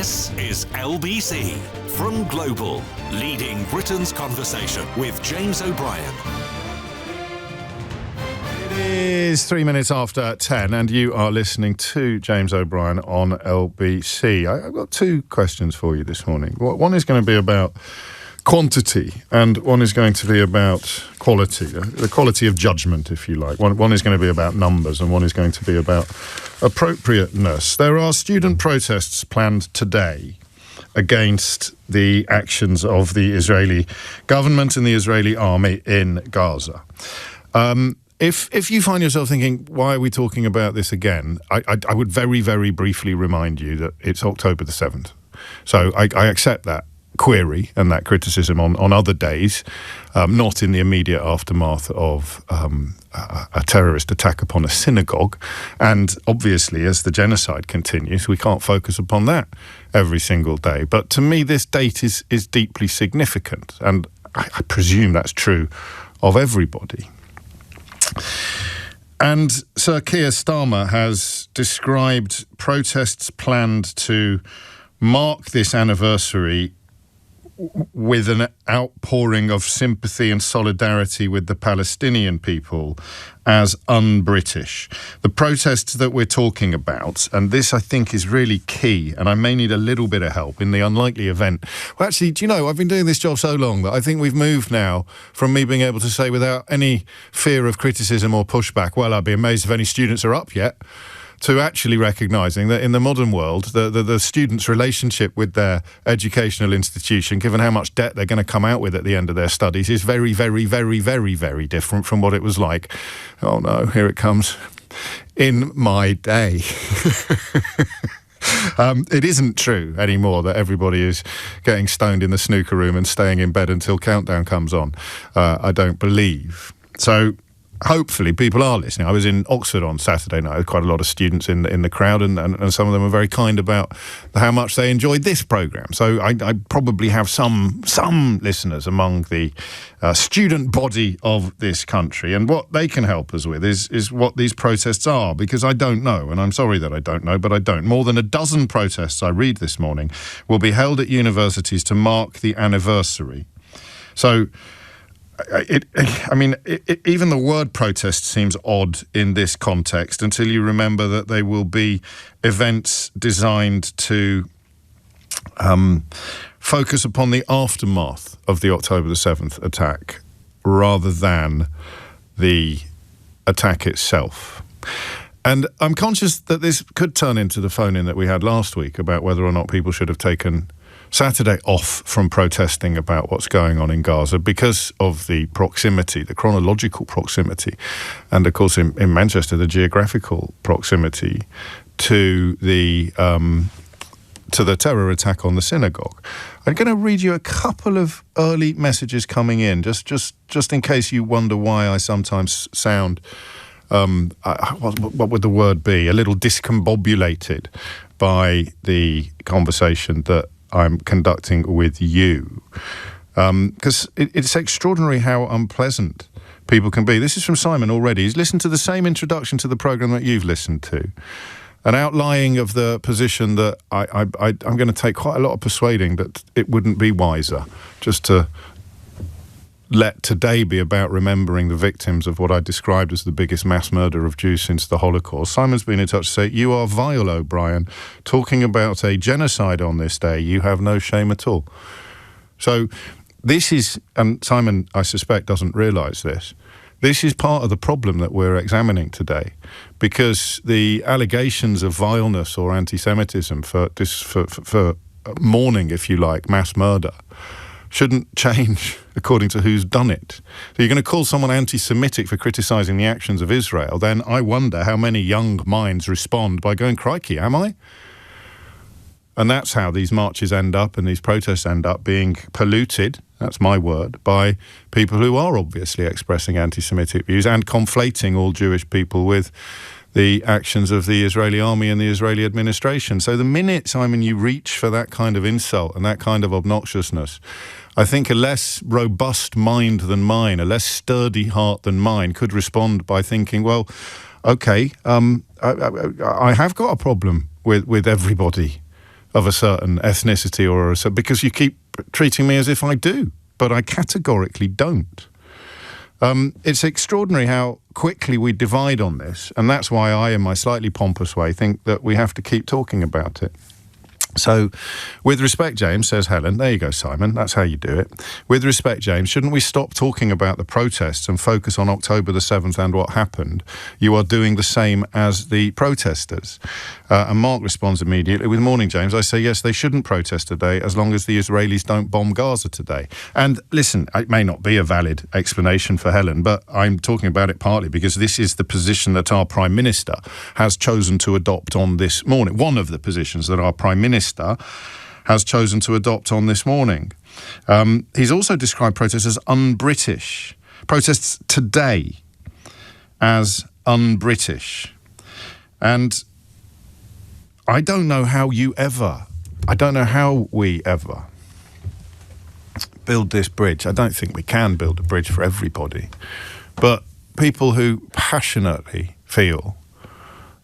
This is LBC from Global, leading Britain's conversation with James O'Brien. It is 3 minutes after 10 and you are listening to James O'Brien on LBC. I've got two questions for you this morning. One is going to be about quantity and one is going to be about quality, the quality of judgment, if you like. One is going to be about numbers and one is going to be about appropriateness. There are student protests planned today against the actions of the Israeli government and the Israeli army in Gaza. If you find yourself thinking, why are we talking about this again? I would very, very briefly remind you that it's October the 7th. So I accept that query and that criticism on other days, not in the immediate aftermath of a terrorist attack upon a synagogue. And obviously, as the genocide continues, we can't focus upon that every single day. But to me, this date is deeply significant. And I presume that's true of everybody. And Sir Keir Starmer has described protests planned to mark this anniversary with an outpouring of sympathy and solidarity with the Palestinian people as un-British. The protests that we're talking about, and this I think is really key, and I may need a little bit of help in the unlikely event. Well, actually, do you know, I've been doing this job so long that I think we've moved now from me being able to say without any fear of criticism or pushback, well, I'd be amazed if any students are up yet, to actually recognising that in the modern world, the students' relationship with their educational institution, given how much debt they're going to come out with at the end of their studies, is very, very, very, very, very different from what it was like. Oh no, here it comes. In my day. It isn't true anymore that everybody is getting stoned in the snooker room and staying in bed until countdown comes on. I don't believe. So hopefully people are listening. I was in Oxford on Saturday night with quite a lot of students in the crowd and some of them were very kind about how much they enjoyed this programme. So I probably have some listeners among the student body of this country, and what they can help us with is what these protests are, because I don't know, and I'm sorry that I don't know, but I don't. More than a dozen protests, I read this morning, will be held at universities to mark the anniversary. So even the word protest seems odd in this context until you remember that they will be events designed to focus upon the aftermath of the October the 7th attack rather than the attack itself. And I'm conscious that this could turn into the phone-in that we had last week about whether or not people should have taken Saturday off from protesting about what's going on in Gaza because of the proximity, the chronological proximity, and of course in Manchester, the geographical proximity to the terror attack on the synagogue. I'm going to read you a couple of early messages coming in, just in case you wonder why I sometimes sound, what would the word be, a little discombobulated by the conversation that I'm conducting with you, because it's extraordinary how unpleasant people can be. This is from Simon already. He's listened to the same introduction to the programme that you've listened to, an outlining of the position that I'm going to take quite a lot of persuading that it wouldn't be wiser just to let today be about remembering the victims of what I described as the biggest mass murder of Jews since the Holocaust. Simon's been in touch to say, you are vile, O'Brien, talking about a genocide on this day. You have no shame at all. So this is, and Simon, I suspect, doesn't realise this, this is part of the problem that we're examining today, because the allegations of vileness or anti-Semitism for mourning, if you like, mass murder, shouldn't change according to who's done it. So you're going to call someone anti-Semitic for criticising the actions of Israel, then I wonder how many young minds respond by going, crikey, am I? And that's how these marches end up and these protests end up being polluted, that's my word, by people who are obviously expressing anti-Semitic views and conflating all Jewish people with the actions of the Israeli army and the Israeli administration. So the minute, Simon, you reach for that kind of insult and that kind of obnoxiousness, I think a less robust mind than mine, a less sturdy heart than mine, could respond by thinking, well, okay, I have got a problem with everybody of a certain ethnicity because you keep treating me as if I do, but I categorically don't. It's extraordinary how quickly we divide on this, and that's why I, in my slightly pompous way, think that we have to keep talking about it. So, with respect, James, says Helen, there you go, Simon, that's how you do it. With respect, James, shouldn't we stop talking about the protests and focus on October the 7th and what happened? You are doing the same as the protesters. And Mark responds immediately with, morning, James. I say, yes, they shouldn't protest today as long as the Israelis don't bomb Gaza today. And listen, it may not be a valid explanation for Helen, but I'm talking about it partly because this is the position that our Prime Minister has chosen to adopt on this morning. One of the positions that our Prime Minister has chosen to adopt on this morning. He's also described protests as un-British. Protests today as un-British. And I don't know how we ever build this bridge. I don't think we can build a bridge for everybody. But people who passionately feel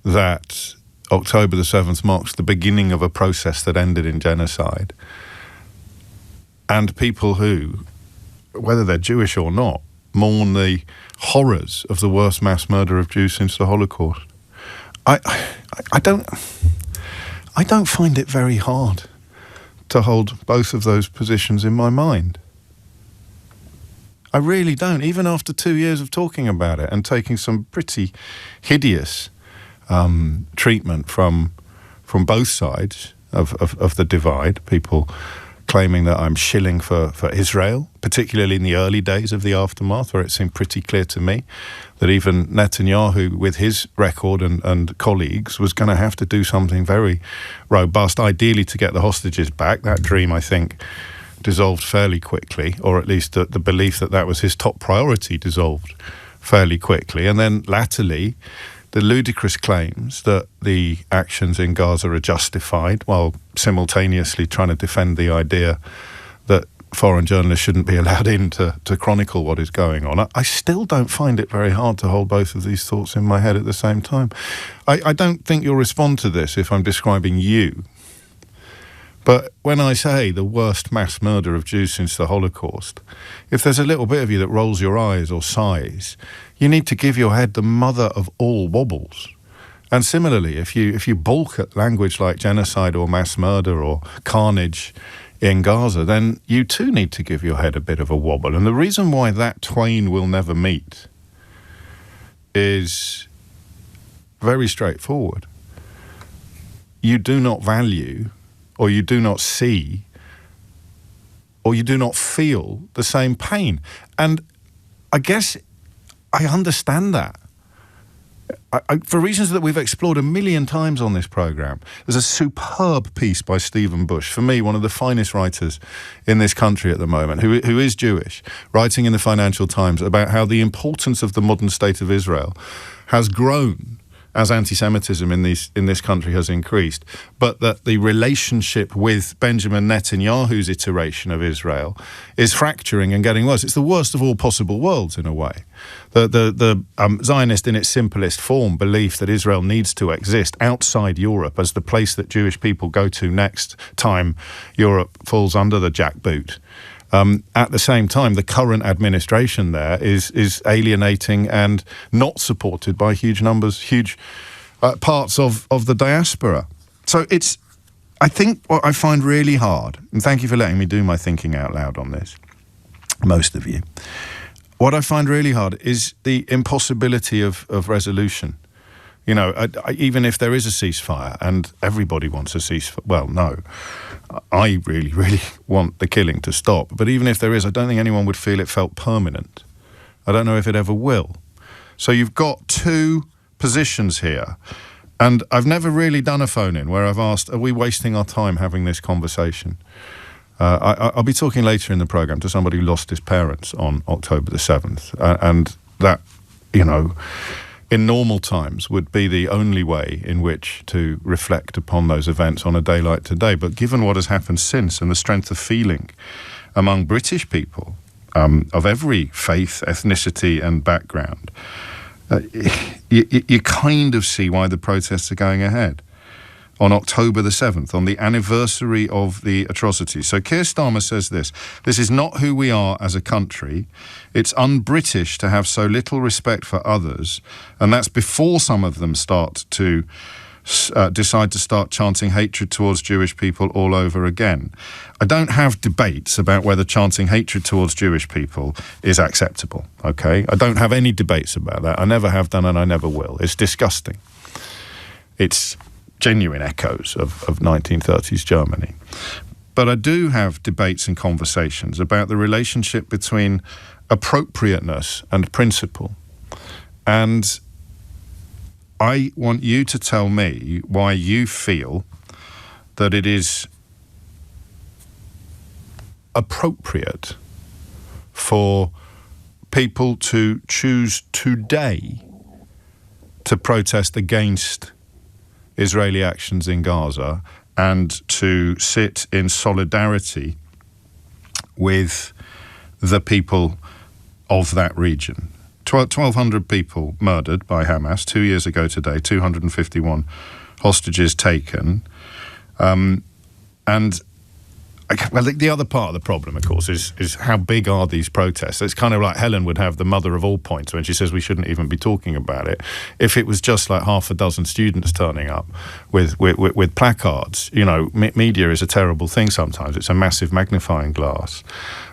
that October the 7th marks the beginning of a process that ended in genocide, and people who, whether they're Jewish or not, mourn the horrors of the worst mass murder of Jews since the Holocaust. I don't find it very hard to hold both of those positions in my mind. I really don't, even after 2 years of talking about it and taking some pretty hideous treatment from both sides of the divide, people claiming that I'm shilling for Israel, particularly in the early days of the aftermath, where it seemed pretty clear to me that even Netanyahu, with his record and colleagues, was going to have to do something very robust, ideally to get the hostages back. That dream, I think, dissolved fairly quickly, or at least the belief that was his top priority dissolved fairly quickly. And then latterly, the ludicrous claims that the actions in Gaza are justified, while simultaneously trying to defend the idea that foreign journalists shouldn't be allowed in to chronicle what is going on. I still don't find it very hard to hold both of these thoughts in my head at the same time. I don't think you'll respond to this if I'm describing you. But when I say the worst mass murder of Jews since the Holocaust, if there's a little bit of you that rolls your eyes or sighs, you need to give your head the mother of all wobbles. And similarly, if you balk at language like genocide or mass murder or carnage in Gaza, then you too need to give your head a bit of a wobble. And the reason why that twain will never meet is very straightforward. You do not value, or you do not see, or you do not feel the same pain. And I guess I understand that. For reasons that we've explored a million times on this programme. There's a superb piece by Stephen Bush, for me, one of the finest writers in this country at the moment, who is Jewish, writing in the Financial Times about how the importance of the modern state of Israel has grown as anti-Semitism in this country has increased, but that the relationship with Benjamin Netanyahu's iteration of Israel is fracturing and getting worse. It's the worst of all possible worlds, in a way. The Zionist, in its simplest form, belief that Israel needs to exist outside Europe as the place that Jewish people go to next time Europe falls under the jackboot. At the same time, the current administration there is alienating and not supported by huge parts of the diaspora. So I think what I find really hard, and thank you for letting me do my thinking out loud on this, most of you. What I find really hard is the impossibility of resolution. You know, even if there is a ceasefire, and everybody wants a ceasefire, well, no. I really, really want the killing to stop. But even if there is, I don't think anyone would feel it felt permanent. I don't know if it ever will. So you've got two positions here. And I've never really done a phone-in where I've asked, are we wasting our time having this conversation? I'll be talking later in the programme to somebody who lost his parents on October the 7th. And that, you know, in normal times would be the only way in which to reflect upon those events on a day like today. But given what has happened since and the strength of feeling among British people of every faith, ethnicity and background, you kind of see why the protests are going ahead. on October the 7th, on the anniversary of the atrocities. So Keir Starmer says this is not who we are as a country. It's un-British to have so little respect for others, and that's before some of them start to decide to start chanting hatred towards Jewish people all over again. I don't have debates about whether chanting hatred towards Jewish people is acceptable, okay? I don't have any debates about that. I never have done and I never will. It's disgusting. It's genuine echoes of 1930s Germany. But I do have debates and conversations about the relationship between appropriateness and principle. And I want you to tell me why you feel that it is appropriate for people to choose today to protest against Israeli actions in Gaza and to sit in solidarity with the people of that region. 1,200 people murdered by Hamas 2 years ago today, 251 hostages taken. And the other part of the problem, of course, is how big are these protests? It's kind of like Helen would have the mother of all points when she says we shouldn't even be talking about it. If it was just like half a dozen students turning up with placards, you know, media is a terrible thing sometimes. It's a massive magnifying glass.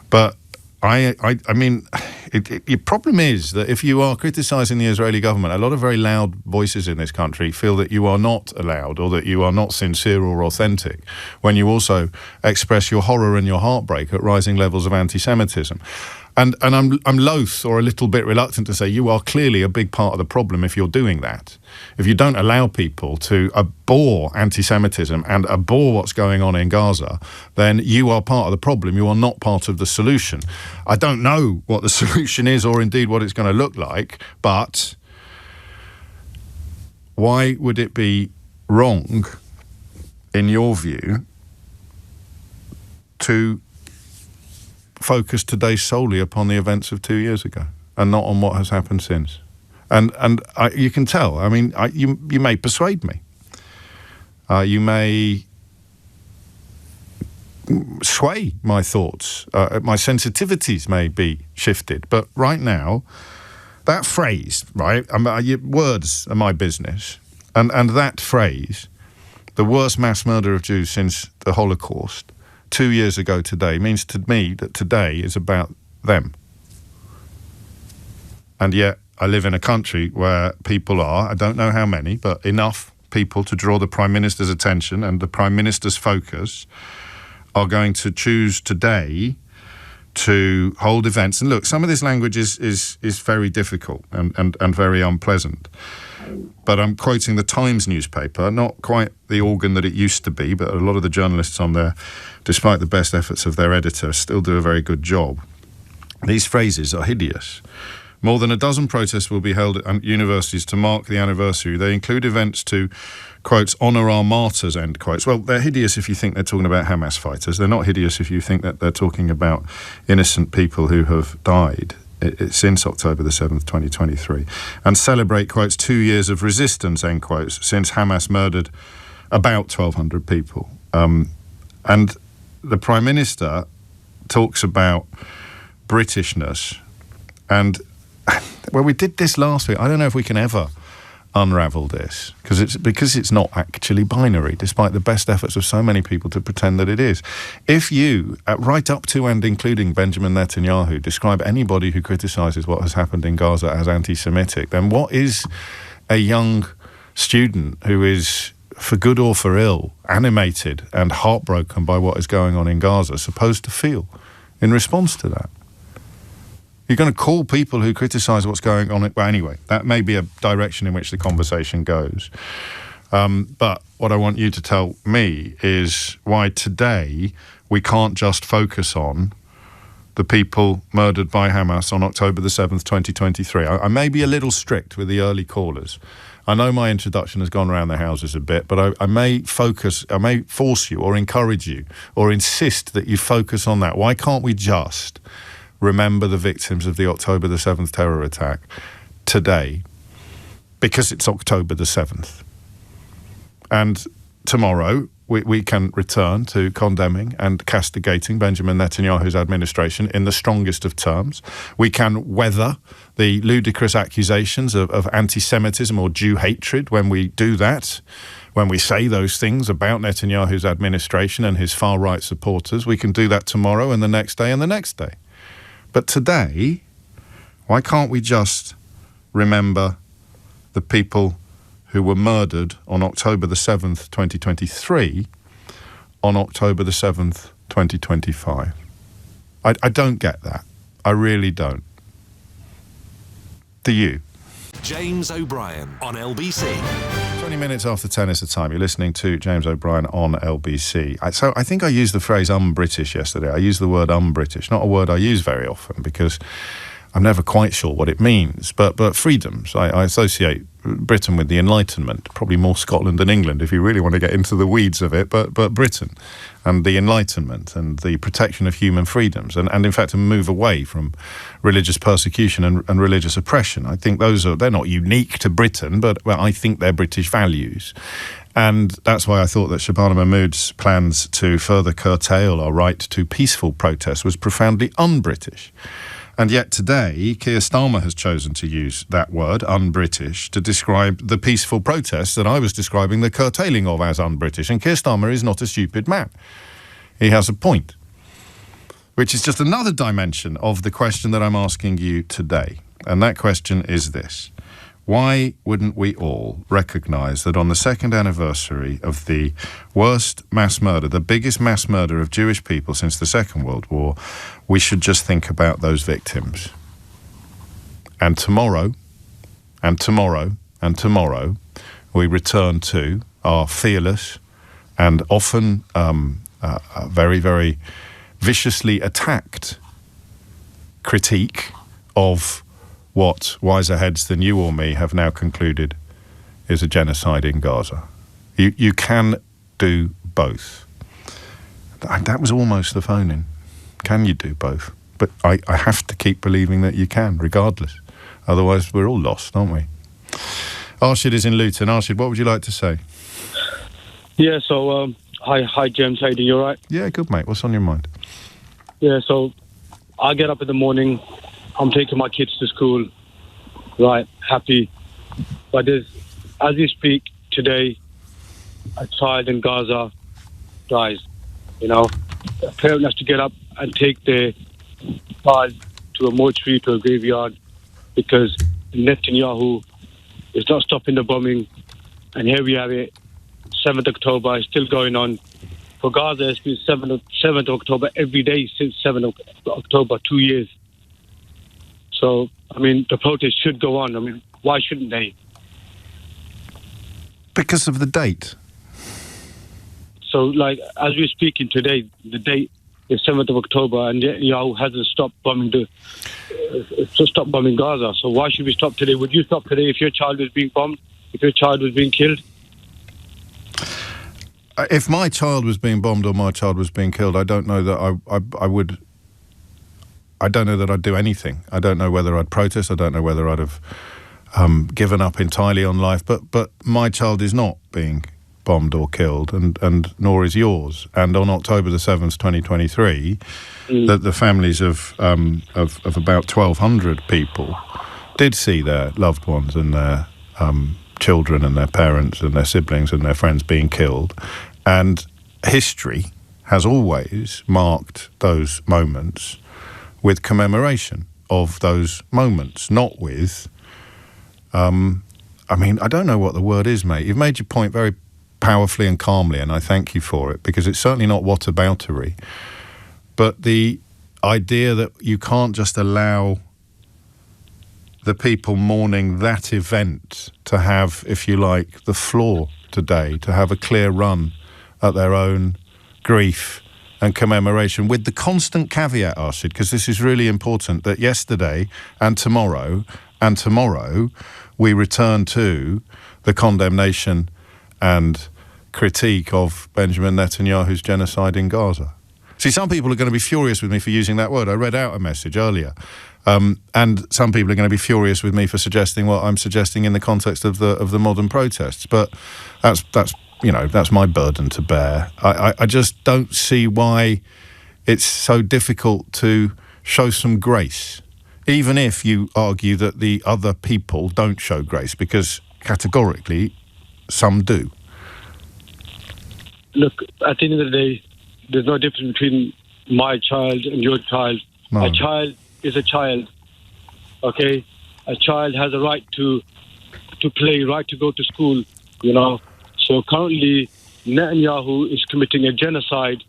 But I mean, the problem is that if you are criticising the Israeli government, a lot of very loud voices in this country feel that you are not allowed or that you are not sincere or authentic when you also express your horror and your heartbreak at rising levels of anti-Semitism. And I'm loath or a little bit reluctant to say you are clearly a big part of the problem if you're doing that. If you don't allow people to abhor anti-Semitism and abhor what's going on in Gaza, then you are part of the problem. You are not part of the solution. I don't know what the solution is or indeed what it's going to look like, but why would it be wrong, in your view, to focus today solely upon the events of 2 years ago and not on what has happened since? And you can tell. I mean, you may persuade me. You may sway my thoughts. My sensitivities may be shifted. But right now, that phrase, right? Words are my business. And that phrase, the worst mass murder of Jews since the Holocaust, 2 years ago today, means to me that today is about them. And yet I live in a country where people are, I don't know how many, but enough people to draw the Prime Minister's attention and the Prime Minister's focus, are going to choose today to hold events. And look, some of this language is very difficult and very unpleasant. But I'm quoting the Times newspaper, not quite the organ that it used to be, but a lot of the journalists on there, despite the best efforts of their editor, still do a very good job. These phrases are hideous. More than a dozen protests will be held at universities to mark the anniversary. They include events to, quotes, honour our martyrs, end quotes. Well, they're hideous if you think they're talking about Hamas fighters. They're not hideous if you think that they're talking about innocent people who have died since October the 7th, 2023, and celebrate, quotes, 2 years of resistance, end quotes, since Hamas murdered about 1,200 people. And the Prime Minister talks about Britishness, and well, we did this last week. I don't know if we can ever unravel this because it's not actually binary, despite the best efforts of so many people to pretend that it is. If you, right up to and including Benjamin Netanyahu, describe anybody who criticises what has happened in Gaza as anti-Semitic, then what is a young student who is, for good or for ill, animated and heartbroken by what is going on in Gaza supposed to feel in response to that? You're going to call people who criticise what's going on. Well, anyway, that may be a direction in which the conversation goes. But what I want you to tell me is why today we can't just focus on the people murdered by Hamas on October the 7th, 2023. I may be a little strict with the early callers. I know my introduction has gone around the houses a bit, but I may force you or encourage you or insist that you focus on that. Why can't we just remember the victims of the October the 7th terror attack today, because it's October the 7th. And tomorrow we can return to condemning and castigating Benjamin Netanyahu's administration in the strongest of terms. We can weather the ludicrous accusations of anti-Semitism or Jew hatred when we do that, when we say those things about Netanyahu's administration and his far-right supporters. We can do that tomorrow and the next day and the next day. But today, why can't we just remember the people who were murdered on October the 7th, 2023, on October the 7th, 2025. I don't get that. I really don't. Do you? James O'Brien on LBC. 20 minutes after 10 is the time. You're listening to James O'Brien on LBC. So I think I used the phrase un-British yesterday. I used the word un-British, not a word I use very often because I'm never quite sure what it means. But freedoms, I associate Britain with the Enlightenment, probably more Scotland than England if you really want to get into the weeds of it, but Britain and the Enlightenment and the protection of human freedoms and in fact a move away from religious persecution and religious oppression. I think they're not unique to Britain, but I think they're British values. And that's why I thought that Shabana Mahmood's plans to further curtail our right to peaceful protest was profoundly un-British. And yet today, Keir Starmer has chosen to use that word, un-British, to describe the peaceful protests that I was describing the curtailing of as un-British. And Keir Starmer is not a stupid man. He has a point, which is just another dimension of the question that I'm asking you today. And that question is this. Why wouldn't we all recognise that on the second anniversary of the worst mass murder, the biggest mass murder of Jewish people since the Second World War, we should just think about those victims? And tomorrow, and tomorrow, and tomorrow, we return to our fearless and often very, very viciously attacked critique of what wiser heads than you or me have now concluded is a genocide in Gaza. You can do both. That was almost the phone-in. Can you do both? But I have to keep believing that you can, regardless. Otherwise, we're all lost, aren't we? Arshid is in Luton. Arshid, what would you like to say? Yeah, so, hi James, how you doing? You all right? Yeah, good, mate. What's on your mind? Yeah, so I get up in the morning, I'm taking my kids to school, right, happy. But as we speak today, a child in Gaza dies, you know. A parent has to get up and take their child to a mortuary, to a graveyard, because Netanyahu is not stopping the bombing. And here we have it, 7th October is still going on. For Gaza, it's been 7th October every day since 7th October, 2 years. So, I mean, the protests should go on. I mean, why shouldn't they? Because of the date. So, like, as we're speaking today, the date is 7th of October, and Netanyahu hasn't stopped bombing Gaza. So why should we stop today? Would you stop today if your child was being bombed, if your child was being killed? If my child was being bombed or my child was being killed, I don't know that I would. I don't know that I'd do anything. I don't know whether I'd protest. I don't know whether I'd have given up entirely on life. But my child is not being bombed or killed, and nor is yours. And on October the 7th, 2023, the families of about 1,200 people did see their loved ones and their children and their parents and their siblings and their friends being killed. And history has always marked those moments with commemoration of those moments, not with, I mean, I don't know what the word is, mate. You've made your point very powerfully and calmly, and I thank you for it, because it's certainly not whataboutery. But the idea that you can't just allow the people mourning that event to have, if you like, the floor today, to have a clear run at their own grief and commemoration, with the constant caveat, Arshid, because this is really important, that yesterday and tomorrow we return to the condemnation and critique of Benjamin Netanyahu's genocide in Gaza. See, some people are going to be furious with me for using that word. I read out a message earlier. And some people are going to be furious with me for suggesting what I'm suggesting in the context of the modern protests. But that's that's my burden to bear. I just don't see why it's so difficult to show some grace, even if you argue that the other people don't show grace, because categorically some do. Look, at the end of the day, there's no difference between my child and your child. No. A child is a child, okay? A child has a right to play, right to go to school, So currently, Netanyahu is committing a genocide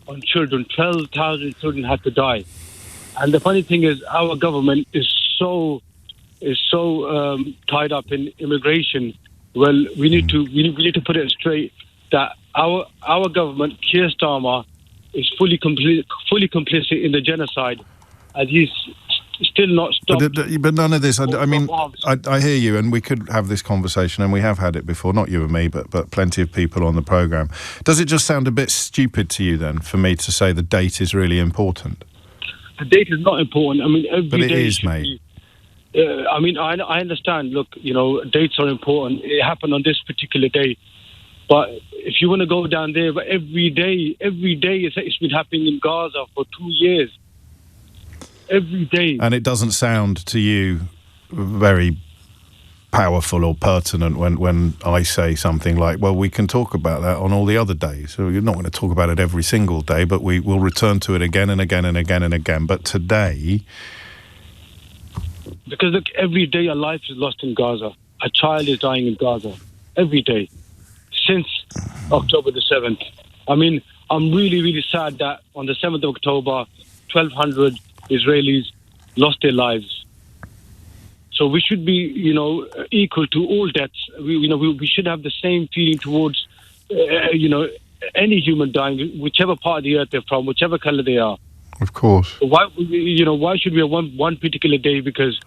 on children. 12,000 children had to die. And the funny thing is, our government is so tied up in immigration. Well, we need to put it straight that our government, Keir Starmer, is fully complicit in the genocide, as he's still not stopped. But none of this. I hear you, and we could have this conversation, and we have had it before. Not you and me, but plenty of people on the programme. Does it just sound a bit stupid to you then, for me to say the date is really important? The date is not important. Every but it day is, mate. I understand. Look, dates are important. It happened on this particular day. But if you want to go down there, but every day it's been happening in Gaza for 2 years. Every day. And it doesn't sound to you very powerful or pertinent when I say something like, well, we can talk about that on all the other days. So you're not going to talk about it every single day, but we will return to it again and again and again and again. But today... Because, look, every day a life is lost in Gaza. A child is dying in Gaza. Every day. Since October the 7th. I'm really, really sad that on the 7th of October, 1,200 Israelis lost their lives. So we should be, equal to all deaths. We should have the same feeling towards, any human dying, whichever part of the earth they're from, whichever colour they are. Of course. Why should we have one particular day? Because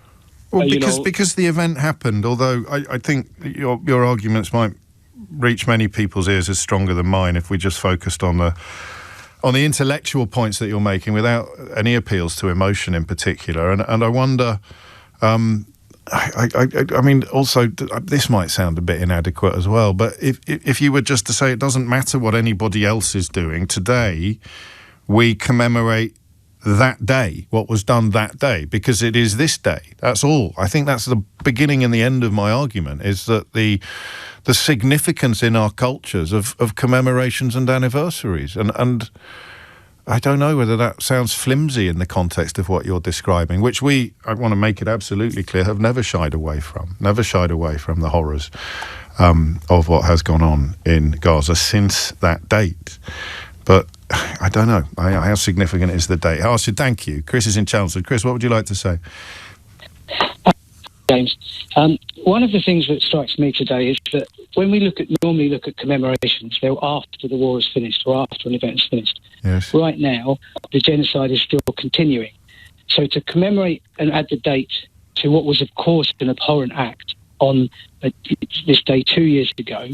because the event happened. Although I think your arguments might reach many people's ears as stronger than mine if we just focused on the intellectual points that you're making without any appeals to emotion in particular. And I wonder, also, this might sound a bit inadequate as well, but if you were just to say it doesn't matter what anybody else is doing, today we commemorate that day, what was done that day, because it is this day. That's all. I think that's the beginning and the end of my argument, is that the significance in our cultures of commemorations and anniversaries. And I don't know whether that sounds flimsy in the context of what you're describing, which I want to make it absolutely clear, have never shied away from the horrors of what has gone on in Gaza since that date. But I don't know. How significant is the date? Arshid, thank you. Chris is in Chelmsford. Chris, what would you like to say? James, one of the things that strikes me today is that when we normally look at commemorations, they're after the war is finished or after an event is finished. Yes. Right now, the genocide is still continuing. So to commemorate and add the date to what was, of course, an abhorrent act on this day 2 years ago,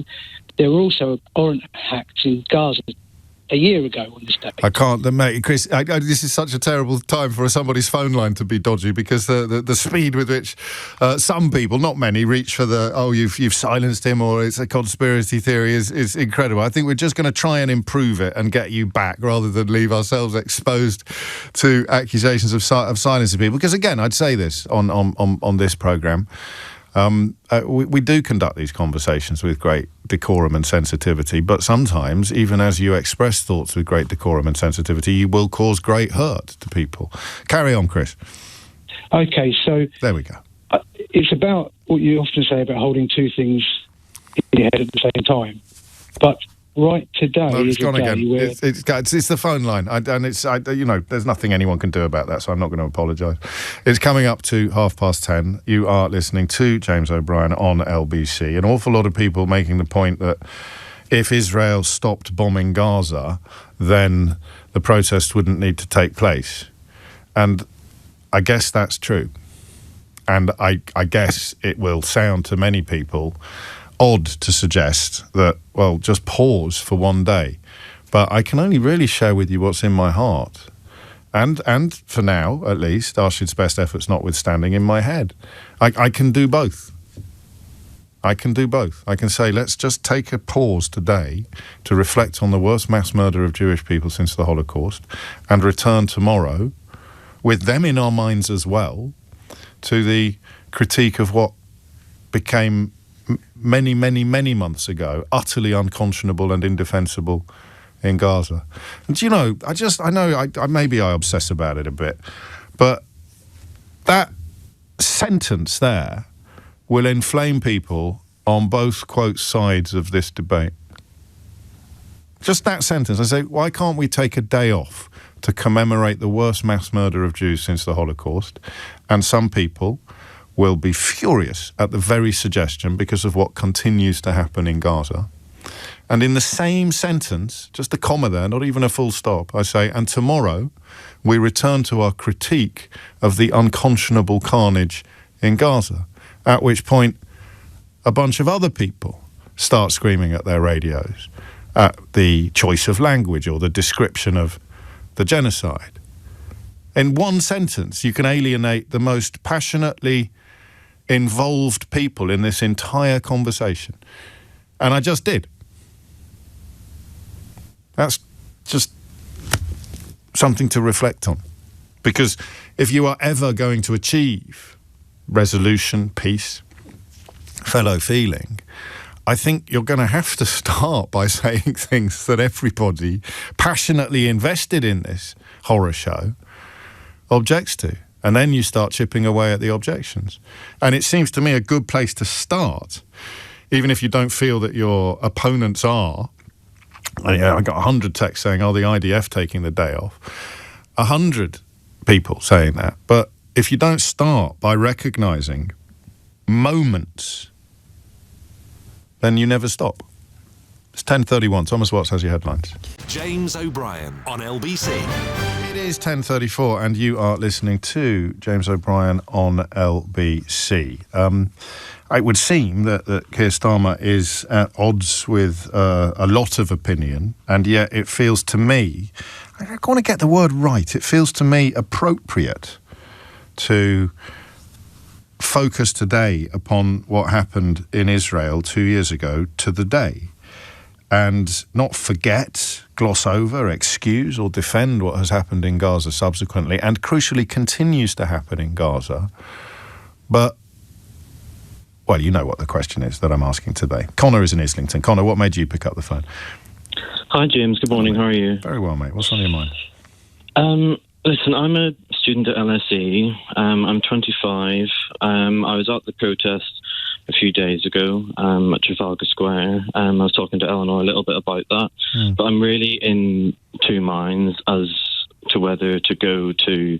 there were also abhorrent acts in Gaza a year ago on this day. I can't, mate, Chris. This is such a terrible time for somebody's phone line to be dodgy, because the speed with which some people, not many, reach for you've silenced him or it's a conspiracy theory is incredible. I think we're just going to try and improve it and get you back rather than leave ourselves exposed to accusations of silencing people. Because again, I'd say this on this programme. We do conduct these conversations with great decorum and sensitivity, but sometimes, even as you express thoughts with great decorum and sensitivity, you will cause great hurt to people. Carry on, Chris. Okay, so... There we go. It's about what you often say about holding two things in your head at the same time. But right today is a day where... It's the phone line, there's nothing anyone can do about that, so I'm not going to apologise. It's coming up to 10:30. You are listening to James O'Brien on LBC. An awful lot of people making the point that if Israel stopped bombing Gaza, then the protest wouldn't need to take place. And I guess that's true. And I guess it will sound to many people odd to suggest that, well, just pause for one day. But I can only really share with you what's in my heart. And for now, at least, Arshid's best efforts notwithstanding, in my head. I can do both. I can do both. I can say, let's just take a pause today to reflect on the worst mass murder of Jewish people since the Holocaust, and return tomorrow, with them in our minds as well, to the critique of what became many, many, many months ago utterly unconscionable and indefensible in Gaza. And you know, maybe I obsess about it a bit, but that sentence there will inflame people on both, quote, sides of this debate. Just that sentence. I say, why can't we take a day off to commemorate the worst mass murder of Jews since the Holocaust? And some people will be furious at the very suggestion because of what continues to happen in Gaza. And in the same sentence, just a comma there, not even a full stop, I say, and tomorrow we return to our critique of the unconscionable carnage in Gaza, at which point a bunch of other people start screaming at their radios at the choice of language or the description of the genocide. In one sentence, you can alienate the most passionately involved people in this entire conversation. And I just did. That's just something to reflect on. Because if you are ever going to achieve resolution, peace, fellow feeling, I think you're going to have to start by saying things that everybody passionately invested in this horror show objects to. And then you start chipping away at the objections. And it seems to me a good place to start, even if you don't feel that your opponents are. I got 100 texts saying, the IDF taking the day off. 100 people saying that. But if you don't start by recognising moments, then you never stop. It's 10:31. Thomas Watts has your headlines. James O'Brien on LBC. It is 10:34 and you are listening to James O'Brien on LBC. It would seem that Keir Starmer is at odds with a lot of opinion, and yet it feels to me, I want to get the word right, it feels to me appropriate to focus today upon what happened in Israel 2 years ago to the day, and not forget, gloss over, excuse or defend what has happened in Gaza subsequently, and crucially continues to happen in Gaza. But, well, you know what the question is that I'm asking today. Connor is in Islington. Connor, what made you pick up the phone? Hi, James. Good morning. How are you? Very well, mate. What's on your mind? Listen, I'm a student at LSE. I'm 25. I was at the protest a few days ago at Trafalgar Square. I was talking to Eleanor a little bit about that. But I'm really in two minds as to whether to go to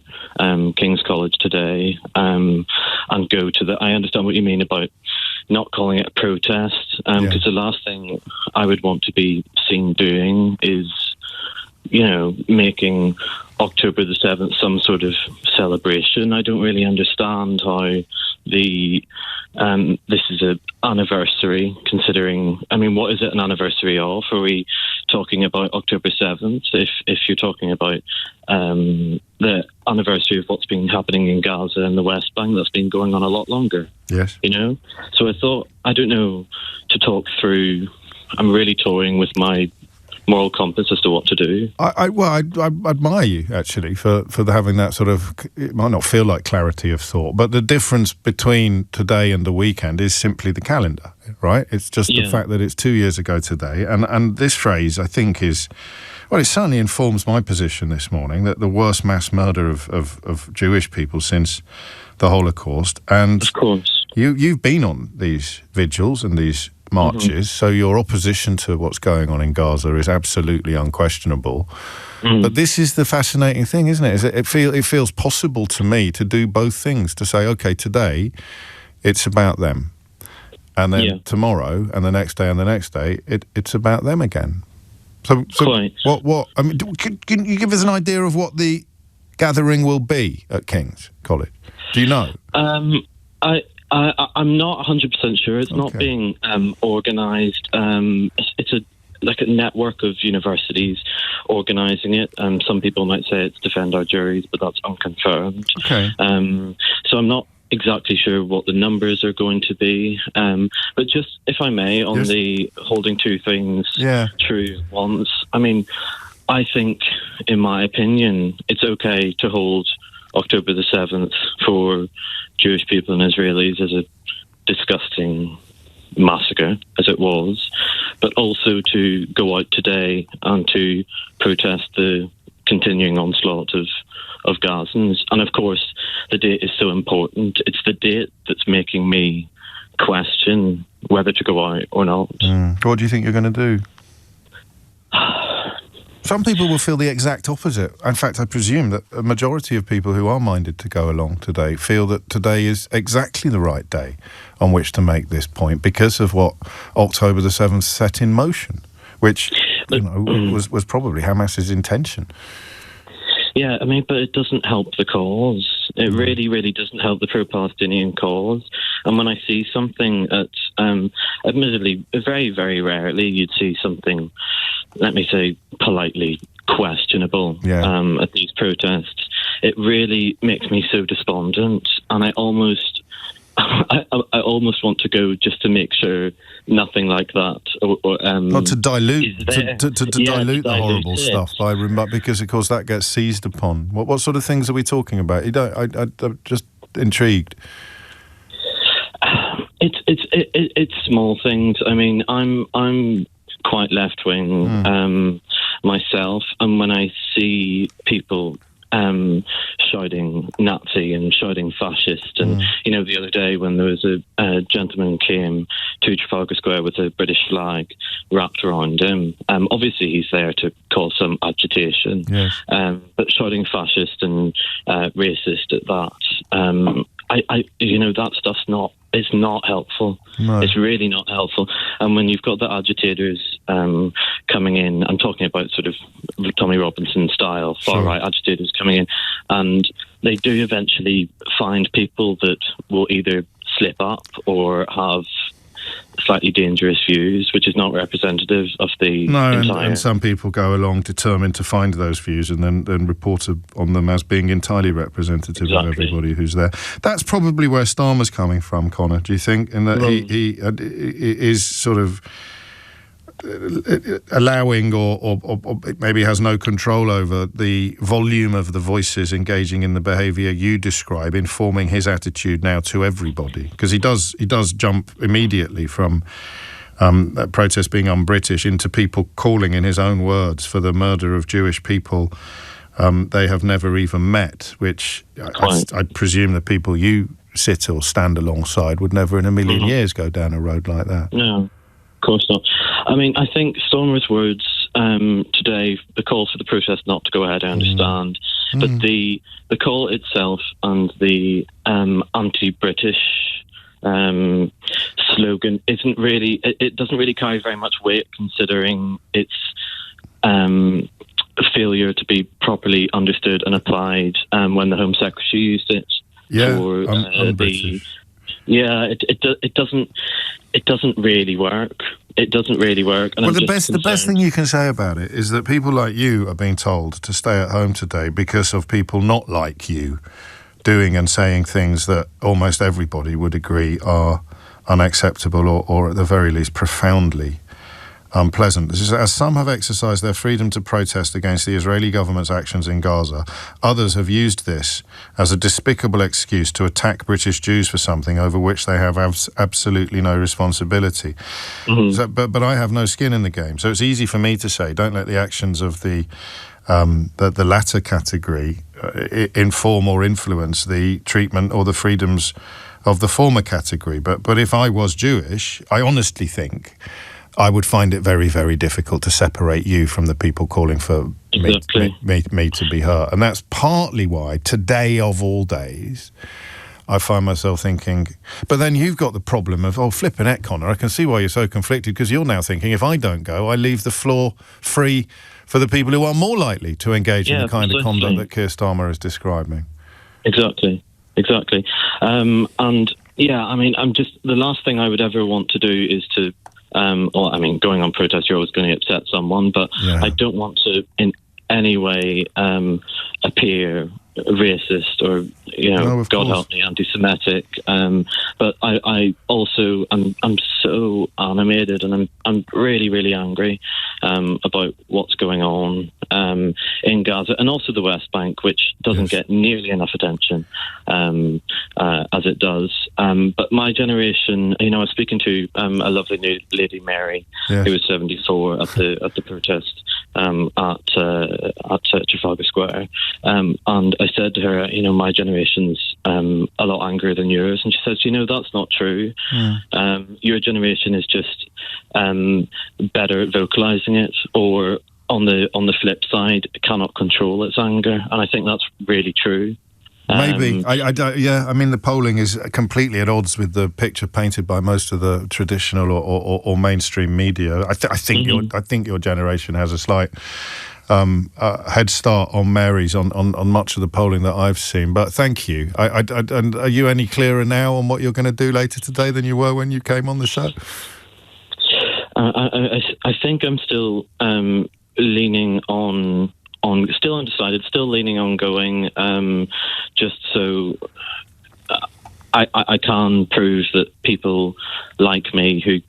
King's College today and go to I understand what you mean about not calling it a protest, because the last thing I would want to be seen doing is, making October the 7th some sort of celebration. I don't really understand how this is an anniversary, considering, what is it an anniversary of? Are we talking about October 7th? If you're talking about the anniversary of what's been happening in Gaza and the West Bank, that's been going on a lot longer. Yes. So I thought, I don't know, to talk through, I'm really toying with my moral compass as to what to do. I admire you, actually, for having that sort of, it might not feel like clarity of thought, but the difference between today and the weekend is simply the calendar, right? It's just the fact that it's 2 years ago today. And this phrase, I think, is, well, it certainly informs my position this morning, that the worst mass murder of Jewish people since the Holocaust. And of course, you've been on these vigils and these marches, so your opposition to what's going on in Gaza is absolutely unquestionable. But this is the fascinating thing, isn't it? It feels possible to me to do both things, to say, okay, today it's about them, and then tomorrow and the next day and the next day it's about them again. So what? I mean, can you give us an idea of what the gathering will be at King's College? Do you know? I'm not 100% sure. It's not being organised. It's a network of universities organising it. Some people might say it's Defend Our Juries, but that's unconfirmed. Okay. So I'm not exactly sure what the numbers are going to be. But just, if I may, on the holding two things true at once, I mean, I think, in my opinion, it's okay to hold October the 7th for Jewish people and Israelis as a disgusting massacre, as it was, but also to go out today and to protest the continuing onslaught of Gazans. And of course, the date is so important. It's the date that's making me question whether to go out or not. What do you think you're going to do? Some people will feel the exact opposite. In fact, I presume that a majority of people who are minded to go along today feel that today is exactly the right day on which to make this point because of what October the 7th set in motion, which was probably Hamas's intention. Yeah, I mean, but it doesn't help the cause. It really, really doesn't help the pro-Palestinian cause. And when I see something at, admittedly, very, very rarely, you'd see something, let me say, politely questionable at these protests. It really makes me so despondent, and I almost want to go just to make sure nothing like that. Not to dilute, to dilute the horrible stuff because of course that gets seized upon. What sort of things are we talking about? I'm just intrigued. It's small things. I mean, I'm quite left wing myself, and when I see people shouting Nazi and shouting fascist, and the other day when there was a gentleman came to Trafalgar Square with a British flag wrapped around him, obviously he's there to cause some agitation, but shouting fascist and racist at that, that stuff's it's not helpful. No. It's really not helpful. And when you've got the agitators coming in, I'm talking about sort of Tommy Robinson style, far-right agitators coming in, and they do eventually find people that will either slip up or have slightly dangerous views, which is not representative of the entire... and some people go along determined to find those views and then report on them as being entirely representative of everybody who's there. That's probably where Starmer's coming from, Connor, do you think? In that he is sort of allowing or maybe has no control over the volume of the voices engaging in the behaviour you describe, informing his attitude now to everybody, because he does jump immediately from that protest being un-British into people calling, in his own words, for the murder of Jewish people they have never even met, which I presume the people you sit or stand alongside would never in a million years go down a road like that. No. Of course not. I mean, I think Starmer's words today, the call for the protest not to go ahead, I understand, but the call itself and the anti-British slogan isn't really, it doesn't really carry very much weight, considering its failure to be properly understood and applied when the Home Secretary used it for it doesn't really work. It doesn't really work. And well, the best thing you can say about it is that people like you are being told to stay at home today because of people not like you doing and saying things that almost everybody would agree are unacceptable or at the very least profoundly unpleasant. This is, as some have exercised their freedom to protest against the Israeli government's actions in Gaza, others have used this as a despicable excuse to attack British Jews for something over which they have absolutely no responsibility. So, but I have no skin in the game, so it's easy for me to say, don't let the actions of the latter category inform or influence the treatment or the freedoms of the former category. But if I was Jewish, I honestly think I would find it very, very difficult to separate you from the people calling for me to be hurt. And that's partly why, today of all days, I find myself thinking, but then you've got the problem of, flipping heck, Connor, I can see why you're so conflicted, because you're now thinking, if I don't go, I leave the floor free for the people who are more likely to engage in the kind of conduct that Keir Starmer is describing. Exactly. And, yeah, I mean, the last thing I would ever want to do is to going on protest, you're always going to upset someone, but I don't want to in any way appear racist or, God help me, anti-Semitic. But I also I'm so animated, and I'm really, really angry about what's going on in Gaza and also the West Bank, which doesn't get nearly enough attention as it does. But my generation, I was speaking to a lovely new lady, Mary, who was 74 at the protest at Trafalgar Square, and I said to her, my generation's a lot angrier than yours, and she says, that's not true. Your generation is just better at vocalizing it, or on the flip side, cannot control its anger, and I think that's really true. Maybe. I don't. Yeah, I mean, the polling is completely at odds with the picture painted by most of the traditional or mainstream media. I think your generation has a slight head start on Mary's on much of the polling that I've seen. But thank you. And are you any clearer now on what you're going to do later today than you were when you came on the show? I think I'm still leaning on still undecided, still leaning on going, just so I can prove that people like me who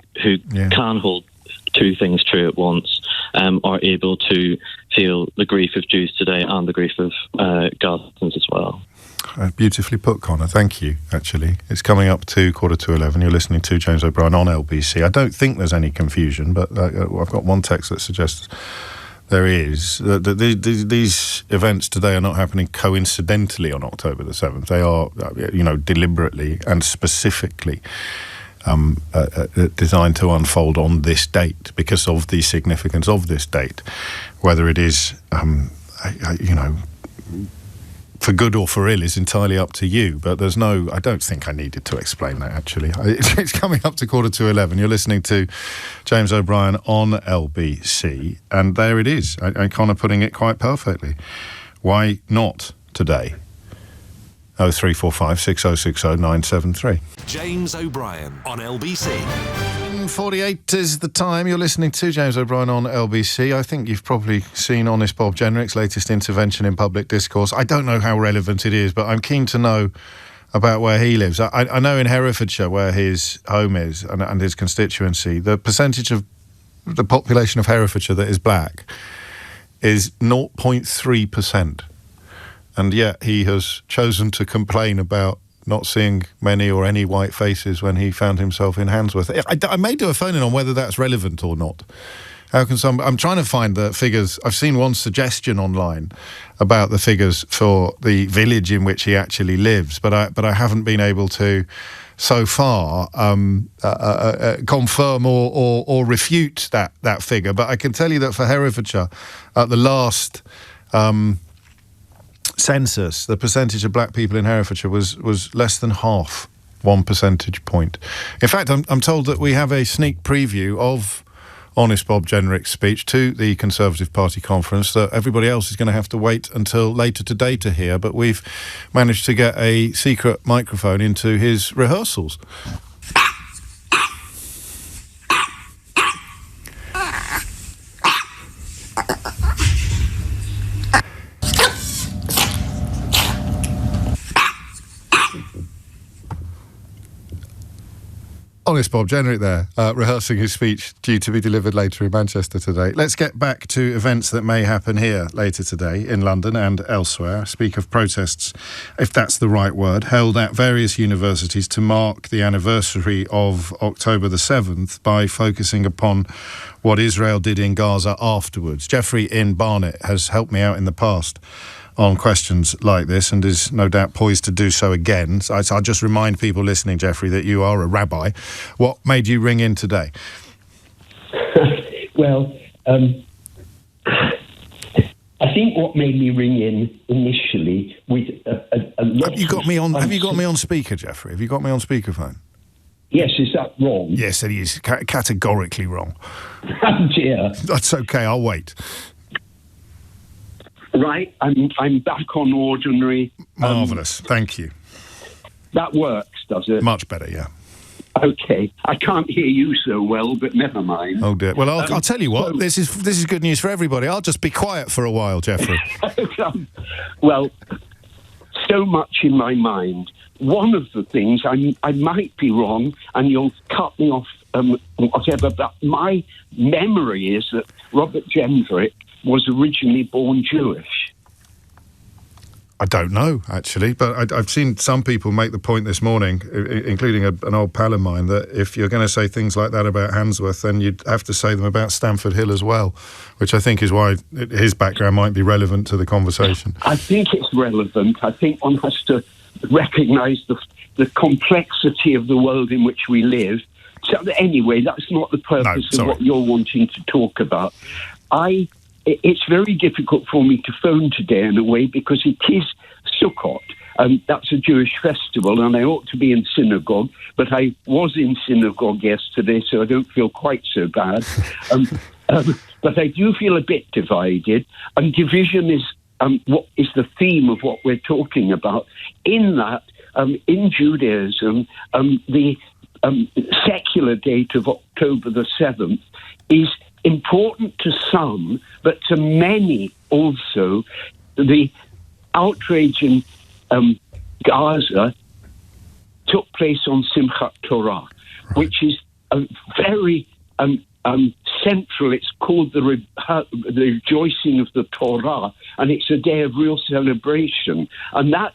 can hold two things true at once are able to feel the grief of Jews today and the grief of Gazans as well. Beautifully put, Connor. Thank you, actually. It's coming up to 11:15. You're listening to James O'Brien on LBC. I don't think there's any confusion, but I've got one text that suggests there is. These events today are not happening coincidentally on October the 7th. They are, deliberately and specifically designed to unfold on this date because of the significance of this date. Whether it is, for good or for ill is entirely up to you, but I don't think I needed to explain that, actually. It's coming up to 11:15. You're listening to James O'Brien on LBC, and there it is. I'm kind of putting it quite perfectly. Why not today? 0345 6060 973. James O'Brien on LBC. 48 is the time. You're listening to James O'Brien on LBC. I think you've probably seen Honest Bob Jenrick's latest intervention in public discourse. I don't know how relevant it is, but I'm keen to know about where he lives. I know in Herefordshire, where his home is and his constituency, the percentage of the population of Herefordshire that is black is 0.3%. And yet he has chosen to complain about not seeing many or any white faces when he found himself in Handsworth. I may do a phone-in on whether that's relevant or not. How can I'm trying to find the figures. I've seen one suggestion online about the figures for the village in which he actually lives, but I haven't been able to so far confirm or refute that figure. But I can tell you that for Herefordshire, at the last census, the percentage of black people in Herefordshire was less than half, 1 percentage point. In fact, I'm told that we have a sneak preview of Honest Bob Jenrick's speech to the Conservative Party conference that everybody else is going to have to wait until later today to hear, but we've managed to get a secret microphone into his rehearsals. Honest Bob Jenrick there, rehearsing his speech due to be delivered later in Manchester today. Let's get back to events that may happen here later today in London and elsewhere. Speak of protests, if that's the right word, held at various universities to mark the anniversary of October the 7th by focusing upon what Israel did in Gaza afterwards. Geoffrey in Barnet has helped me out in the past on questions like this and is no doubt poised to do so again. So I'll just remind people listening, Geoffrey, that you are a rabbi. What made you ring in today? Well, I think what made me ring in initially with a lot Have you got me on speaker, Geoffrey? Have you got me on speakerphone? Yes, is that wrong? Yes, it is. Categorically wrong. Oh dear. That's okay, I'll wait. Right, I'm back on ordinary. Marvellous, thank you. That works, does it? Much better, yeah. Okay, I can't hear you so well, but never mind. Oh dear. Well, I'll tell you what. This is good news for everybody. I'll just be quiet for a while, Geoffrey. Well, so much in my mind. One of the things, I might be wrong, and you'll cut me off, whatever, but my memory is that Robert Jenrick was originally born Jewish. I don't know, actually, but I've seen some people make the point this morning, including an old pal of mine, that if you're going to say things like that about Handsworth, then you'd have to say them about Stamford Hill as well, which I think is why his background might be relevant to the conversation. I think it's relevant. I think one has to recognise the complexity of the world in which we live. So anyway, that's not the purpose of what you're wanting to talk about. It's very difficult for me to phone today in a way because it is Sukkot. That's a Jewish festival, and I ought to be in synagogue, but I was in synagogue yesterday, so I don't feel quite so bad. But I do feel a bit divided, and division is what is the theme of what we're talking about. In that, in Judaism, the secular date of October the 7th is important to some, but to many also. The outrage in Gaza took place on Simchat Torah, which is a very central. It's called the rejoicing of the Torah, and it's a day of real celebration, and that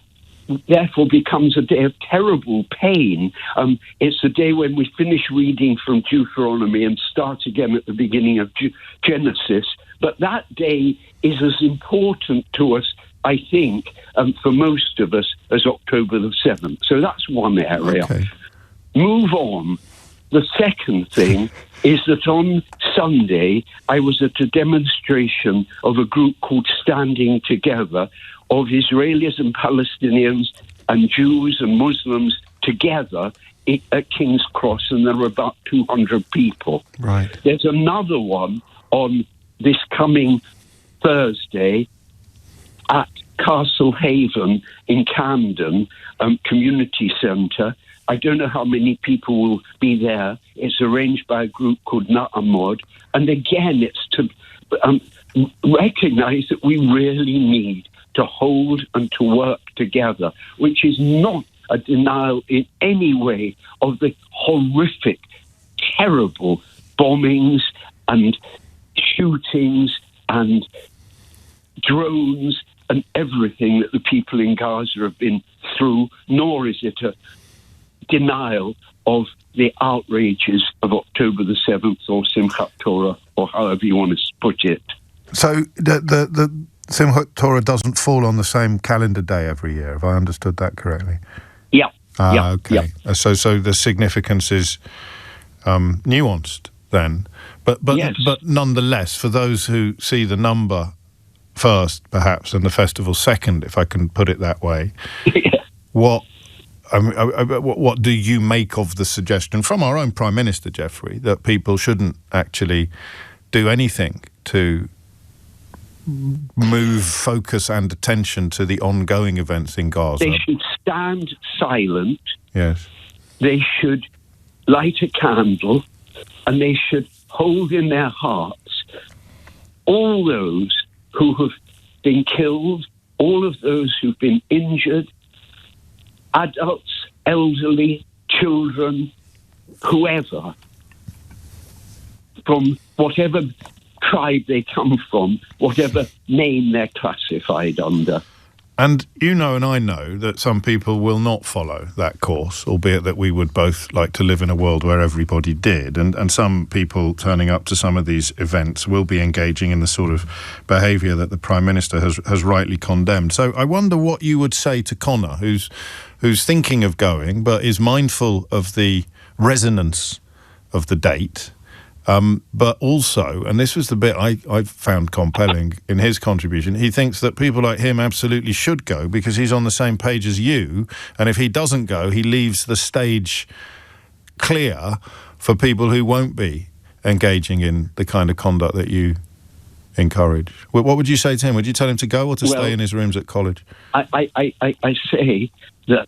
therefore becomes a day of terrible pain. It's the day when we finish reading from Deuteronomy and start again at the beginning of Genesis. But that day is as important to us, I think, for most of us, as October the 7th. So that's one area. Okay. Move on. The second thing is that on Sunday, I was at a demonstration of a group called Standing Together, of Israelis and Palestinians and Jews and Muslims together at King's Cross, and there were about 200 people. Right. There's another one on this coming Thursday at Castle Haven in Camden Community Centre. I don't know how many people will be there. It's arranged by a group called Na'amod. And again, it's to recognise that we really need to hold and to work together, which is not a denial in any way of the horrific, terrible bombings and shootings and drones and everything that the people in Gaza have been through, nor is it a denial of the outrages of October the 7th or Simchat Torah, or however you want to put it. So the Simchat Torah doesn't fall on the same calendar day every year, have I understood that correctly? Yeah. Okay. Yeah. So the significance is nuanced then. But yes. But nonetheless, for those who see the number first, perhaps, and the festival second, if I can put it that way, what do you make of the suggestion from our own Prime Minister, Jeffrey, that people shouldn't actually do anything to move focus and attention to the ongoing events in Gaza? They should stand silent. Yes. They should light a candle, and they should hold in their hearts all those who have been killed, all of those who've been injured, adults, elderly, children, whoever, from whatever tribe they come from, whatever name they're classified under. And you know and I know that some people will not follow that course, albeit that we would both like to live in a world where everybody did. And some people turning up to some of these events will be engaging in the sort of behaviour that the Prime Minister has rightly condemned. So I wonder what you would say to Connor, who's thinking of going but is mindful of the resonance of the date. But also, and this was the bit I found compelling in his contribution, he thinks that people like him absolutely should go because he's on the same page as you, and if he doesn't go, he leaves the stage clear for people who won't be engaging in the kind of conduct that you encourage. What would you say to him? Would you tell him to go or to stay in his rooms at college? I say that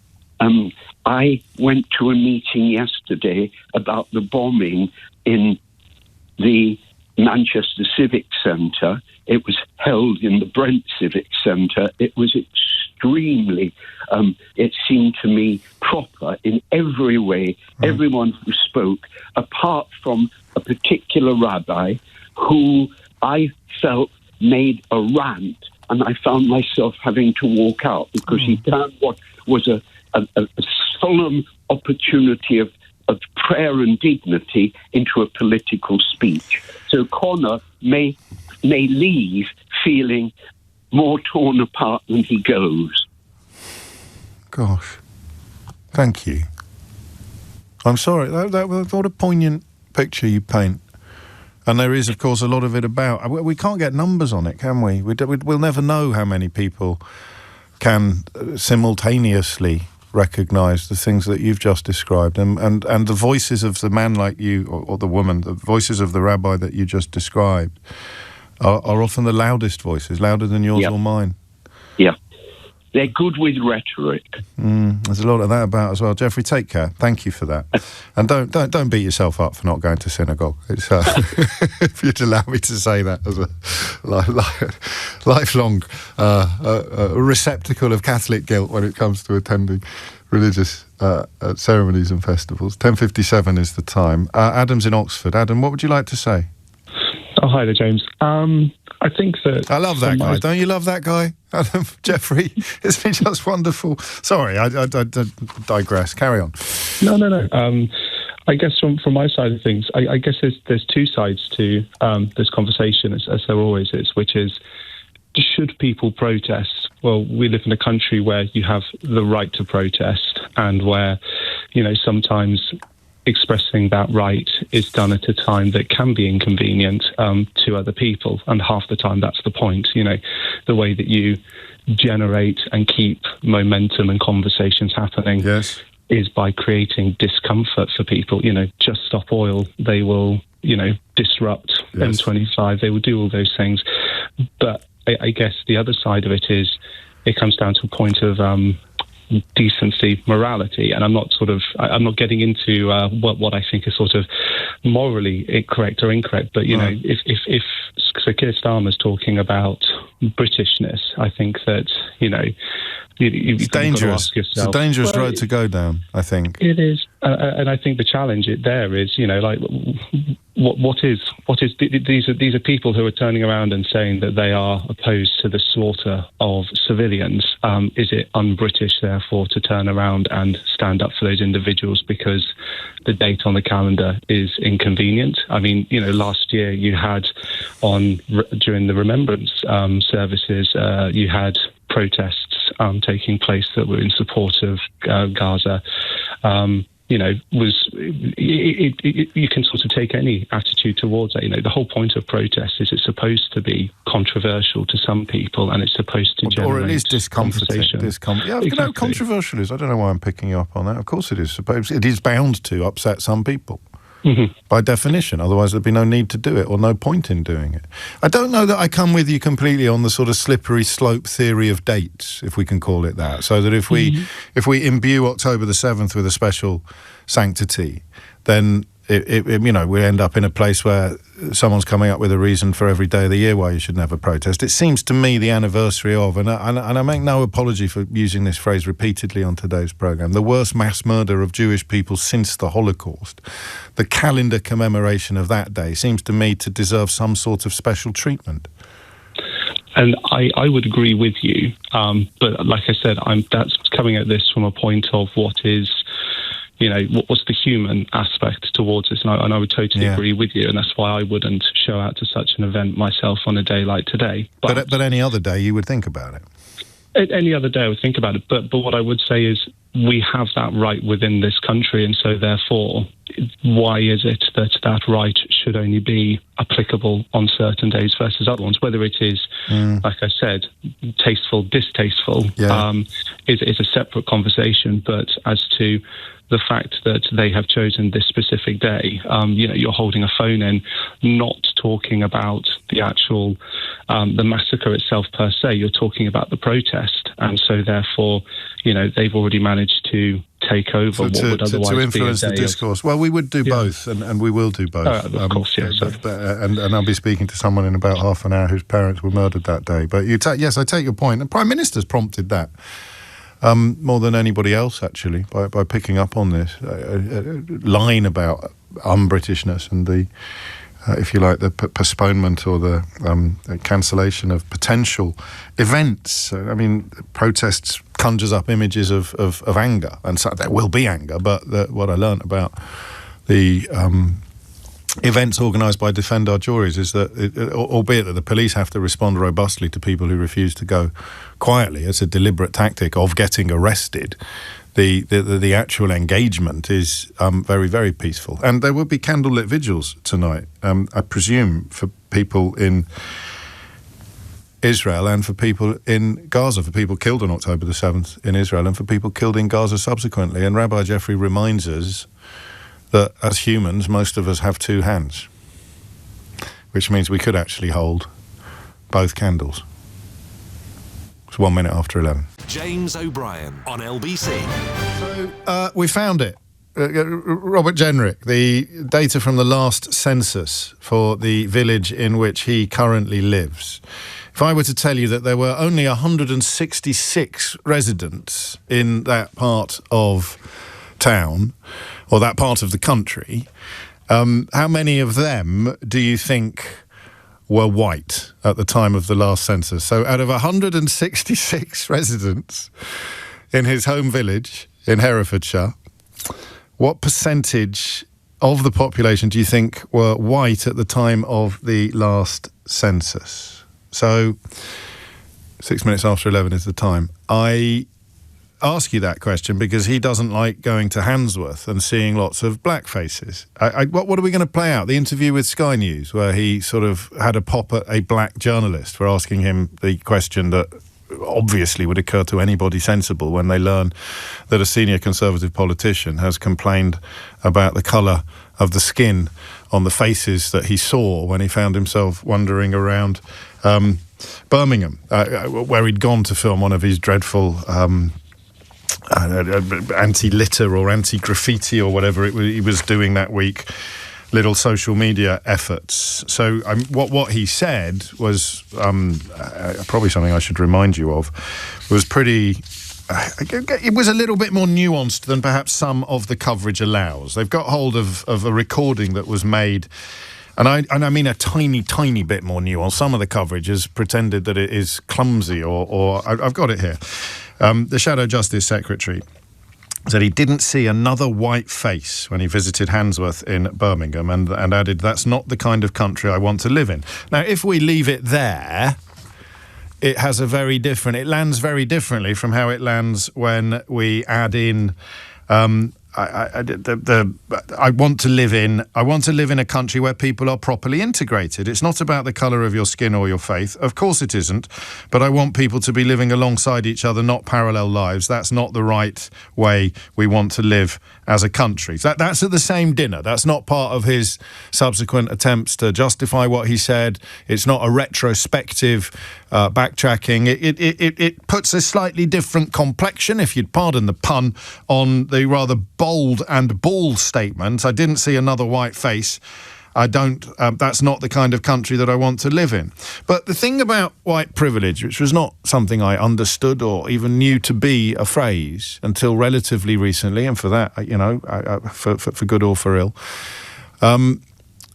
I went to a meeting yesterday about the bombing in the Manchester Civic Centre. It was held in the Brent Civic Centre. It was extremely, it seemed to me, proper in every way. Everyone who spoke, apart from a particular rabbi who I felt made a rant, and I found myself having to walk out because he turned what was a solemn opportunity of prayer and dignity into a political speech. So Connor may leave feeling more torn apart than he goes. Gosh. Thank you. I'm sorry. What a poignant picture you paint. And there is, of course, a lot of it about... We can't get numbers on it, can we? We'll never know how many people can simultaneously recognise the things that you've just described. And the voices of the man like you, or the woman, the voices of the rabbi that you just described are often the loudest voices, louder than yours or mine. Yeah. They're good with rhetoric. There's a lot of that about as well. Jeffrey, take care. Thank you for that. And don't beat yourself up for not going to synagogue. It's, if you'd allow me to say that as a lifelong receptacle of Catholic guilt when it comes to attending religious ceremonies and festivals. 10:57 is the time. Adam's in Oxford. Adam, what would you like to say? Oh, hi there, James. I think that... I love that guy. Don't you love that guy, Adam? Jeffrey? Isn't he just wonderful? Sorry, I digress. Carry on. No. I guess from my side of things, I guess there's two sides to this conversation, as there always is, which is, should people protest? Well, we live in a country where you have the right to protest, and where, sometimes expressing that right is done at a time that can be inconvenient to other people, and half the time that's the point. The way that you generate and keep momentum and conversations happening is by creating discomfort for people. Just stop oil, they will disrupt M25, they will do all those things. But I guess the other side of it is, it comes down to a point of decency, morality, and I'm not getting into what I think is sort of morally correct or incorrect, but if Keir Starmer's talking about Britishness, I think that it's dangerous. It's a dangerous road to go down, I think. It is, and I think the challenge there is, what is these are people who are turning around and saying that they are opposed to the slaughter of civilians. Is it un-British, therefore, to turn around and stand up for those individuals because the date on the calendar is inconvenient? I mean, last year you had during the Remembrance services, you had protests taking place that were in support of Gaza. You can sort of take any attitude towards that. The whole point of protest is it's supposed to be controversial to some people, and it's supposed to generate, or at least discomforting. Exactly. Controversial is. I don't know why I'm picking you up on that. Of course, it is. It is bound to upset some people. By definition, otherwise there'd be no need to do it, or no point in doing it. I don't know that I come with you completely on the sort of slippery slope theory of dates, if we can call it that, so that if we imbue October the 7th with a special sanctity, then we end up in a place where someone's coming up with a reason for every day of the year why you should never protest. It seems to me the anniversary of, and I make no apology for using this phrase repeatedly on today's programme, the worst mass murder of Jewish people since the Holocaust. The calendar commemoration of that day seems to me to deserve some sort of special treatment. And I would agree with you, but like I said, that's coming at this from a point of what is... what's the human aspect towards this? And I would totally agree with you, and that's why I wouldn't show out to such an event myself on a day like today. But any other day you would think about it? Any other day I would think about it. But what I would say is we have that right within this country, and so therefore, why is it that right should only be applicable on certain days versus other ones? Whether it is, like I said, tasteful, distasteful, is a separate conversation. But as to the fact that they have chosen this specific day, you're holding a phone in, not talking about the actual, the massacre itself per se, you're talking about the protest. And so therefore, they've already managed to take over what would otherwise to influence be a the discourse. Well, we would do both, and we will do both. Of course, yes. And I'll be speaking to someone in about half an hour whose parents were murdered that day. But yes, I take your point. The Prime Minister's prompted that more than anybody else, actually, by picking up on this line about un-Britishness and the, if you like, the postponement or the cancellation of potential events. I mean, protests conjures up images of anger, and so there will be anger, but what I learnt about the events organised by Defend Our Juries is that, albeit that the police have to respond robustly to people who refuse to go quietly, it's a deliberate tactic of getting arrested. The actual engagement is very, very peaceful. And there will be candlelit vigils tonight, I presume, for people in Israel and for people in Gaza, for people killed on October the 7th in Israel and for people killed in Gaza subsequently. And Rabbi Jeffrey reminds us that as humans, most of us have two hands, which means we could actually hold both candles. It's 1 minute after 11. James O'Brien on LBC. So we found it. Robert Jenrick, the data from the last census for the village in which he currently lives. If I were to tell you that there were only 166 residents in that part of town, or that part of the country, how many of them do you think were white at the time of the last census? So out of 166 residents in his home village in Herefordshire, what percentage of the population do you think were white at the time of the last census? So 6 minutes after 11 is the time. I ask you that question because he doesn't like going to Handsworth and seeing lots of black faces. What are we going to play out? The interview with Sky News, where he sort of had a pop at a black journalist for asking him the question that obviously would occur to anybody sensible when they learn that a senior Conservative politician has complained about the colour of the skin on the faces that he saw when he found himself wandering around Birmingham, where he'd gone to film one of his dreadful anti-litter or anti-graffiti or whatever he was doing that week, little social media efforts. So what he said was probably something I should remind you of, was pretty... it was a little bit more nuanced than perhaps some of the coverage allows. They've got hold of a recording that was made, and I mean a tiny, tiny bit more nuanced. Some of the coverage has pretended that it is clumsy or I've got it here. The Shadow Justice Secretary said he didn't see another white face when he visited Handsworth in Birmingham and added, "That's not the kind of country I want to live in." Now, if we leave it there, it lands very differently from how it lands when we add in I want to live in a country where people are properly integrated. It's not about the colour of your skin or your faith. Of course it isn't. But I want people to be living alongside each other, not parallel lives. That's not the right way we want to live as a country. That's at the same dinner. That's not part of his subsequent attempts to justify what he said. It's not a retrospective backtracking. It puts a slightly different complexion, if you'd pardon the pun, on the rather bold and bald statement. I didn't see another white face. That's not the kind of country that I want to live in. But the thing about white privilege, which was not something I understood or even knew to be a phrase until relatively recently, and for that, for good or for ill,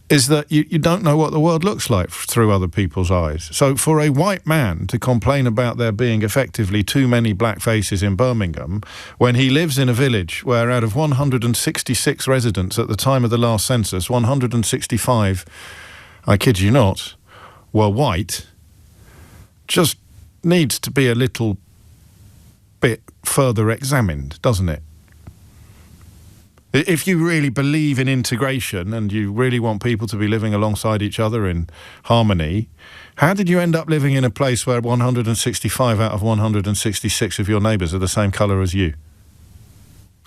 is that you don't know what the world looks like through other people's eyes. So for a white man to complain about there being effectively too many black faces in Birmingham, when he lives in a village where out of 166 residents at the time of the last census, 165, I kid you not, were white, just needs to be a little bit further examined, doesn't it? If you really believe in integration and you really want people to be living alongside each other in harmony, how did you end up living in a place where 165 out of 166 of your neighbours are the same colour as you?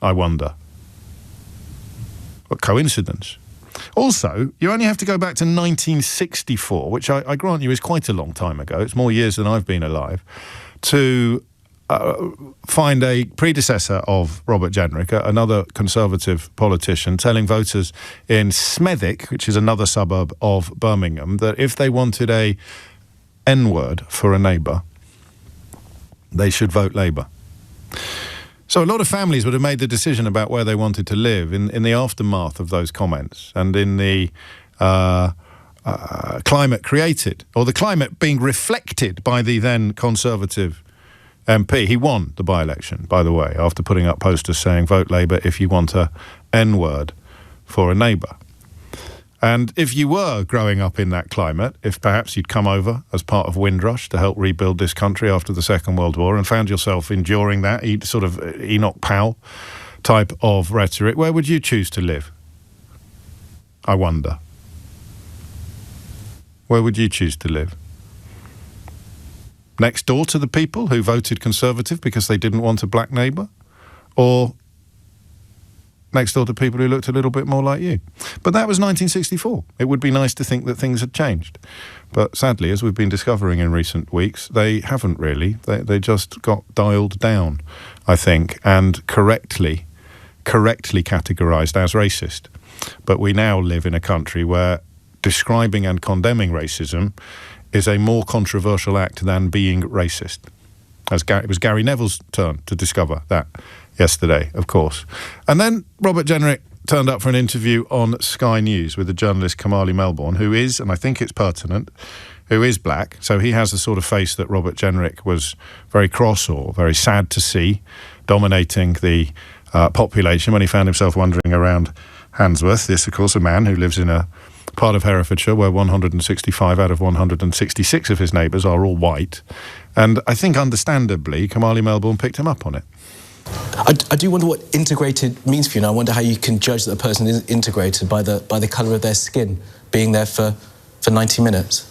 I wonder. What coincidence. Also, you only have to go back to 1964, which I grant you is quite a long time ago. It's more years than I've been alive, to find a predecessor of Robert Jenrick, another Conservative politician, telling voters in Smethwick, which is another suburb of Birmingham, that if they wanted a N-word for a neighbour, they should vote Labour. So a lot of families would have made the decision about where they wanted to live in the aftermath of those comments and in the climate created, or the climate being reflected by the then Conservative MP. He won the by-election, by the way, after putting up posters saying, vote Labour if you want a N-word for a neighbour. And if you were growing up in that climate, if perhaps you'd come over as part of Windrush to help rebuild this country after the Second World War and found yourself enduring that sort of Enoch Powell type of rhetoric, where would you choose to live? I wonder. Where would you choose to live? Next door to the people who voted Conservative because they didn't want a black neighbour? Or next door to people who looked a little bit more like you? But that was 1964. It would be nice to think that things had changed. But sadly, as we've been discovering in recent weeks, they haven't really. They just got dialed down, I think, and correctly categorised as racist. But we now live in a country where describing and condemning racism is a more controversial act than being racist. It was Gary Neville's turn to discover that yesterday, of course. And then Robert Jenrick turned up for an interview on Sky News with the journalist Kamali Melbourne, who is, and I think it's pertinent, who is black. So he has the sort of face that Robert Jenrick was very cross or very sad to see dominating the population when he found himself wandering around Handsworth. This, of course, a man who lives in a part of Herefordshire where 165 out of 166 of his neighbours are all white. And I think, understandably, Kamali Melbourne picked him up on it. I do wonder what integrated means for you now. I wonder how you can judge that a person is integrated by the colour of their skin, being there for 90 minutes.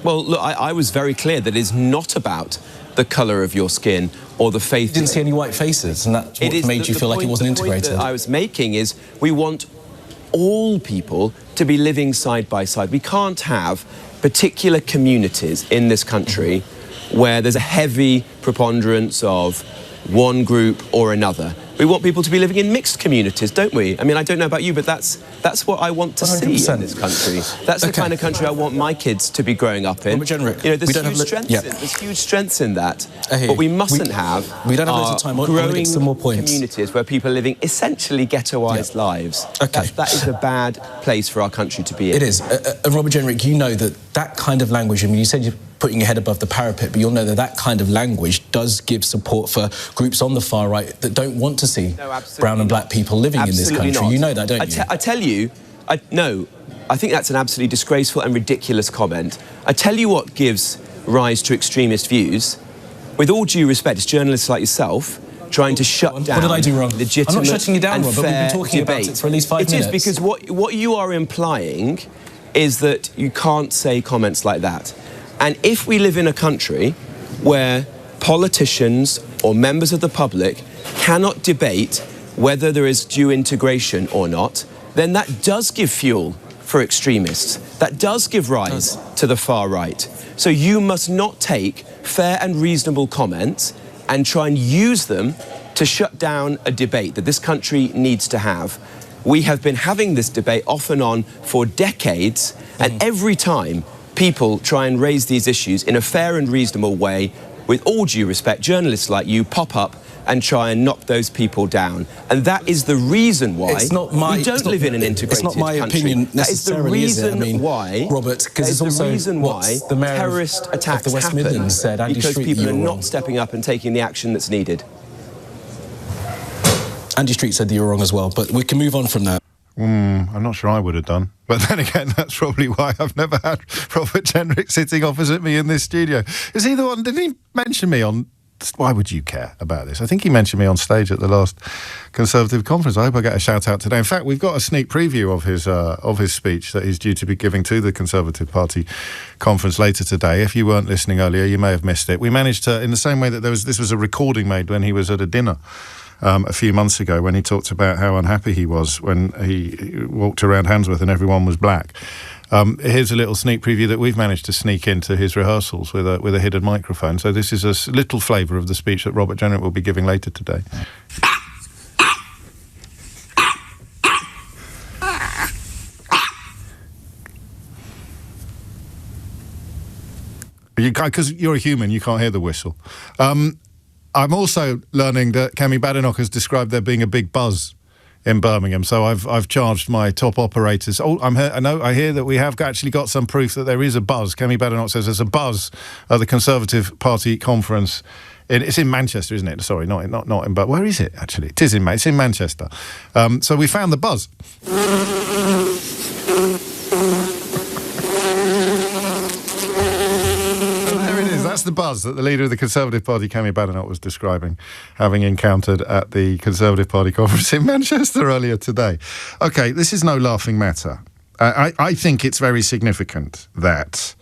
Well, look, I was very clear that it's not about the colour of your skin or the faith. You didn't see any white faces, and that's what made you feel like it wasn't integrated. The point that I was making is we want all people to be living side by side. We can't have particular communities in this country where there's a heavy preponderance of one group or another. We want people to be living in mixed communities, don't we? I mean, I don't know about you, but that's what I want to 100%. See in this country. That's the kind of country I want my kids to be growing up in. Robert Jenrick, you know, there's huge strengths in that, but we mustn't have we don't have loads of time. growing some more points. communities where people are living essentially ghettoised lives. Okay. That is a bad place for our country to be in. It is. And Robert Jenrick, you know that kind of language, I mean, you said you're putting your head above the parapet, but you'll know that kind of language does give support for groups on the far right that don't want to see brown and black people living in this country. Not. You know that, don't you? I tell you, I think that's an absolutely disgraceful and ridiculous comment. I tell you what gives rise to extremist views. With all due respect, it's journalists like yourself trying to shut down. What did I do wrong? Legitimate I'm not shutting you down, Rob, but we've been talking debate. about it for at least 5 minutes. It is because what you are implying is that you can't say comments like that. And if we live in a country where politicians or members of the public cannot debate whether there is due integration or not, then that does give fuel for extremists. That does give rise to the far right. So you must not take fair and reasonable comments and try and use them to shut down a debate that this country needs to have. We have been having this debate off and on for decades, and every time people try and raise these issues in a fair and reasonable way, with all due respect, journalists like you pop up and try and knock those people down. And that is the reason why we don't live in an integrated country. It's not my opinion necessarily, is the reason I mean, why, Robert, because it's also the reason why the mayor terrorist attacks of the West Midlands said, Andy because Street, people are not wrong. stepping up and taking the action that's needed. Andy Street said that you were wrong as well, but we can move on from that. I'm not sure I would have done. But then again, that's probably why I've never had Robert Jenrick sitting opposite me in this studio. Is he the one? Didn't he mention me on... Why would you care about this? I think he mentioned me on stage at the last Conservative conference. I hope I get a shout-out today. In fact, we've got a sneak preview of his speech that he's due to be giving to the Conservative Party conference later today. If you weren't listening earlier, you may have missed it. We managed to, in the same way that this was a recording made when he was at a dinner a few months ago, when he talked about how unhappy he was when he walked around Handsworth and everyone was black. Here's a little sneak preview that we've managed to sneak into his rehearsals with a hidden microphone. So this is a little flavour of the speech that Robert Jenrick will be giving later today. Because you're a human, you can't hear the whistle. I'm also learning that Kemi Badenoch has described there being a big buzz in Birmingham, so I've charged my top operators. I hear that we have actually got some proof that there is a buzz. Kemi Badenoch says there's a buzz at the Conservative Party conference. It's in Manchester, isn't it? Sorry, not in. But where is it actually? It's in Manchester. So we found the buzz. That's the buzz that the leader of the Conservative Party, Kemi Badenoch, was describing, having encountered at the Conservative Party conference in Manchester earlier today. OK, this is no laughing matter. I think it's very significant that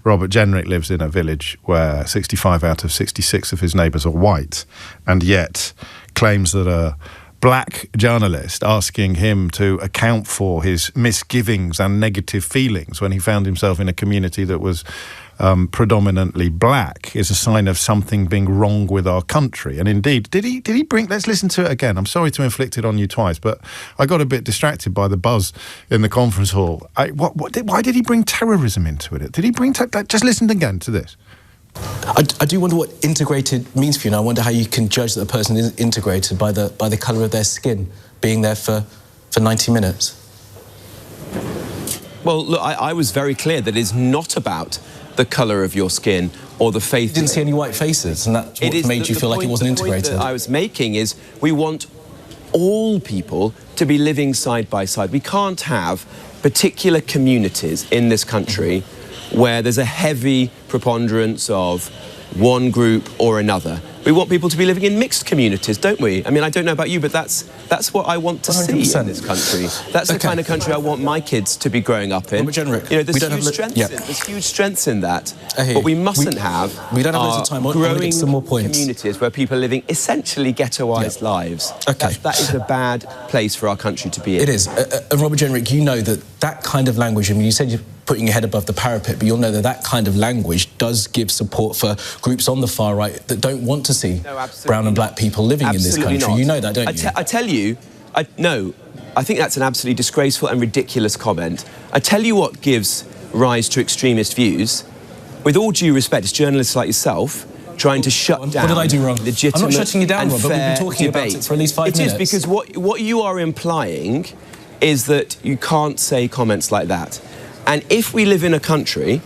Robert Jenrick lives in a village where 65 out of 66 of his neighbours are white, and yet claims that a black journalist asking him to account for his misgivings and negative feelings when he found himself in a community that was predominantly black is a sign of something being wrong with our country. And indeed, did he bring... Let's listen to it again. I'm sorry to inflict it on you twice, but I got a bit distracted by the buzz in the conference hall. Why did he bring terrorism into it? Did he bring... Just listen again to this. I do wonder what integrated means for you, and I wonder how you can judge that a person is integrated by the colour of their skin, being there for 90 minutes. Well, look, I was very clear that it's not about the colour of your skin or the faith. You didn't see any white faces, and that's what made you feel like it wasn't integrated. The point that I was making is we want all people to be living side by side. We can't have particular communities in this country where there's a heavy preponderance of one group or another. We want people to be living in mixed communities, don't we? I mean, I don't know about you, but that's what I want to 100%. See in this country. That's the kind of country I want my kids to be growing up in. Robert Jenrick, you know, there's huge strengths in that, but we mustn't have we don't have loads of time. growing some more points. communities where people are living essentially ghettoised lives. Okay. That is a bad place for our country to be in. It is. And Robert Jenrick, you know that kind of language, I mean, you said you're putting your head above the parapet, but you'll know that kind of language does give support for groups on the far right that don't want to see brown and black people living in this country. Not. You know that, don't you? I tell you, no, I think that's an absolutely disgraceful and ridiculous comment. I tell you what gives rise to extremist views. With all due respect, it's journalists like yourself trying to shut down. What did I do wrong? Legitimate I'm not shutting you down, and Robert. We've been talking debate. about it for at least 5 minutes. It is, because what you are implying is that you can't say comments like that. And if we live in a country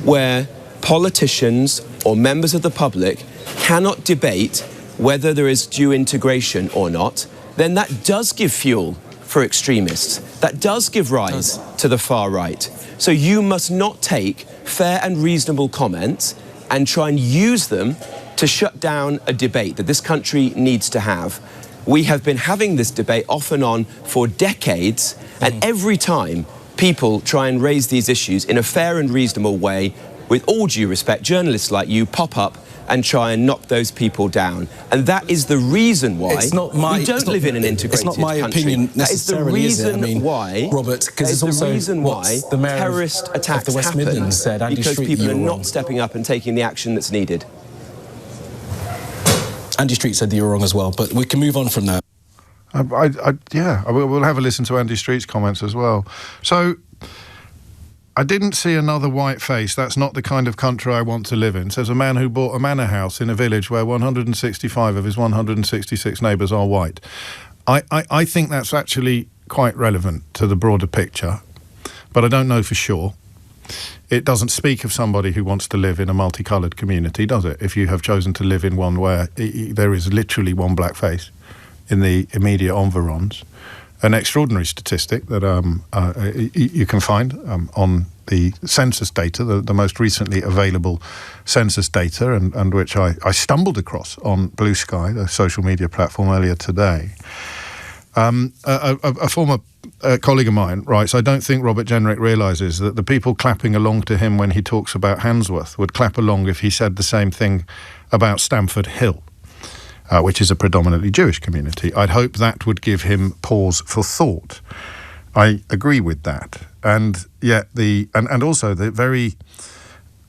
where politicians or members of the public cannot debate whether there is due integration or not, then that does give fuel for extremists. That does give rise to the far right. So you must not take fair and reasonable comments and try and use them to shut down a debate that this country needs to have. We have been having this debate off and on for decades, and every time people try and raise these issues in a fair and reasonable way, with all due respect, journalists like you pop up and try and knock those people down. And that is the reason why we don't live in an integrated country. It's not my opinion necessarily, is the reason why, Robert, because it's also the reason why the mayor terrorist attacks of the West Midlands said, Andy because Street, people are not stepping up and taking the action that's needed. Andy Street said that you were wrong as well, but we can move on from that. We'll have a listen to Andy Street's comments as well. So, I didn't see another white face. That's not the kind of country I want to live in, says a man who bought a manor house in a village where 165 of his 166 neighbours are white. I think that's actually quite relevant to the broader picture, but I don't know for sure. It doesn't speak of somebody who wants to live in a multicoloured community, does it? If you have chosen to live in one where there is literally one black face in the immediate environs. An extraordinary statistic that you can find on the census data, the most recently available census data, and which I stumbled across on Blue Sky, the social media platform, earlier today. A former colleague of mine writes, I don't think Robert Jenrick realises that the people clapping along to him when he talks about Handsworth would clap along if he said the same thing about Stamford Hill. Which is a predominantly Jewish community. I'd hope that would give him pause for thought. I agree with that. and yet and also the very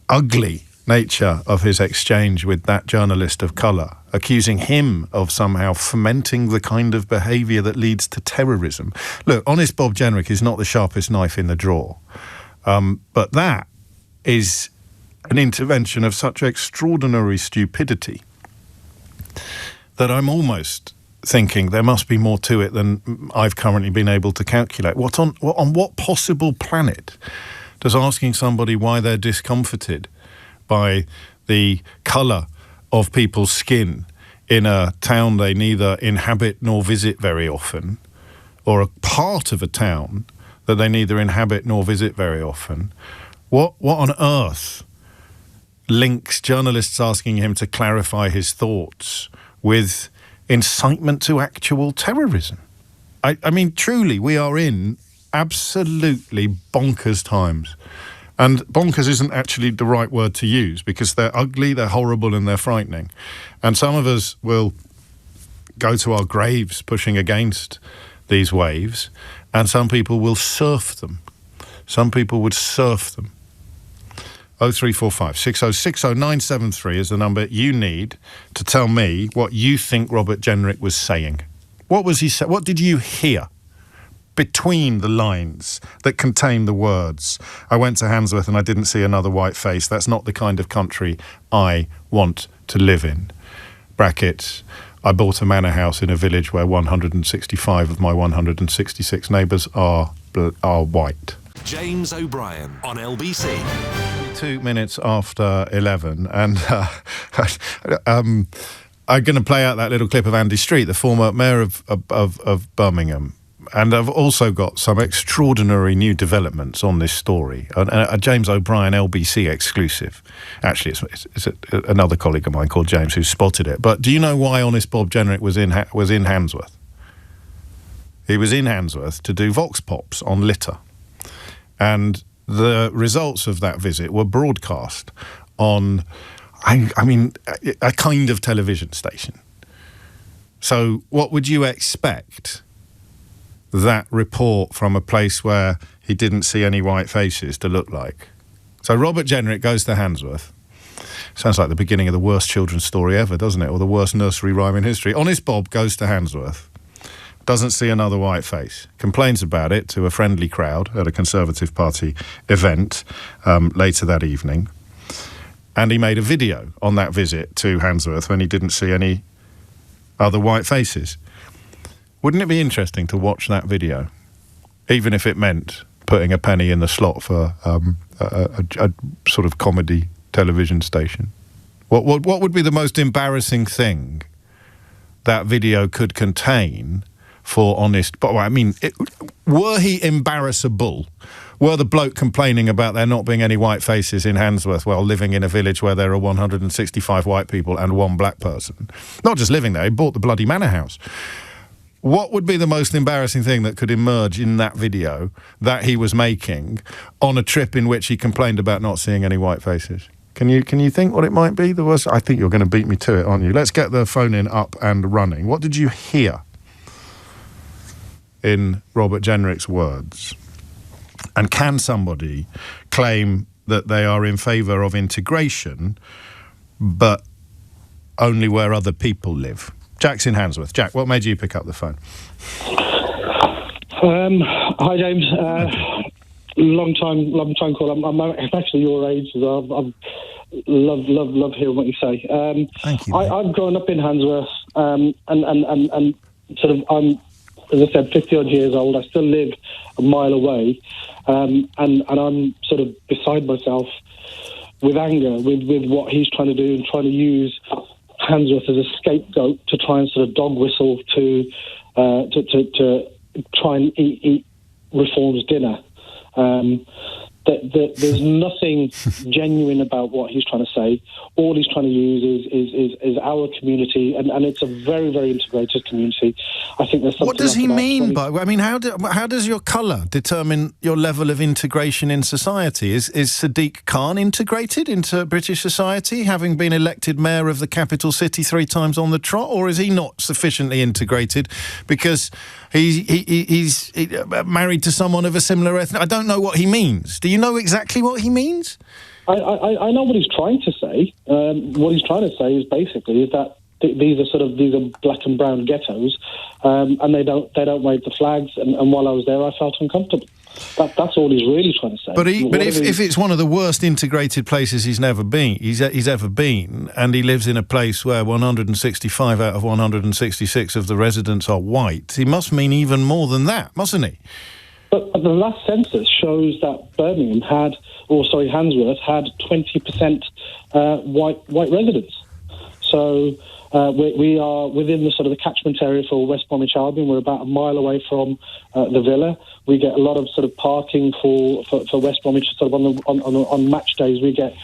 ugly nature of his exchange with that journalist of colour, accusing him of somehow fomenting the kind of behaviour that leads to terrorism. Look, honest Bob Jenrick is not the sharpest knife in the drawer, but that is an intervention of such extraordinary stupidity that I'm almost thinking there must be more to it than I've currently been able to calculate. On what possible planet does asking somebody why they're discomforted by the colour of people's skin in a town they neither inhabit nor visit very often, or a part of a town that they neither inhabit nor visit very often, what on earth links journalists asking him to clarify his thoughts with incitement to actual terrorism? I mean, truly, we are in absolutely bonkers times. And bonkers isn't actually the right word to use, because they're ugly, they're horrible, and they're frightening. And some of us will go to our graves pushing against these waves, and some people will surf them. Some people would surf them. 0345 6060 973 is the number you need to tell me what you think Robert Jenrick was saying. What was he saying? What did you hear between the lines that contain the words, "I went to Handsworth and I didn't see another white face. That's not the kind of country I want to live in." Brackets, "I bought a manor house in a village where 165 of my 166 neighbours are white." James O'Brien on LBC. 2 minutes after 11, and I'm going to play out that little clip of Andy Street, the former mayor of Birmingham. And I've also got some extraordinary new developments on this story. A James O'Brien LBC exclusive. Actually, it's another colleague of mine called James who spotted it. But do you know why honest Bob Jenrick was in Handsworth? He was in Handsworth to do Vox Pops on litter. And the results of that visit were broadcast on, I mean, a kind of television station. So what would you expect that report from a place where he didn't see any white faces to look like? So Robert Jenrick goes to Handsworth. Sounds like the beginning of the worst children's story ever, doesn't it? Or the worst nursery rhyme in history. Honest Bob goes to Handsworth, doesn't see another white face, complains about it to a friendly crowd at a Conservative Party event later that evening. And he made a video on that visit to Handsworth when he didn't see any other white faces. Wouldn't it be interesting to watch that video, even if it meant putting a penny in the slot for a sort of comedy television station? What would be the most embarrassing thing that video could contain for honest... But I mean, were he embarrassable? Were the bloke complaining about there not being any white faces in Handsworth while living in a village where there are 165 white people and one black person? Not just living there, he bought the bloody manor house. What would be the most embarrassing thing that could emerge in that video that he was making on a trip in which he complained about not seeing any white faces? Can you think what it might be? I think you're going to beat me to it, aren't you? Let's get the phone in up and running. What did you hear in Robert Jenrick's words? And can somebody claim that they are in favour of integration, but only where other people live? Jack's in Handsworth. Jack, what made you pick up the phone? Hi, James. Long time call. I'm actually your age. I love hearing what you say. Thank you. I've grown up in Handsworth, and sort of I'm, as I said, 50 odd years old. I still live a mile away, and I'm sort of beside myself with anger with what he's trying to do and trying to use Handsworth as a scapegoat to try and sort of dog whistle to try and eat Reform's dinner. There's nothing genuine about what he's trying to say. All he's trying to use is our community, and it's a very, very integrated community. I think there's something. What does he mean by? I mean, how does your colour determine your level of integration in society? Is Sadiq Khan integrated into British society, having been elected mayor of the capital city 3 times on the trot, or is he not sufficiently integrated because he's married to someone of a similar ethnic? I don't know what he means. Do you know exactly what he means? I know what he's trying to say. What he's trying to say is basically is that these are black and brown ghettos, and they don't wave the flags. And while I was there, I felt uncomfortable. That's all he's really trying to say. But if it's one of the worst integrated places he's ever been, and he lives in a place where 165 out of 166 of the residents are white, he must mean even more than that, mustn't he? But the last census shows that Handsworth had 20% white residents. So we are within the sort of the catchment area for West Bromwich Albion. We're about a mile away from the Villa. We get a lot of sort of parking for West Bromwich. Sort of on match days, we get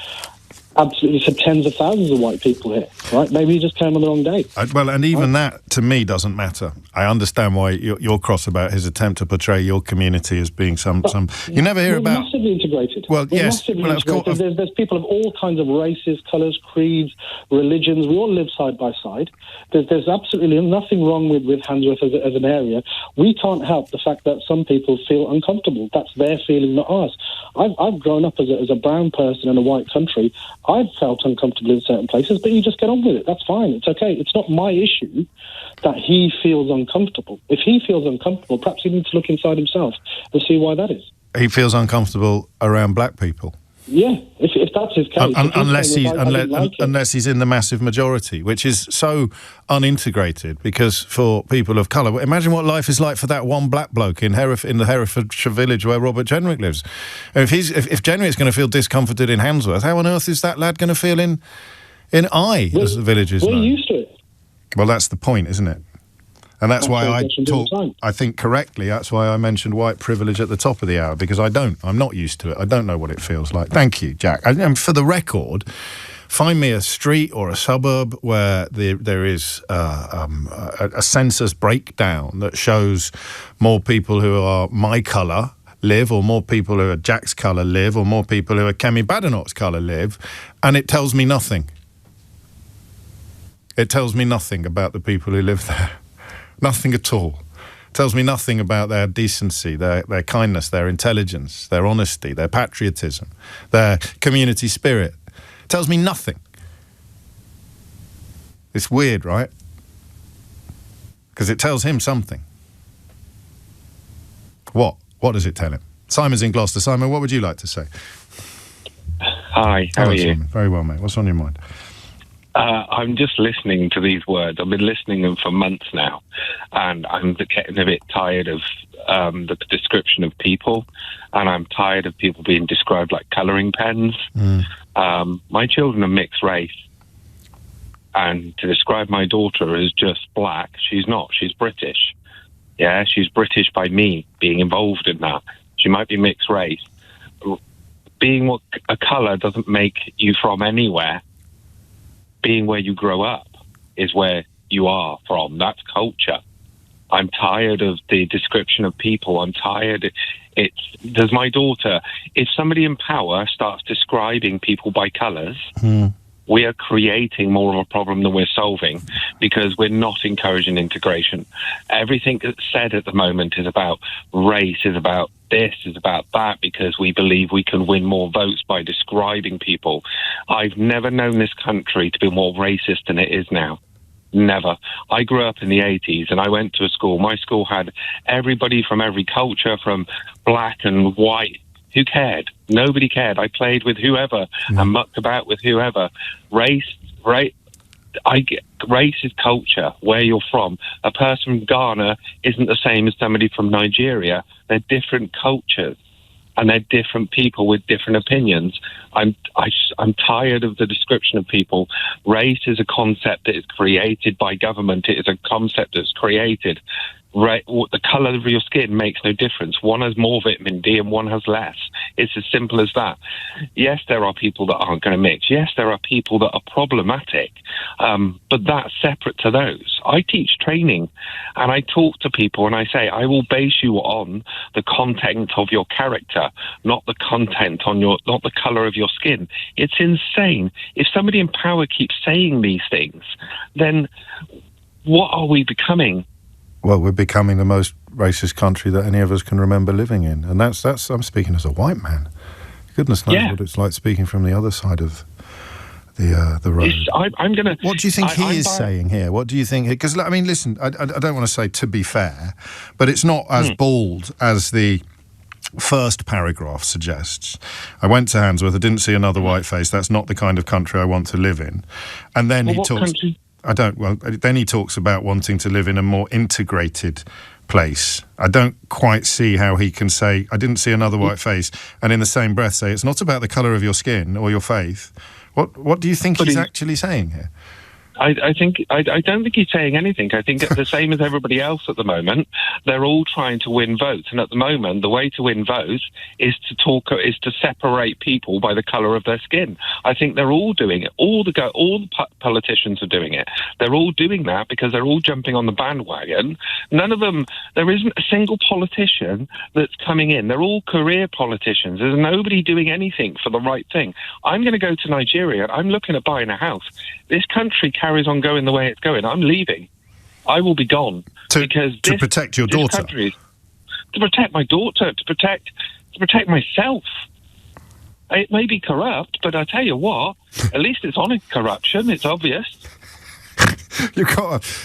absolutely tens of thousands of white people here, right? Maybe he just came on the wrong day. And even that, to me, doesn't matter. I understand why you're cross about his attempt to portray your community as being some. You never hear about massively integrated. Well, yes, of course. There's people of all kinds of races, colours, creeds, religions. We all live side by side. There's absolutely nothing wrong with Handsworth as an area. We can't help the fact that some people feel uncomfortable. That's their feeling, not ours. I've grown up as a brown person in a white country. I've felt uncomfortable in certain places, but you just get on with it. That's fine. It's okay. It's not my issue that he feels uncomfortable. If he feels uncomfortable, perhaps he needs to look inside himself and see why that is. He feels uncomfortable around black people. Yeah, if that's his case. Unless he's in the massive majority, which is so unintegrated, because for people of colour, imagine what life is like for that one black bloke in the Herefordshire village where Robert Jenrick lives. If Jenrick's going to feel discomforted in Handsworth, how on earth is that lad going to feel in as the village is known? We're used to it. Well, that's the point, isn't it? And that's why I think correctly, that's why I mentioned white privilege at the top of the hour, because I'm not used to it. I don't know what it feels like. Thank you, Jack. And for the record, find me a street or a suburb where there is a census breakdown that shows more people who are my colour live, or more people who are Jack's colour live, or more people who are Kemi Badenoch's colour live, and it tells me nothing. It tells me nothing about the people who live there. Nothing at all. Tells me nothing about their decency, their kindness, their intelligence, their honesty, their patriotism, their community spirit. Tells me nothing. It's weird, right? Because it tells him something. What? What does it tell him? Simon's in Gloucester. Simon, what would you like to say? Hi, how are you? Simon. Very well, mate. What's on your mind? I'm just listening to these words. I've been listening to them for months now, and I'm getting a bit tired of the description of people, and I'm tired of people being described like colouring pens. My children are mixed race, and to describe my daughter as just black, she's not. She's British. Yeah, she's British by me being involved in that. She might be mixed race. Being what a colour doesn't make you from anywhere. Being where you grow up is where you are from. That's culture. I'm tired of the description of people. I'm tired. Does my daughter, if somebody in power starts describing people by colours, we are creating more of a problem than we're solving, because we're not encouraging integration. Everything that's said at the moment is about race, is about this, is about that, because we believe we can win more votes by describing people. I've never known this country to be more racist than it is now. Never. I grew up in the 80s and I went to a school. My school had everybody from every culture, from black and white. Who cared? Nobody cared. I played with whoever and mucked about with whoever. Race is culture, where you're from. A person from Ghana isn't the same as somebody from Nigeria. They're different cultures, and they're different people with different opinions. I'm tired of the description of people. Race is a concept that is created by government. It is a concept that's created the colour of your skin makes no difference. One has more vitamin D and one has less. It's as simple as that. Yes, there are people that aren't going to mix. Yes, there are people that are problematic, but that's separate to those. I teach training, and I talk to people, and I say, I will base you on the content of your character, not the content on not the colour of your skin. It's insane. If somebody in power keeps saying these things, then what are we becoming? Well, we're becoming the most racist country that any of us can remember living in. And that's I'm speaking as a white man. Goodness knows what it's like speaking from the other side of the road. What do you think he is saying here? What do you think? Because, I mean, listen, I don't want to say to be fair, but it's not as bald as the first paragraph suggests. I went to Handsworth, I didn't see another white face. That's not the kind of country I want to live in. And then he talks... Country? Then he talks about wanting to live in a more integrated place. I don't quite see how he can say, I didn't see another white face, and in the same breath say, it's not about the colour of your skin or your faith. What do you think he's actually saying here? I don't think he's saying anything. I think it's the same as everybody else at the moment. They're all trying to win votes, and at the moment, the way to win votes is to separate people by the colour of their skin. I think they're all doing it. All the politicians are doing it. They're all doing that because they're all jumping on the bandwagon. None of them. There isn't a single politician that's coming in. They're all career politicians. There's nobody doing anything for the right thing. I'm going to go to Nigeria. I'm looking at buying a house. This country carries on going the way it's going. I'm leaving. I will be gone to protect your daughter. To protect my daughter. To protect myself. It may be corrupt, but I tell you what, at least it's honest corruption. It's obvious.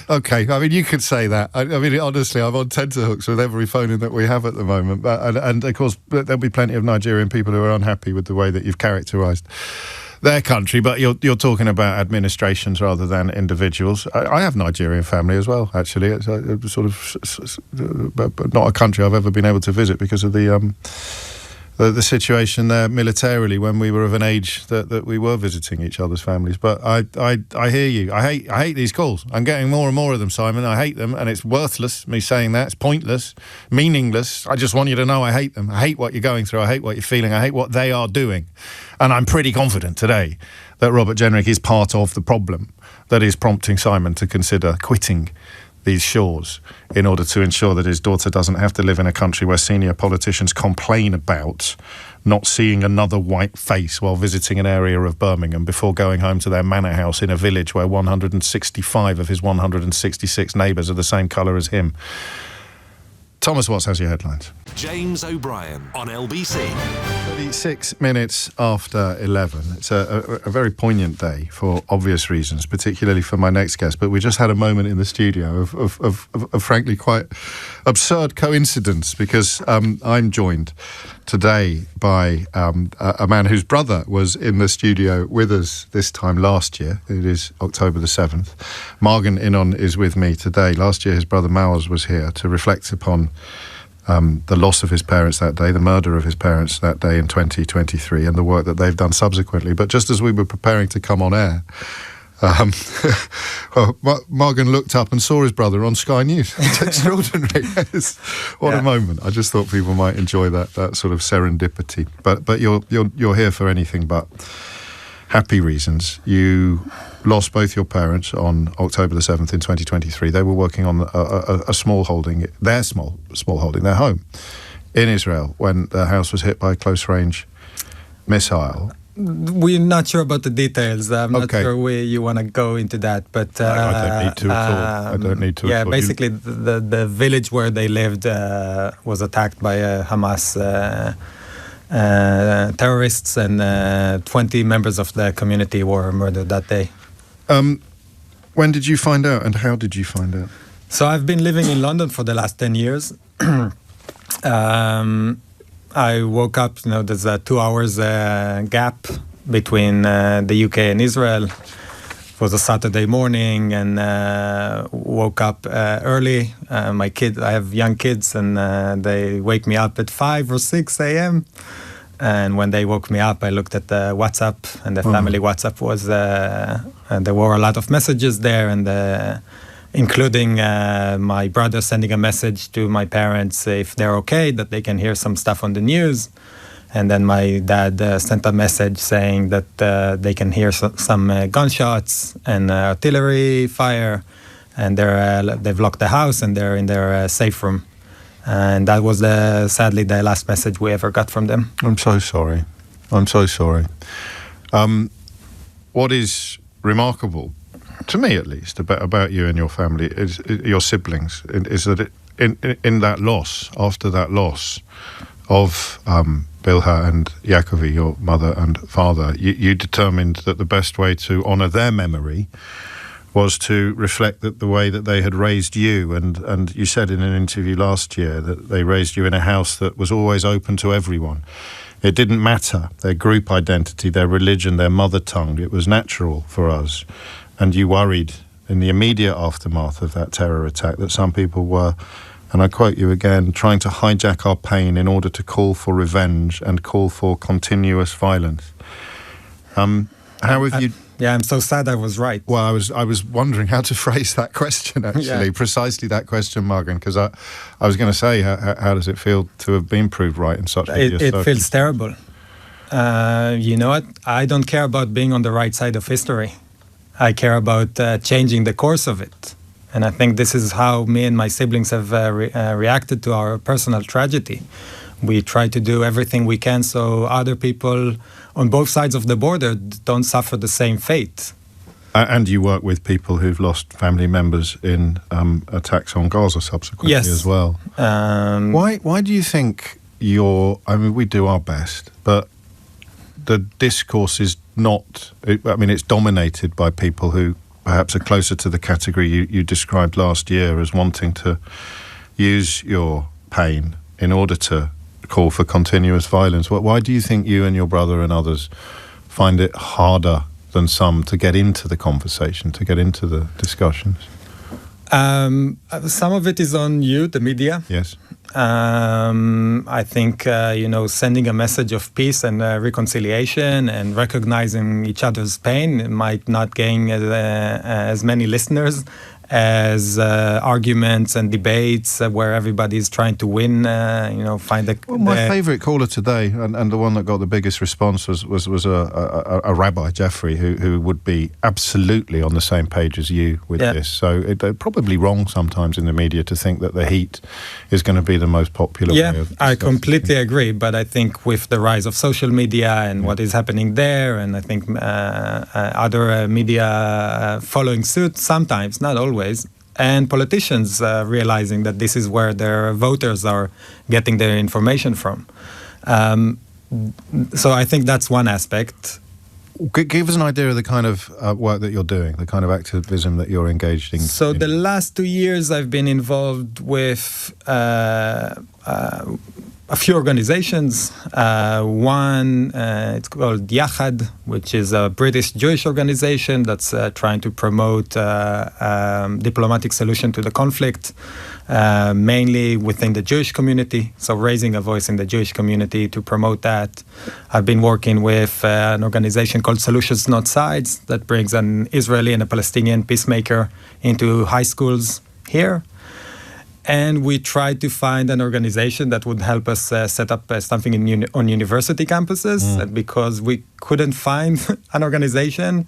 Okay. I mean, you could say that. I mean, honestly, I'm on tenterhooks with every phone in that we have at the moment. And of course, there'll be plenty of Nigerian people who are unhappy with the way that you've characterised their country, but you're talking about administrations rather than individuals. I have Nigerian family as well, actually. It's sort of not a country I've ever been able to visit because of the situation there militarily when we were of an age that we were visiting each other's families. But I hear you. I hate these calls. I'm getting more and more of them, Simon. I hate them, and it's worthless, me saying that. It's pointless, meaningless. I just want you to know I hate them. I hate what you're going through. I hate what you're feeling. I hate what they are doing. And I'm pretty confident today that Robert Jenrick is part of the problem that is prompting Simon to consider quitting these shores in order to ensure that his daughter doesn't have to live in a country where senior politicians complain about not seeing another white face while visiting an area of Birmingham before going home to their manor house in a village where 165 of his 166 neighbours are the same colour as him. Thomas Watts has your headlines. James O'Brien on LBC. 36 minutes after 11. It's a very poignant day for obvious reasons, particularly for my next guest. But we just had a moment in the studio of frankly quite absurd coincidence because I'm joined today by a man whose brother was in the studio with us this time last year. It is October the 7th. Magen Inon is with me today. Last year his brother Maoz was here to reflect upon the loss of his parents that day, the murder of his parents that day in 2023, and the work that they've done subsequently. But just as we were preparing to come on air, Magen looked up and saw his brother on Sky News. It's extraordinary. What a moment. I just thought people might enjoy that sort of serendipity. But you're here for anything but happy reasons. You lost both your parents on October the 7th in 2023. They were working on a small holding, their small holding, their home in Israel when the house was hit by a close-range missile. We're not sure about the details. I'm not sure you want to go into that, but I don't need to at all. I don't need to. Yeah, basically, the village where they lived was attacked by Hamas terrorists, and 20 members of the community were murdered that day. When did you find out, and how did you find out? So I've been living in London for the last 10 years. I woke up, there's a 2 hours gap between the UK and Israel. It was a Saturday morning, and woke up early. I have young kids, and they wake me up at 5 or 6 a.m. And when they woke me up, I looked at the WhatsApp, and the family WhatsApp was, there were a lot of messages there, and including my brother sending a message to my parents if they're okay, that they can hear some stuff on the news. And then my dad sent a message saying that they can hear some gunshots and artillery fire, and they've locked the house and they're in their safe room. And that was sadly the last message we ever got from them. I'm so sorry. What is remarkable, to me at least, about you and your family, is your siblings, is that in that loss, after that loss of Bilha and Yakovi, your mother and father, you determined that the best way to honour their memory was to reflect that the way that they had raised you, and you said in an interview last year that they raised you in a house that was always open to everyone. It didn't matter their group identity, their religion, their mother tongue. It was natural for us. And you worried in the immediate aftermath of that terror attack that some people were, and I quote you again, trying to hijack our pain in order to call for revenge and call for continuous violence. How have you... Yeah, I'm so sad I was right. Well, I was wondering how to phrase that question, actually, precisely that question, Magen, because I was going to say, how does it feel to have been proved right in such a It feels terrible. You know what? I don't care about being on the right side of history. I care about changing the course of it. And I think this is how me and my siblings have reacted to our personal tragedy. We try to do everything we can so other people on both sides of the border don't suffer the same fate. And you work with people who've lost family members in attacks on Gaza subsequently as well. Why do you think we do our best, but the discourse is not... it's dominated by people who perhaps are closer to the category you described last year as wanting to use your pain in order to call for continuous violence. Why do you think you and your brother and others find it harder than some to get into the conversation, to get into the discussions? Some of it is on you, the media. Yes. I think, sending a message of peace and reconciliation and recognizing each other's pain might not gain as many listeners as arguments and debates where everybody's trying to win, find a... Well, my favourite caller today, and the one that got the biggest response was a rabbi, Jeffrey, who would be absolutely on the same page as you with this. So they're probably wrong sometimes in the media to think that the heat is going to be the most popular way of... I completely agree, but I think with the rise of social media and what is happening there, and I think other media following suit sometimes, not always, and politicians realizing that this is where their voters are getting their information from. So I think that's one aspect. Give us an idea of the kind of work that you're doing, the kind of activism that you're engaged in. So the last 2 years I've been involved with a few organizations. One, it's called Yachad, which is a British Jewish organization that's trying to promote diplomatic solution to the conflict, mainly within the Jewish community, so raising a voice in the Jewish community to promote that. I've been working with an organization called Solutions Not Sides that brings an Israeli and a Palestinian peacemaker into high schools here. And we tried to find an organization that would help us set up something on university campuses. And because we couldn't find an organization,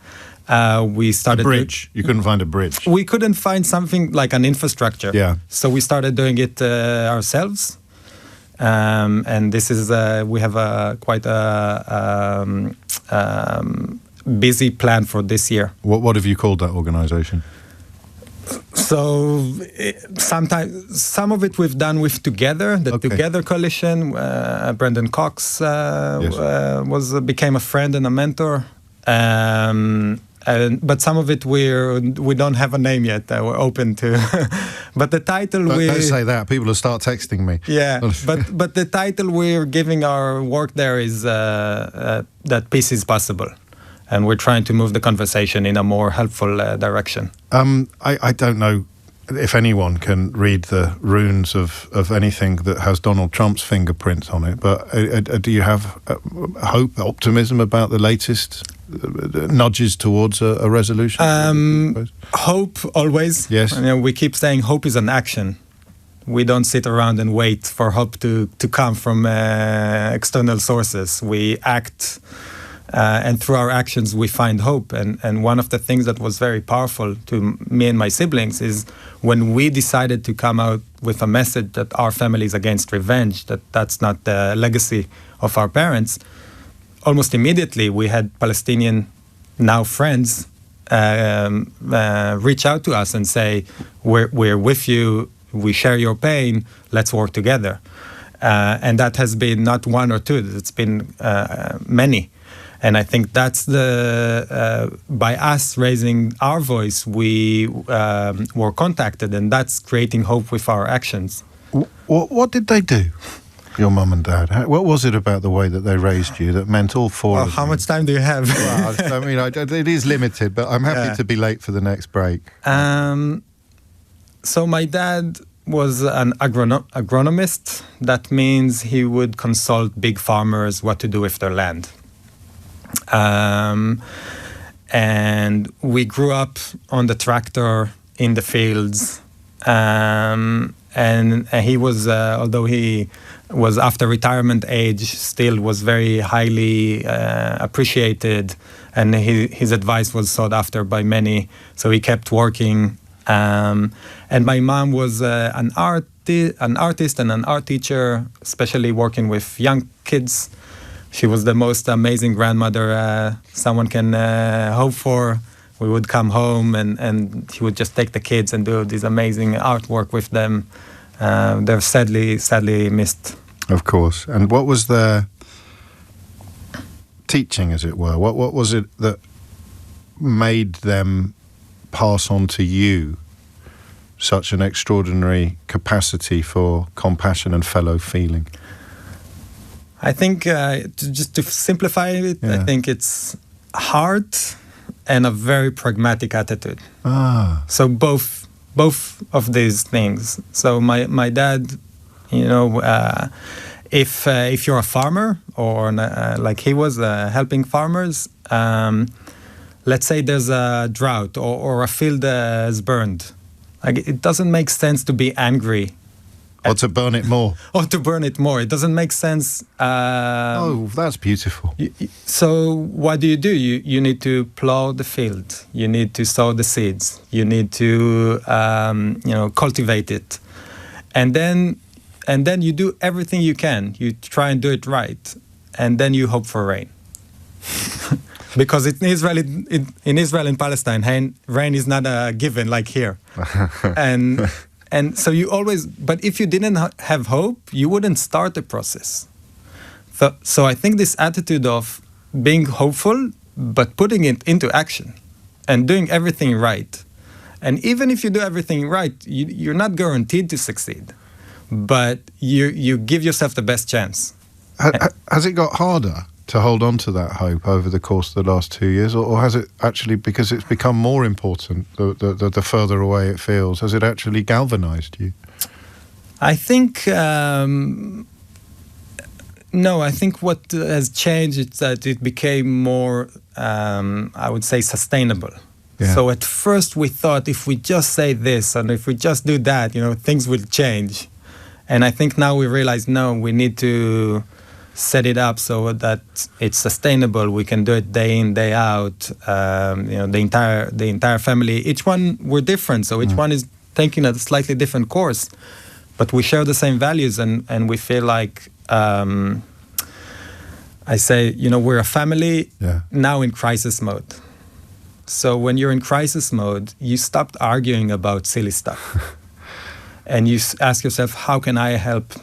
we started... A bridge. You couldn't find a bridge. We couldn't find something like an infrastructure. Yeah. So we started doing it ourselves. And this is... we have quite a busy plan for this year. What have you called that organization? So sometimes some of it we've done with Together, the Together Coalition. Brendan Cox became a friend and a mentor. But some of it we don't have a name yet. We're open to. But the title don't say that. People will start texting me. Yeah, but the title we're giving our work there is that peace is possible. And we're trying to move the conversation in a more helpful direction. I don't know if anyone can read the runes of anything that has Donald Trump's fingerprints on it, but do you have hope, optimism about the latest nudges towards a resolution? Hope, always. Yes. We keep saying hope is an action. We don't sit around and wait for hope to come from external sources. We act, and through our actions we find hope. And one of the things that was very powerful to me and my siblings is when we decided to come out with a message that our family is against revenge, that's not the legacy of our parents. Almost immediately we had Palestinian, now friends, reach out to us and say, we're with you, we share your pain, let's work together. And that has been not one or two, it's been many. And I think that's by us raising our voice, we were contacted, and that's creating hope with our actions. What did they do, your mum and dad? What was it about the way that they raised you that meant all four of you? How much time do you have? Well, I mean, it is limited, but I'm happy to be late for the next break. So my dad was an agronomist. That means he would consult big farmers what to do with their land. And we grew up on the tractor in the fields. And he was, although he was after retirement age, still was very highly appreciated, and his advice was sought after by many. So he kept working. And my mom was an artist and an art teacher, especially working with young kids. She was the most amazing grandmother someone can hope for. We would come home and she would just take the kids and do this amazing artwork with them. They're sadly missed. Of course. And what was their teaching, as it were? What was it that made them pass on to you such an extraordinary capacity for compassion and fellow feeling? I think, just to simplify it, I think it's heart and a very pragmatic attitude. So both of these things. So my dad, if you're a farmer or like he was helping farmers, let's say there's a drought or a field is burned. Like, it doesn't make sense to be angry. Or to burn it more. It doesn't make sense. Oh, that's beautiful. So what do? You need to plow the field. You need to sow the seeds. You need to cultivate it. And then you do everything you can. You try and do it right. And then you hope for rain. Because in Israel and Palestine, rain is not a given like here. And so you always, but if you didn't have hope, you wouldn't start the process. So I think this attitude of being hopeful, but putting it into action and doing everything right. And even if you do everything right, you're not guaranteed to succeed, but you give yourself the best chance. Has it got harder to hold on to that hope over the course of the last 2 years, or has it actually, because it's become more important the further away it feels, has it actually galvanized you? I think no. I think what has changed is that it became more, I would say, sustainable. Yeah. So at first we thought if we just say this and if we just do that, things will change. And I think now we realize, no, we need to set it up so that it's sustainable. We can do it day in, day out. The entire family. Each one, we're different, so each one is taking a slightly different course, but we share the same values, and we feel like I say, we're a family now in crisis mode. So when you're in crisis mode, you stop arguing about silly stuff, and you ask yourself, how can I help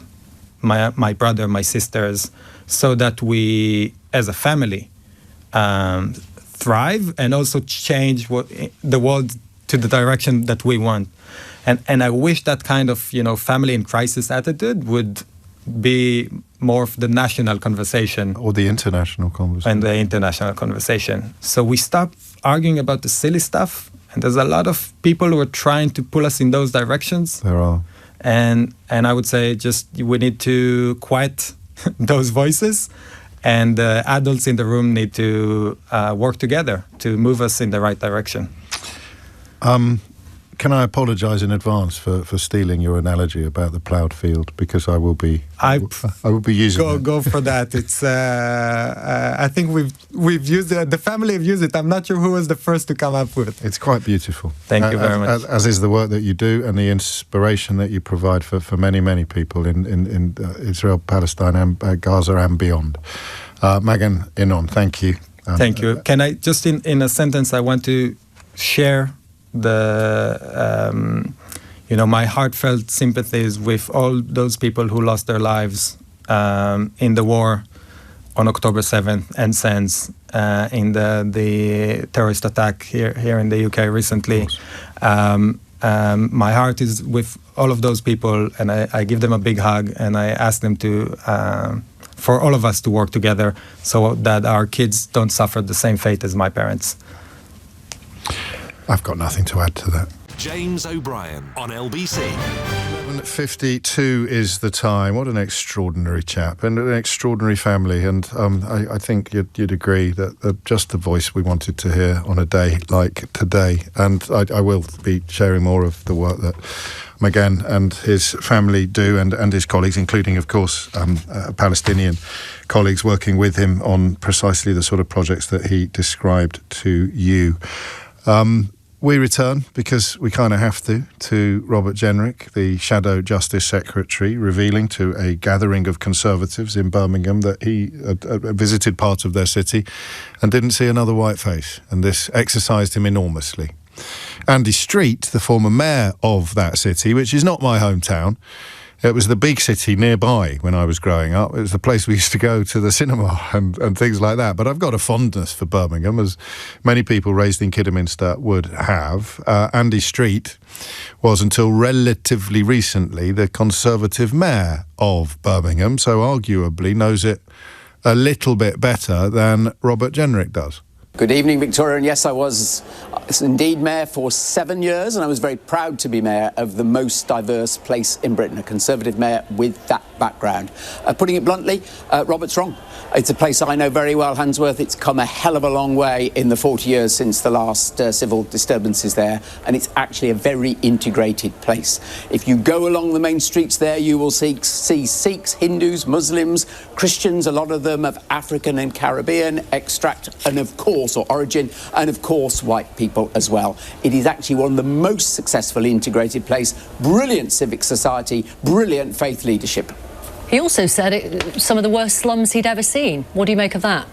my brother, my sisters, so that we, as a family, thrive and also change the world to the direction that we want. And I wish that kind of family in crisis attitude would be more of the national conversation. Or the international conversation. And the international conversation. So we stop arguing about the silly stuff, and there's a lot of people who are trying to pull us in those directions. There are. And I would say just we need to quiet those voices and adults in the room need to work together to move us in the right direction. Can I apologise in advance for stealing your analogy about the ploughed field, because I will be using it. Go for that. It's I think we've used it. The family have used it. I'm not sure who was the first to come up with it. It's quite beautiful. Thank you very much. As is the work that you do and the inspiration that you provide for many people in Israel, Palestine, and Gaza and beyond. Magen Inon, thank you. Thank you. Can I just in a sentence? I want to share my heartfelt sympathies with all those people who lost their lives in the war on October 7th and since in the terrorist attack here in the UK recently. My heart is with all of those people, and I give them a big hug, and I ask them to for all of us to work together so that our kids don't suffer the same fate as my parents. I've got nothing to add to that. James O'Brien on LBC. 11:52 is the time. What an extraordinary chap and an extraordinary family. And I think you'd agree that just the voice we wanted to hear on a day like today. And I will be sharing more of the work that Magen and his family do, and his colleagues, including, of course, Palestinian colleagues working with him on precisely the sort of projects that he described to you. We return, because we kind of have to Robert Jenrick, the Shadow Justice Secretary, revealing to a gathering of Conservatives in Birmingham that he visited part of their city and didn't see another white face, and this exercised him enormously. Andy Street, the former mayor of that city, which is not my hometown, it was the big city nearby when I was growing up. It was the place we used to go to the cinema and things like that. But I've got a fondness for Birmingham, as many people raised in Kidderminster would have. Andy Street was, until relatively recently, the Conservative mayor of Birmingham, so arguably knows it a little bit better than Robert Jenrick does. Good evening, Victoria. And yes, I was indeed mayor for 7 years, and I was very proud to be mayor of the most diverse place in Britain, a Conservative mayor with that background. Putting it bluntly, Robert's wrong. It's a place I know very well, Handsworth. It's come a hell of a long way in the 40 years since the last civil disturbances there, and it's actually a very integrated place. If you go along the main streets there, you will see Sikhs, Hindus, Muslims, Christians, a lot of them of African and Caribbean extract, and of course, or origin, and of course, white people as well. It is actually one of the most successfully integrated places. Brilliant civic society, brilliant faith leadership. He also said some of the worst slums he'd ever seen. What do you make of that?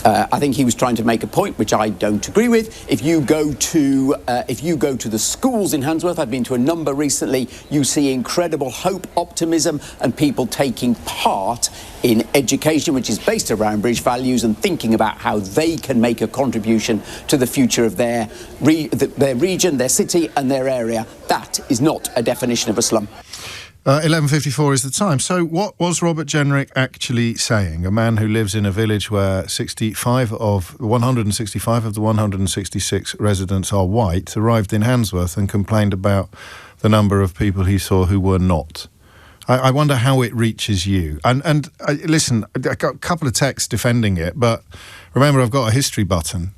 I think he was trying to make a point which I don't agree with. If you go to the schools in Handsworth, I've been to a number recently, you see incredible hope, optimism, and people taking part in education, which is based around British values, and thinking about how they can make a contribution to the future of their region, their city, and their area. That is not a definition of a slum. 11:54 is the time. So what was Robert Jenrick actually saying? A man who lives in a village where 165 of the 166 residents are white arrived in Handsworth and complained about the number of people he saw who were not. I wonder how it reaches you. And listen, I got a couple of texts defending it, but remember, I've got a history button.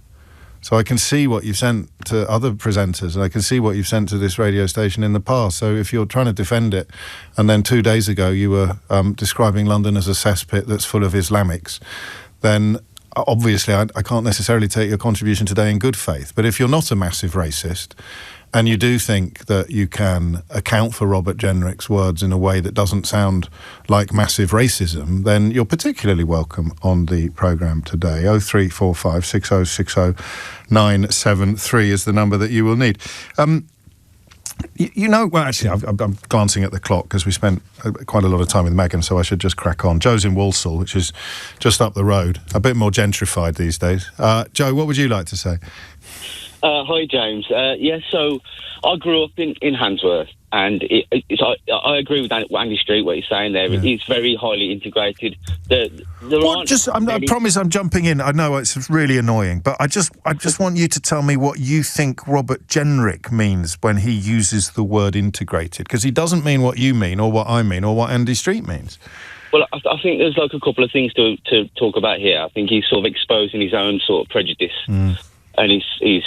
So I can see what you've sent to other presenters, and I can see what you've sent to this radio station in the past. So if you're trying to defend it, and then 2 days ago you were describing London as a cesspit that's full of Islamics, then obviously I can't necessarily take your contribution today in good faith. But if you're not a massive racist, and you do think that you can account for Robert Jenrick's words in a way that doesn't sound like massive racism, then you're particularly welcome on the programme today. 0345 6060 973 is the number that you will need. Well, actually, I'm glancing at the clock because we spent quite a lot of time with Magen, so I should just crack on. Joe's in Walsall, which is just up the road, a bit more gentrified these days. Joe, what would you like to say? Hi, James. So I grew up in Handsworth, and I agree with Andy Street, what he's saying there. Yeah. It's very highly integrated. I promise I'm jumping in. I know it's really annoying, but I just want you to tell me what you think Robert Jenrick means when he uses the word integrated, because he doesn't mean what you mean or what I mean or what Andy Street means. Well, I think there's like a couple of things to talk about here. I think he's sort of exposing his own sort of prejudice and his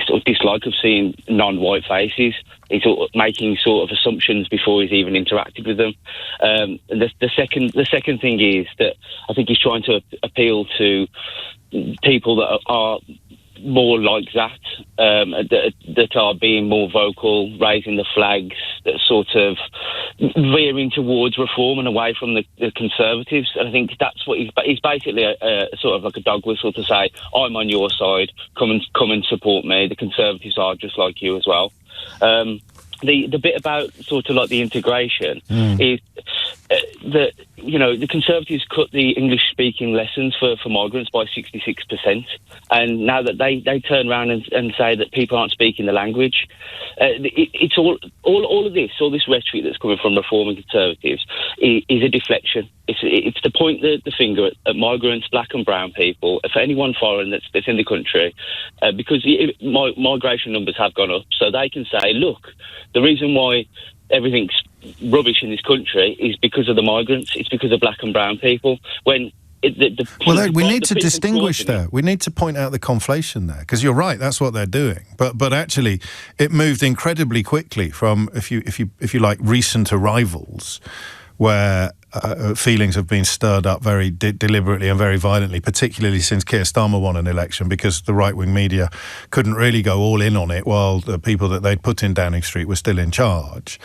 sort of dislike of seeing non-white faces. He's sort of making sort of assumptions before he's even interacted with them. And the second thing is that I think he's trying to appeal to people that are more like that are being more vocal, raising the flags, that sort of veering towards reform and away from the Conservatives. And I think that's what he's basically a sort of like a dog whistle to say, I'm on your side, come and support me. The Conservatives are just like you as well. The bit about sort of like the integration is that, you know, the Conservatives cut the English-speaking lessons for migrants by 66%, and now that they turn around and say that people aren't speaking the language, it's all of this rhetoric that's coming from Reform and Conservatives is a deflection. It's to point the finger at migrants, black and brown people, for anyone foreign that's in the country, because migration numbers have gone up, so they can say, look, the reason why everything's rubbish in this country is because of the migrants. It's because of black and brown people. When we need to distinguish there. We need to point out the conflation there, because you're right. That's what they're doing. But actually, it moved incredibly quickly from if you like recent arrivals, where feelings have been stirred up very deliberately and very violently, particularly since Keir Starmer won an election, because the right-wing media couldn't really go all in on it while the people that they'd put in Downing Street were still in charge.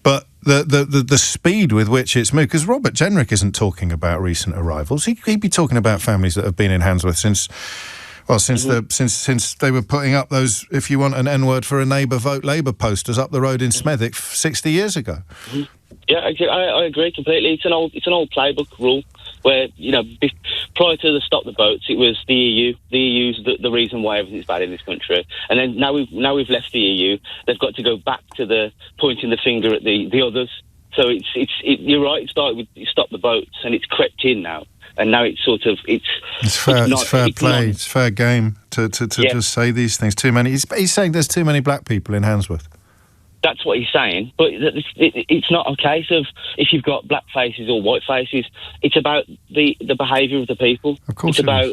But the speed with which it's moved, because Robert Jenrick isn't talking about recent arrivals. He'd be talking about families that have been in Handsworth since they were putting up those, if you want an N-word for a neighbour, vote Labour posters up the road in Smethwick 60 years ago. Yeah, I agree completely. It's an old playbook rule where, you know, prior to the Stop the Boats, it was the EU. The EU's the reason why everything's bad in this country. And then now we've left the EU, they've got to go back to the pointing the finger at the others. So you're right. It started with Stop the Boats, and it's crept in now. And now it's sort of it's fair play. It's fair game to just say these things. Too many. He's saying there's too many black people in Handsworth. That's what he's saying, but it's not a case of if you've got black faces or white faces. It's about the behaviour of the people. Of course, it's about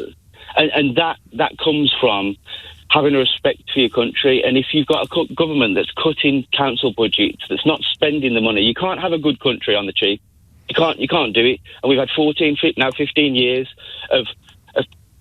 and that comes from having a respect for your country. And if you've got a government that's cutting council budgets, that's not spending the money, you can't have a good country on the cheap. You can't do it. And we've had 15 years of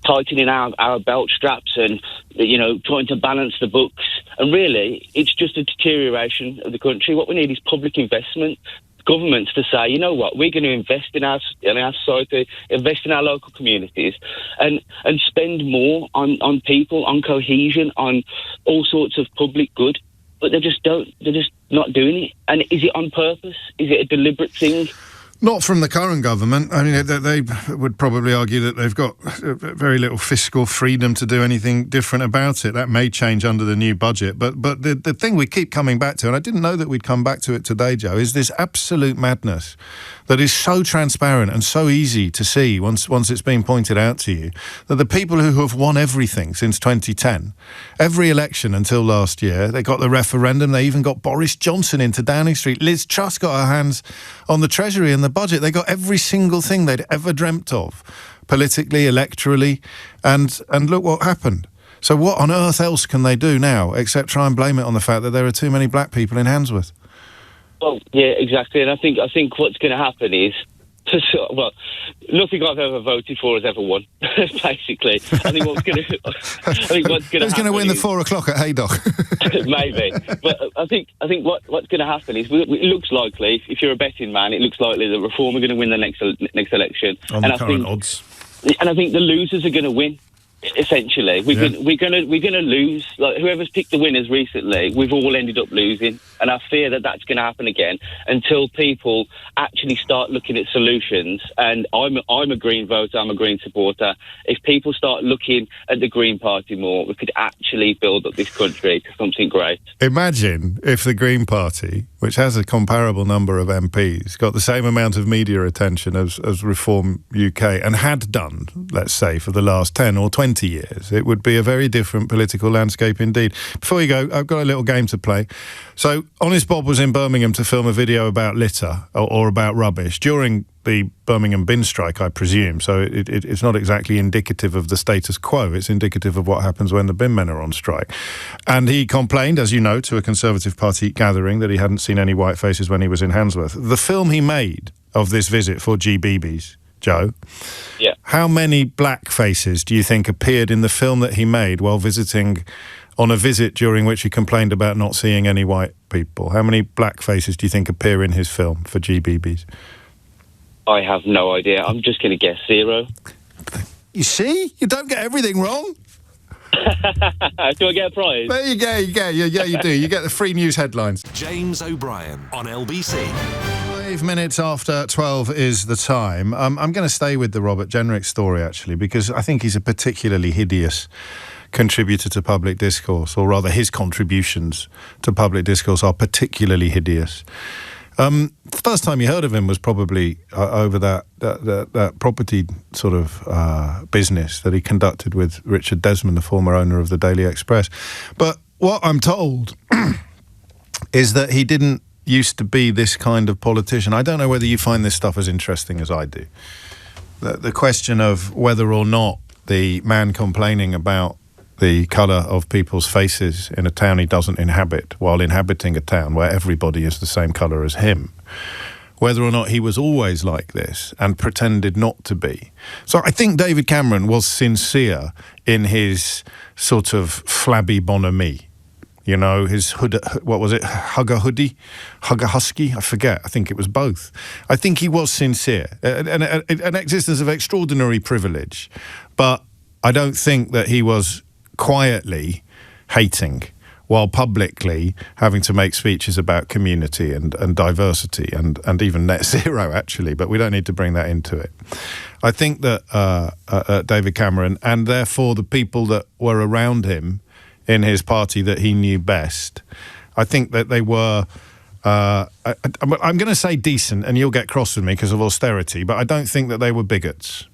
tightening our belt straps and, you know, trying to balance the books. And really, it's just a deterioration of the country. What we need is public investment. Governments to say, you know what, we're going to invest in our society, invest in our local communities, and spend more on people, on cohesion, on all sorts of public good. But they're just not doing it. And is it on purpose? Is it a deliberate thing? Not from the current government. I mean, they would probably argue that they've got very little fiscal freedom to do anything different about it. That may change under the new budget. But the thing we keep coming back to, and I didn't know that we'd come back to it today, Joe, is this absolute madness that is so transparent and so easy to see once it's been pointed out to you, that the people who have won everything since 2010, every election until last year, they got the referendum, they even got Boris Johnson into Downing Street, Liz Truss got her hands on the Treasury and the budget, they got every single thing they'd ever dreamt of, politically, electorally, and look what happened. So what on earth else can they do now except try and blame it on the fact that there are too many black people in Handsworth? Well, yeah, exactly. And I think what's going to happen is, well, nothing I've ever voted for has ever won. Basically, I think what's going to happen. Who's going to win the 4 o'clock at Haydock? Maybe, but I think what's going to happen is it looks likely. If you're a betting man, it looks likely that Reform are going to win the next election. On the current odds. And I think the losers are going to win. Essentially, we're gonna lose. Like whoever's picked the winners recently, we've all ended up losing, and I fear that that's going to happen again until people actually start looking at solutions. And I'm a Green voter, I'm a Green supporter. If people start looking at the Green Party more, we could actually build up this country to something great. Imagine if the Green Party, which has a comparable number of MPs, got the same amount of media attention as Reform UK and had done, let's say, for the last 10 or 20 years. It would be a very different political landscape indeed. Before you go, I've got a little game to play. So, Honest Bob was in Birmingham to film a video about litter or about rubbish during the Birmingham bin strike, I presume, so it's not exactly indicative of the status quo. It's indicative of what happens when the bin men are on strike. And he complained, as you know, to a Conservative Party gathering that he hadn't seen any white faces when he was in Handsworth. The film he made of this visit for GBBs, Joe, how many black faces do you think appeared in the film that he made while visiting on a visit during which he complained about not seeing any white people? How many black faces do you think appear in his film for GBBs? I have no idea. I'm just going to guess 0. You see? You don't get everything wrong. Do I get a prize? There you go. Yeah, you do. You get the free news headlines. James O'Brien on LBC. 5 minutes after 12 is the time. I'm going to stay with the Robert Jenrick story, actually, because I think he's a particularly hideous contributor to public discourse, or rather his contributions to public discourse are particularly hideous. The first time you heard of him was probably over that property sort of business that he conducted with Richard Desmond, the former owner of the Daily Express. But what I'm told is that he didn't used to be this kind of politician. I don't know whether you find this stuff as interesting as I do. The question of whether or not the man complaining about the colour of people's faces in a town he doesn't inhabit, while inhabiting a town where everybody is the same colour as him, whether or not he was always like this and pretended not to be. So I think David Cameron was sincere in his sort of flabby bonhomie. You know, his hood, what was it, hugger hoodie, hugger husky? I forget. I think it was both. I think he was sincere. An existence of extraordinary privilege. But I don't think that he was quietly hating while publicly having to make speeches about community and diversity and even net zero, actually, but we don't need to bring that into it. I think that David Cameron, and therefore the people that were around him in his party that he knew best, I think that they were, I'm going to say decent, and you'll get cross with me because of austerity, but I don't think that they were bigots.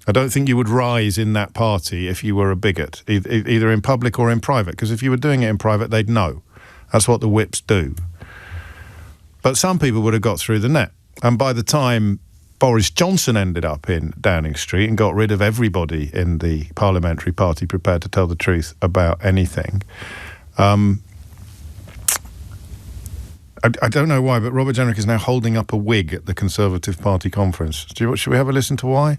I don't think you would rise in that party if you were a bigot, either in public or in private, because if you were doing it in private, they'd know. That's what the whips do. But some people would have got through the net. And by the time Boris Johnson ended up in Downing Street and got rid of everybody in the parliamentary party prepared to tell the truth about anything, I don't know why, but Robert Jenrick is now holding up a wig at the Conservative Party conference. Should we have a listen to why?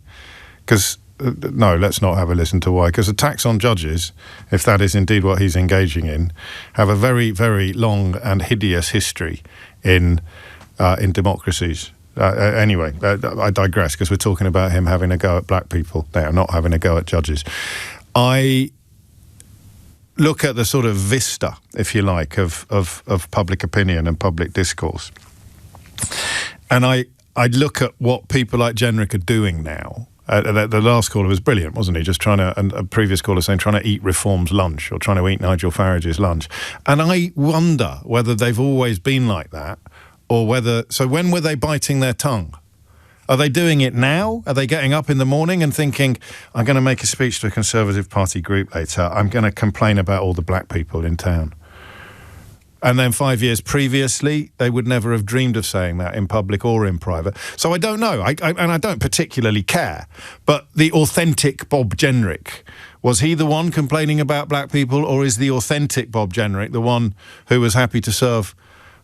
Because, no, let's not have a listen to why. Because attacks on judges, if that is indeed what he's engaging in, have a very, very long and hideous history in democracies. Anyway, I digress, because we're talking about him having a go at black people now, not having a go at judges. I look at the sort of vista, if you like, of public opinion and public discourse. And I look at what people like Jenrick are doing now. The last caller was brilliant, wasn't he? Just trying to, and a previous caller saying, trying to eat Reform's lunch or trying to eat Nigel Farage's lunch. And I wonder whether they've always been like that, or whether, so when were they biting their tongue? Are they doing it now? Are they getting up in the morning and thinking, I'm going to make a speech to a Conservative Party group later, I'm going to complain about all the black people in town? And then 5 years previously, they would never have dreamed of saying that in public or in private. So I don't know, and I don't particularly care. But the authentic Bob Jenrick, was he the one complaining about black people, or is the authentic Bob Jenrick the one who was happy to serve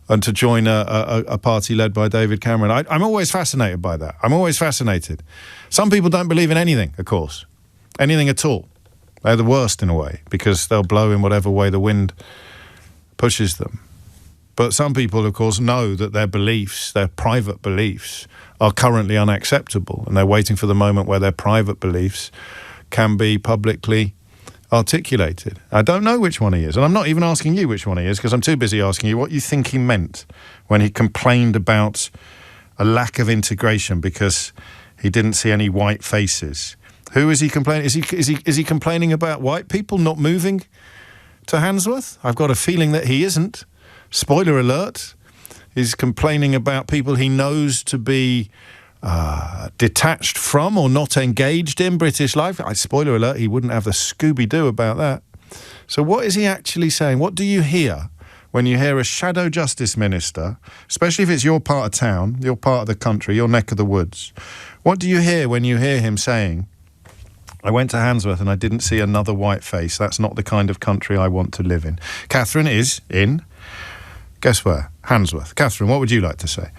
and to join a party led by David Cameron? I'm always fascinated by that. I'm always fascinated. Some people don't believe in anything, of course. Anything at all. They're the worst in a way, because they'll blow in whatever way the wind pushes them. But some people, of course, know that their beliefs, their private beliefs, are currently unacceptable, and they're waiting for the moment where their private beliefs can be publicly articulated. I don't know which one he is, and I'm not even asking you which one he is, because I'm too busy asking you what you think he meant when he complained about a lack of integration because he didn't see any white faces. Who is he complaining? Is he complaining about white people not moving to Handsworth? I've got a feeling that he isn't. Spoiler alert. He's complaining about people he knows to be detached from or not engaged in British life. Spoiler alert, he wouldn't have the Scooby-Doo about that. So what is he actually saying? What do you hear when you hear a shadow justice minister, especially if it's your part of town, your part of the country, your neck of the woods? What do you hear when you hear him saying, I went to Handsworth and I didn't see another white face. That's not the kind of country I want to live in. Catherine is in, guess where? Handsworth. Catherine, what would you like to say?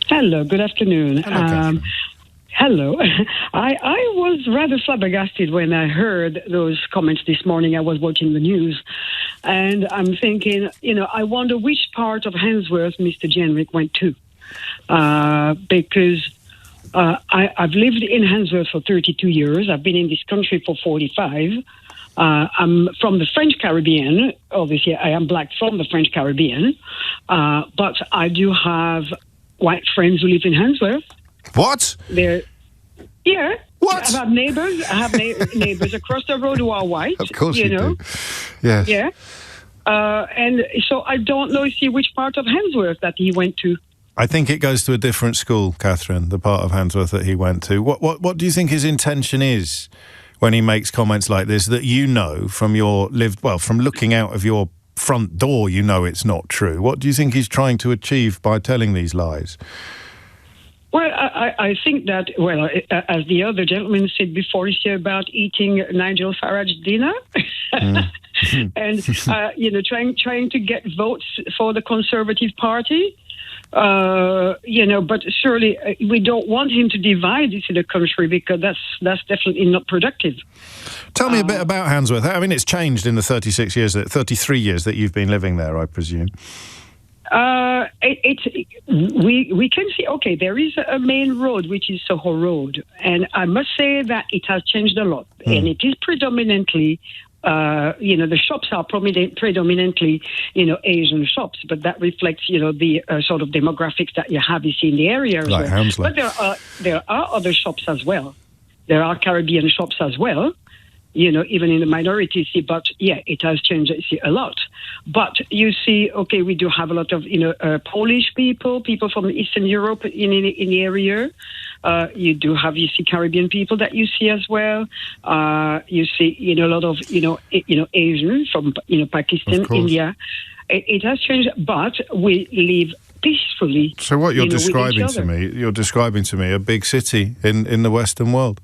Hello, good afternoon. Hello, Catherine. Hello. I was rather flabbergasted when I heard those comments this morning. I was watching the news, and I'm thinking, I wonder which part of Handsworth Mr. Jenrick went to. Because I've lived in Handsworth for 32 years. I've been in this country for 45. I'm from the French Caribbean. Obviously, I am black from the French Caribbean. But I do have white friends who live in Handsworth. What? Yeah. What? I have neighbors. I have neighbors across the road who are white. Of course you do. Yes. Yeah. And so I don't know, which part of Handsworth that he went to. I think it goes to a different school, Catherine, the part of Handsworth that he went to. What do you think his intention is when he makes comments like this that from from looking out of your front door, it's not true? What do you think he's trying to achieve by telling these lies? Well, I think that, as the other gentleman said before, it's about eating Nigel Farage's dinner. And, trying to get votes for the Conservative Party. But surely we don't want him to divide the country, because that's definitely not productive. Tell me a bit about Handsworth. I mean, it's changed in the 33 years that you've been living there, I presume. We can see, okay, there is a main road, which is Soho Road, and I must say that it has changed a lot, and it is predominantly the shops are predominantly, Asian shops, but that reflects, the sort of demographics that you have in the area. Like Hounslow. But there are other shops as well. There are Caribbean shops as well, even in the minority. But yeah, it has changed a lot. But you see, okay, we do have a lot of, Polish people from Eastern Europe in the area. You see Caribbean people that you see as well. You see, a lot of, Asian from, Pakistan, India. It has changed, but we live peacefully. So what you're describing to me, a big city in the Western world.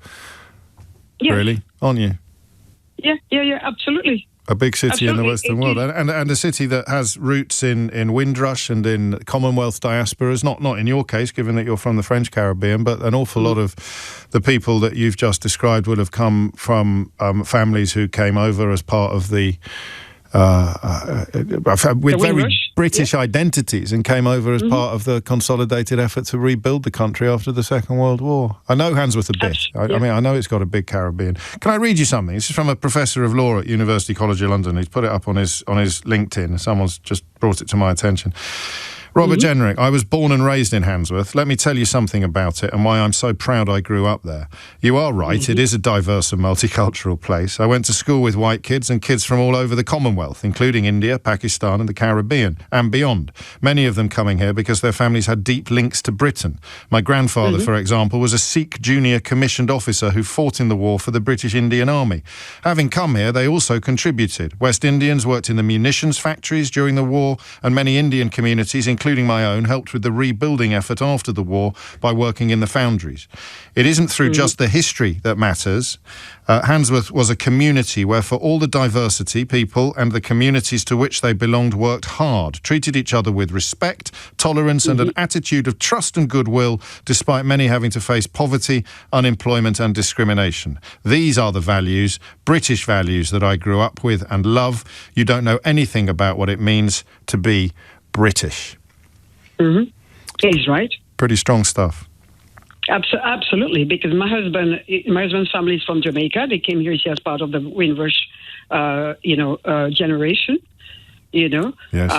Yes. Really, aren't you? Yeah, absolutely. A big city in the Western world, and a city that has roots in Windrush and in Commonwealth diasporas, not in your case, given that you're from the French Caribbean, but an awful lot of the people that you've just described would have come from families who came over as part of the with very British identities and came over as part of the consolidated effort to rebuild the country after the Second World War. I know Handsworth a bit. I mean, I know it's got a big Caribbean. Can I read you something? This is from a professor of law at University College London. He's put it up on his LinkedIn. Someone's just brought it to my attention. Robert Jenrick, I was born and raised in Handsworth. Let me tell you something about it and why I'm so proud I grew up there. You are right, it is a diverse and multicultural place. I went to school with white kids and kids from all over the Commonwealth, including India, Pakistan and the Caribbean and beyond. Many of them coming here because their families had deep links to Britain. My grandfather, for example, was a Sikh junior commissioned officer who fought in the war for the British Indian Army. Having come here, they also contributed. West Indians worked in the munitions factories during the war, and many Indian communities, including my own, helped with the rebuilding effort after the war by working in the foundries. It isn't through just the history that matters. Handsworth was a community where, for all the diversity, people and the communities to which they belonged worked hard, treated each other with respect, tolerance and an attitude of trust and goodwill, despite many having to face poverty, unemployment and discrimination. These are the values, British values, that I grew up with and love. You don't know anything about what it means to be British. He's right. Pretty strong stuff. Absolutely, because my husband's family is from Jamaica. They came here as part of the Windrush, generation. Yes.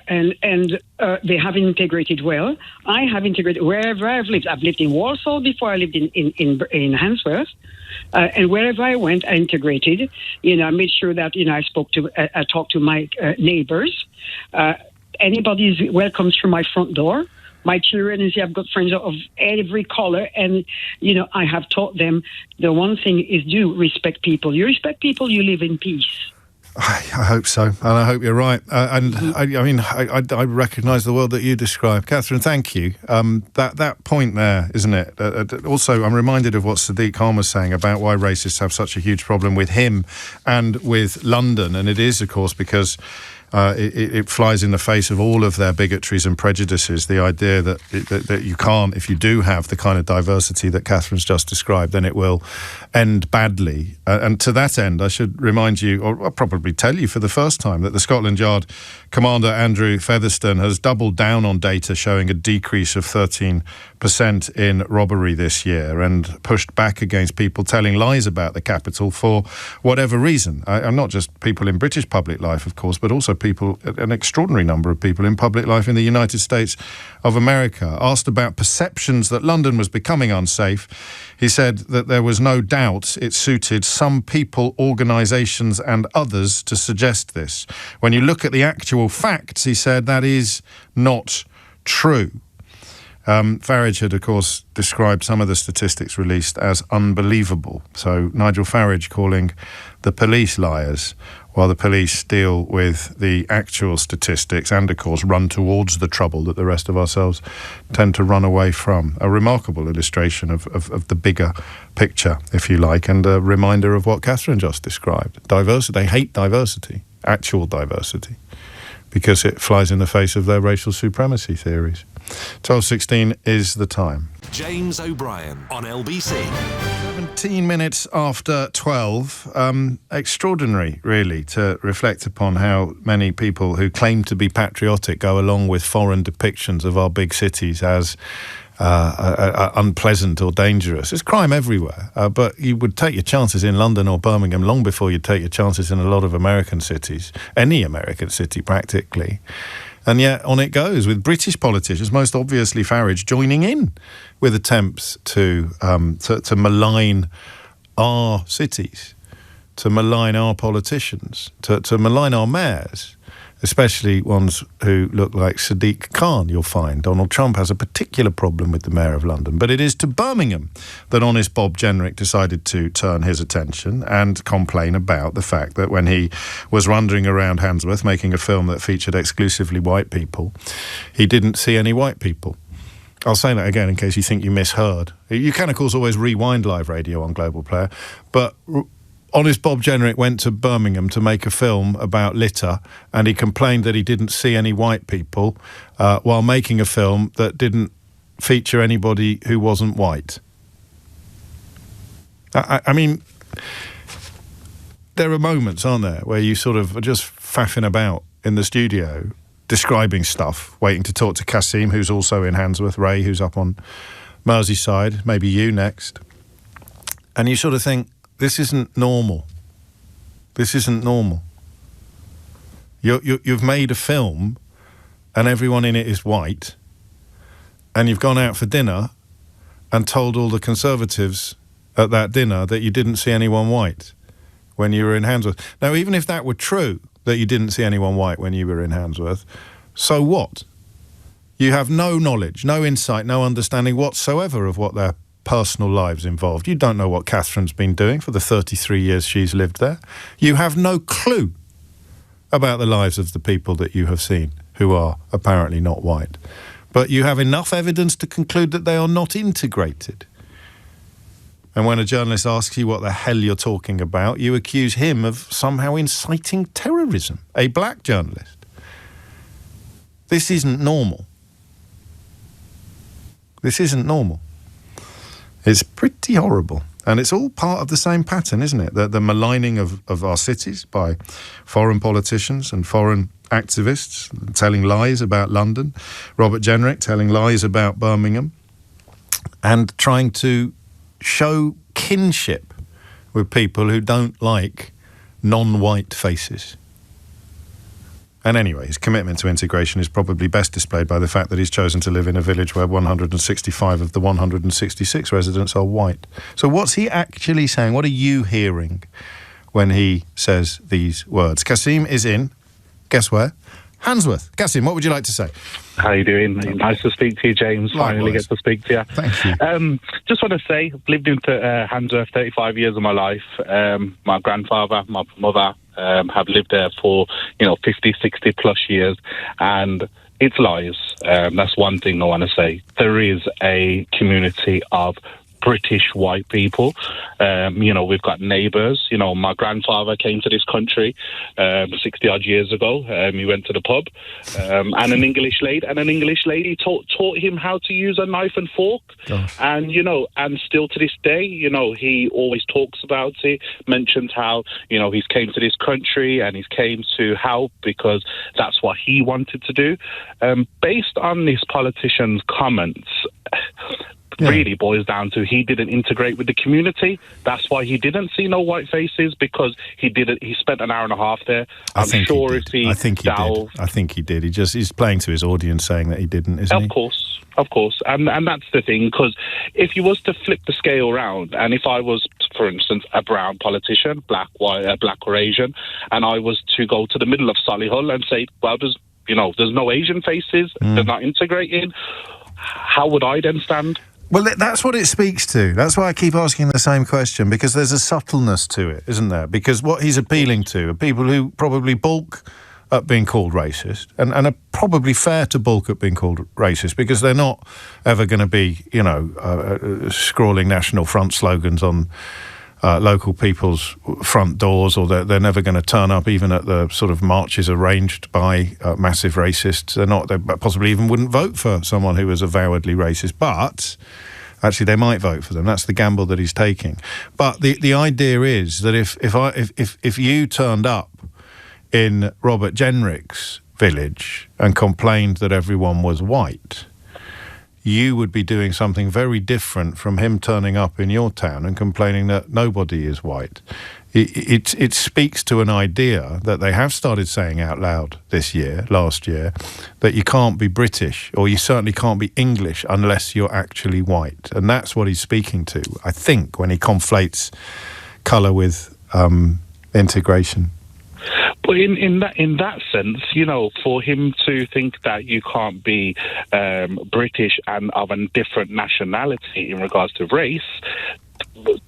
And they have integrated well. I have integrated wherever I've lived. I've lived in Warsaw before I lived in Handsworth. And wherever I went, I integrated. I made sure that, I talked to my neighbors. Anybody is welcome through my front door. My children, I've got friends of every color, and, I have taught them the one thing is do respect people. You respect people, you live in peace. I hope so, and I hope you're right. I recognise the world that you describe. Catherine, thank you. That point there, isn't it? Also, I'm reminded of what Sadiq Khan was saying about why racists have such a huge problem with him and with London, and it is, of course, because it flies in the face of all of their bigotries and prejudices. The idea that you can't, if you do have the kind of diversity that Catherine's just described, then it will end badly. And to that end, I should remind you, or I'll probably tell you for the first time, that the Scotland Yard Commander Andrew Featherstone has doubled down on data showing a decrease of 13% in robbery this year, and pushed back against people telling lies about the capital for whatever reason. I'm not just people in British public life, of course, but also people, an extraordinary number of people in public life in the United States of America. Asked about perceptions that London was becoming unsafe, he said that there was no doubt it suited some people, organisations and others to suggest this. When you look at the actual facts, he said, that is not true. Farage had, of course, described some of the statistics released as unbelievable. So Nigel Farage calling the police liars, while the police deal with the actual statistics and, of course, run towards the trouble that the rest of ourselves tend to run away from. A remarkable illustration of the bigger picture, if you like, and a reminder of what Catherine just described. Diversity, they hate diversity, actual diversity, because it flies in the face of their racial supremacy theories. 12:16 is the time. James O'Brien on LBC. 17 minutes after 12. Extraordinary, really, to reflect upon how many people who claim to be patriotic go along with foreign depictions of our big cities as unpleasant or dangerous. There's crime everywhere, but you would take your chances in London or Birmingham long before you'd take your chances in a lot of American cities, any American city practically. And yet on it goes, with British politicians, most obviously Farage, joining in with attempts to malign our cities, to malign our politicians, to malign our mayors, especially ones who look like Sadiq Khan, you'll find. Donald Trump has a particular problem with the Mayor of London. But it is to Birmingham that honest Bob Jenrick decided to turn his attention and complain about the fact that when he was wandering around Handsworth making a film that featured exclusively white people, he didn't see any white people. I'll say that again in case you think you misheard. You can, of course, always rewind live radio on Global Player, but honest Bob Jenrick went to Birmingham to make a film about litter, and he complained that he didn't see any white people while making a film that didn't feature anybody who wasn't white. I mean, there are moments, aren't there, where you sort of are just faffing about in the studio, describing stuff, waiting to talk to Kasim, who's also in Handsworth, Ray, who's up on Merseyside, maybe you next. And you sort of think, this isn't normal. This isn't normal. You've made a film and everyone in it is white, and you've gone out for dinner and told all the Conservatives at that dinner that you didn't see anyone white when you were in Handsworth. Now, even if that were true, that you didn't see anyone white when you were in Handsworth, so what? You have no knowledge, no insight, no understanding whatsoever of what their personal lives involved. You don't know what Catherine's been doing for the 33 years she's lived there. You have no clue about the lives of the people that you have seen who are apparently not white. But you have enough evidence to conclude that they are not integrated. And when a journalist asks you what the hell you're talking about, you accuse him of somehow inciting terrorism, a black journalist. This isn't normal. This isn't normal. It's pretty horrible. And it's all part of the same pattern, isn't it? The maligning of our cities by foreign politicians and foreign activists telling lies about London, Robert Jenrick telling lies about Birmingham, and trying to show kinship with people who don't like non-white faces. And anyway, his commitment to integration is probably best displayed by the fact that he's chosen to live in a village where 165 of the 166 residents are white. So what's he actually saying? What are you hearing when he says these words? Kasim is in, guess where? Handsworth. Kasim, what would you like to say? How are you doing? Nice to speak to you, James. Likewise. Finally get to speak to you. Thank you. Just want to say, I've lived in Handsworth 35 years of my life. My grandfather, my mother, have lived there for 50, 60 plus years, and it's lies. That's one thing I want to say. There is a community of British white people. We've got neighbours. My grandfather came to this country 60 odd years ago. He went to the pub, and an English lady taught him how to use a knife and fork. Gosh. And still to this day, he always talks about it, mentions how he's came to this country and he's came to help because that's what he wanted to do. Based on this politician's comments, really boils down to he didn't integrate with the community. That's why he didn't see no white faces, because he spent an hour and a half there. I think he did. He's playing to his audience saying that he didn't, isn't he? Of course. And that's the thing, because if you was to flip the scale around, and if I was, for instance, a brown politician, black, white, black or Asian, and I was to go to the middle of Solihull and say, well, there's no Asian faces, they're not integrating, how would I then stand? Well, that's what it speaks to. That's why I keep asking the same question, because there's a subtleness to it, isn't there? Because what he's appealing to are people who probably balk at being called racist, and are probably fair to balk at being called racist, because they're not ever going to be, scrawling National Front slogans on local people's front doors, or they're never going to turn up even at the sort of marches arranged by massive racists. They possibly even wouldn't vote for someone who was avowedly racist, but actually they might vote for them. That's the gamble that he's taking. But the idea is that if you turned up in Robert Jenrick's village and complained that everyone was white, you would be doing something very different from him turning up in your town and complaining that nobody is white. It speaks to an idea that they have started saying out loud last year, that you can't be British, or you certainly can't be English unless you're actually white. And that's what he's speaking to, I think, when he conflates colour with integration. But in that sense, for him to think that you can't be British and of a different nationality in regards to race,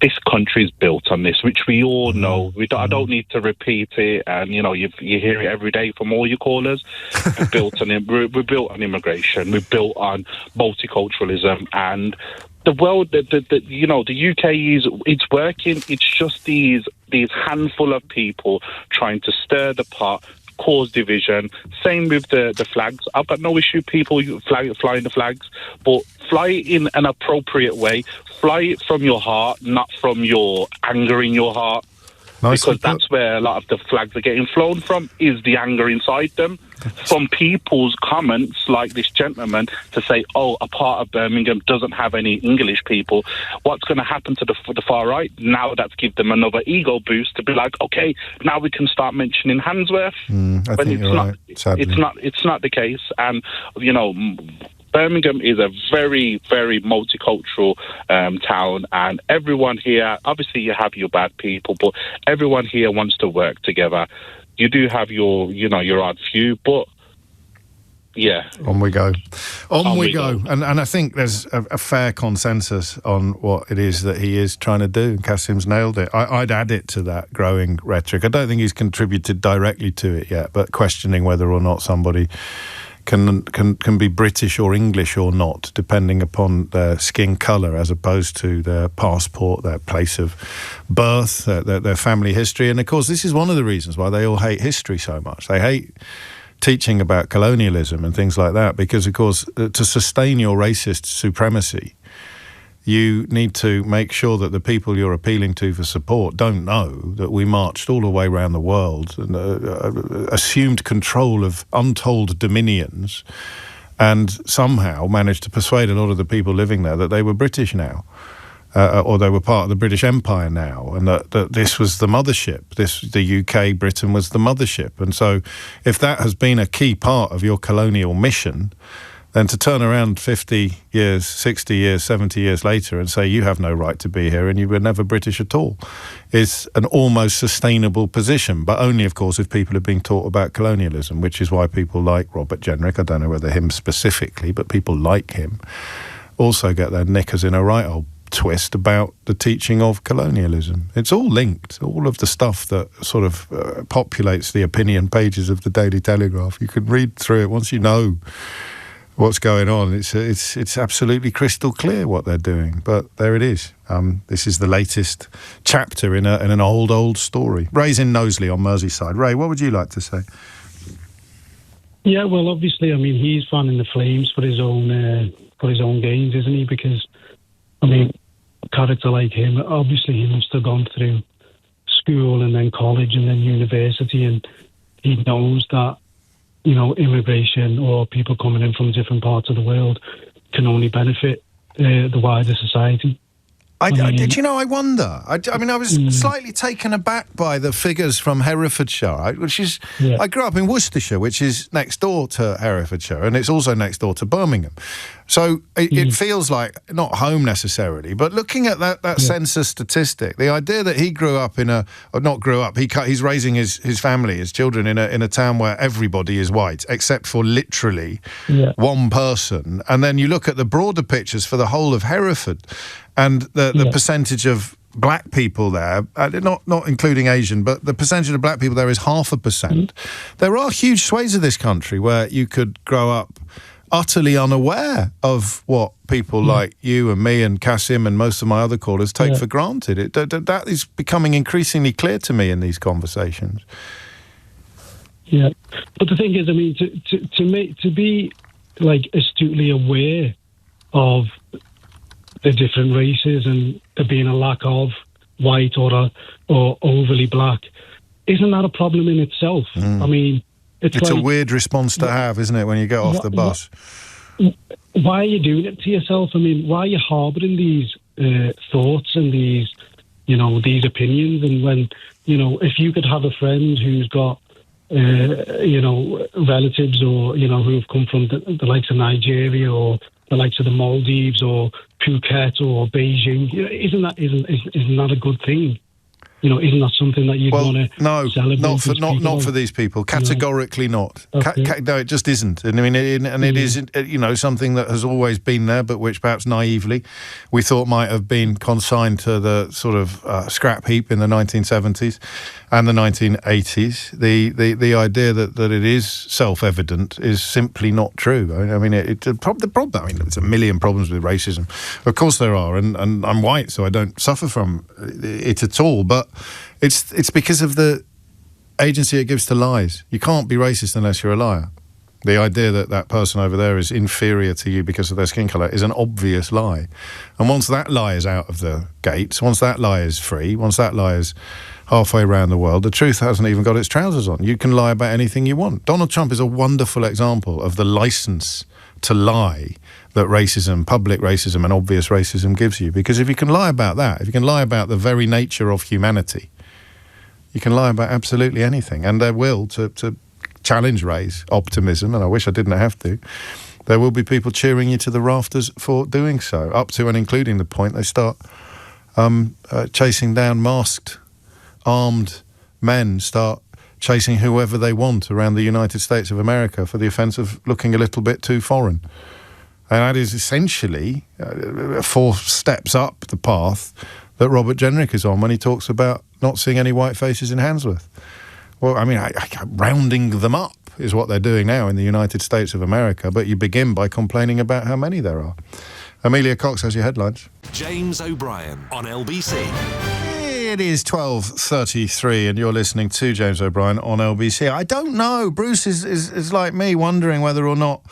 this country is built on this, which we all know. I don't need to repeat it, and you hear it every day from all your callers. We're built on immigration. We're built on multiculturalism, and the world, the UK it's working. It's just these handful of people trying to stir the pot, cause division. Same with the flags. I've got no issue people flying the flags, but fly it in an appropriate way. Fly it from your heart, not from your anger in your heart. Because that's where a lot of the flags are getting flown from, is the anger inside them. From people's comments, like this gentleman, to say, a part of Birmingham doesn't have any English people. What's going to happen to the far right? Now that's give them another ego boost to be like, okay, now we can start mentioning Handsworth. I think you're right, sadly. It's not the case. And, Birmingham is a very, very multicultural town, and everyone here, obviously you have your bad people, but everyone here wants to work together. You do have your odd few, but yeah. On we go. On we go. And I think there's a fair consensus on what it is that he is trying to do. Kasim's nailed it. I'd add it to that growing rhetoric. I don't think he's contributed directly to it yet, but questioning whether or not somebody can be British or English or not, depending upon their skin colour, as opposed to their passport, their place of birth, their family history. And of course, this is one of the reasons why they all hate history so much. They hate teaching about colonialism and things like that, because of course, to sustain your racist supremacy, you need to make sure that the people you're appealing to for support don't know that we marched all the way around the world and assumed control of untold dominions, and somehow managed to persuade a lot of the people living there that they were British now, or they were part of the British Empire now, and that this was the mothership. The UK, Britain was the mothership. And so if that has been a key part of your colonial mission, then to turn around 50 years, 60 years, 70 years later and say you have no right to be here and you were never British at all is an almost sustainable position, but only, of course, if people are being taught about colonialism, which is why people like Robert Jenrick, I don't know whether him specifically, but people like him, also get their knickers in a right old twist about the teaching of colonialism. It's all linked. All of the stuff that sort of populates the opinion pages of the Daily Telegraph. You can read through it once you know what's going on. It's absolutely crystal clear what they're doing. But there it is. This is the latest chapter in an old story. Ray's in Knowsley on Merseyside. Ray, what would you like to say? Yeah, well, obviously, I mean, he's fanning the flames for his own gains, isn't he? Because, I mean, a character like him, obviously, he must have gone through school and then college and then university, and he knows that, you know, immigration or people coming in from different parts of the world can only benefit the wider society. Did you know, I wonder. I mean, I was slightly taken aback by the figures from Herefordshire, which is... Yeah. I grew up in Worcestershire, which is next door to Herefordshire, and it's also next door to Birmingham. So it feels like, not home necessarily, but looking at that census statistic, the idea that he grew up in he's raising his family, his children, in a town where everybody is white, except for literally one person. And then you look at the broader pictures for the whole of Hereford, and the percentage of black people there, not including Asian, but the percentage of black people there is 0.5%. There are huge swathes of this country where you could grow up utterly unaware of what people like you and me and Kasim and most of my other callers take for granted. That is becoming increasingly clear to me in these conversations. Yeah, but the thing is, I mean, to be like astutely aware of the different races and there being a lack of white or overly black, isn't that a problem in itself? I mean, it's like, a weird response to have, isn't it, when you get off the bus? Why are you doing it to yourself? I mean, why are you harbouring these thoughts and these opinions? And when, if you could have a friend who's got, relatives or, who have come from the likes of Nigeria or the likes of the Maldives or Phuket or Beijing, isn't that a good thing? Isn't that something that you'd want to celebrate? Not for these people. Categorically not. Okay. No, it just isn't. And I mean, it is, something that has always been there, but which perhaps naively we thought might have been consigned to the sort of scrap heap in the 1970s and the 1980s. The idea that it is self-evident is simply not true. I mean, the problem. I mean, there's a million problems with racism. Of course there are, and I'm white, so I don't suffer from it at all. But it's because of the agency it gives to lies. You can't be racist unless you're a liar. The idea that person over there is inferior to you because of their skin colour is an obvious lie. And once that lie is out of the gates, once that lie is free, once that lie is halfway around the world, the truth hasn't even got its trousers on. You can lie about anything you want. Donald Trump is a wonderful example of the licence to lie that racism, public racism and obvious racism gives you. Because if you can lie about that, if you can lie about the very nature of humanity, you can lie about absolutely anything. And their will to challenge Ray's optimism, and I wish I didn't have to, there will be people cheering you to the rafters for doing so, up to and including the point they start chasing down masked, armed men, start chasing whoever they want around the United States of America for the offence of looking a little bit too foreign. And that is essentially 4 steps up the path that Robert Jenrick is on when he talks about not seeing any white faces in Handsworth. Well, I mean, rounding them up is what they're doing now in the United States of America, but you begin by complaining about how many there are. Amelia Cox has your headlines. James O'Brien on LBC. It is 12:33 and you're listening to James O'Brien on LBC. I don't know. Bruce is like me, wondering whether or not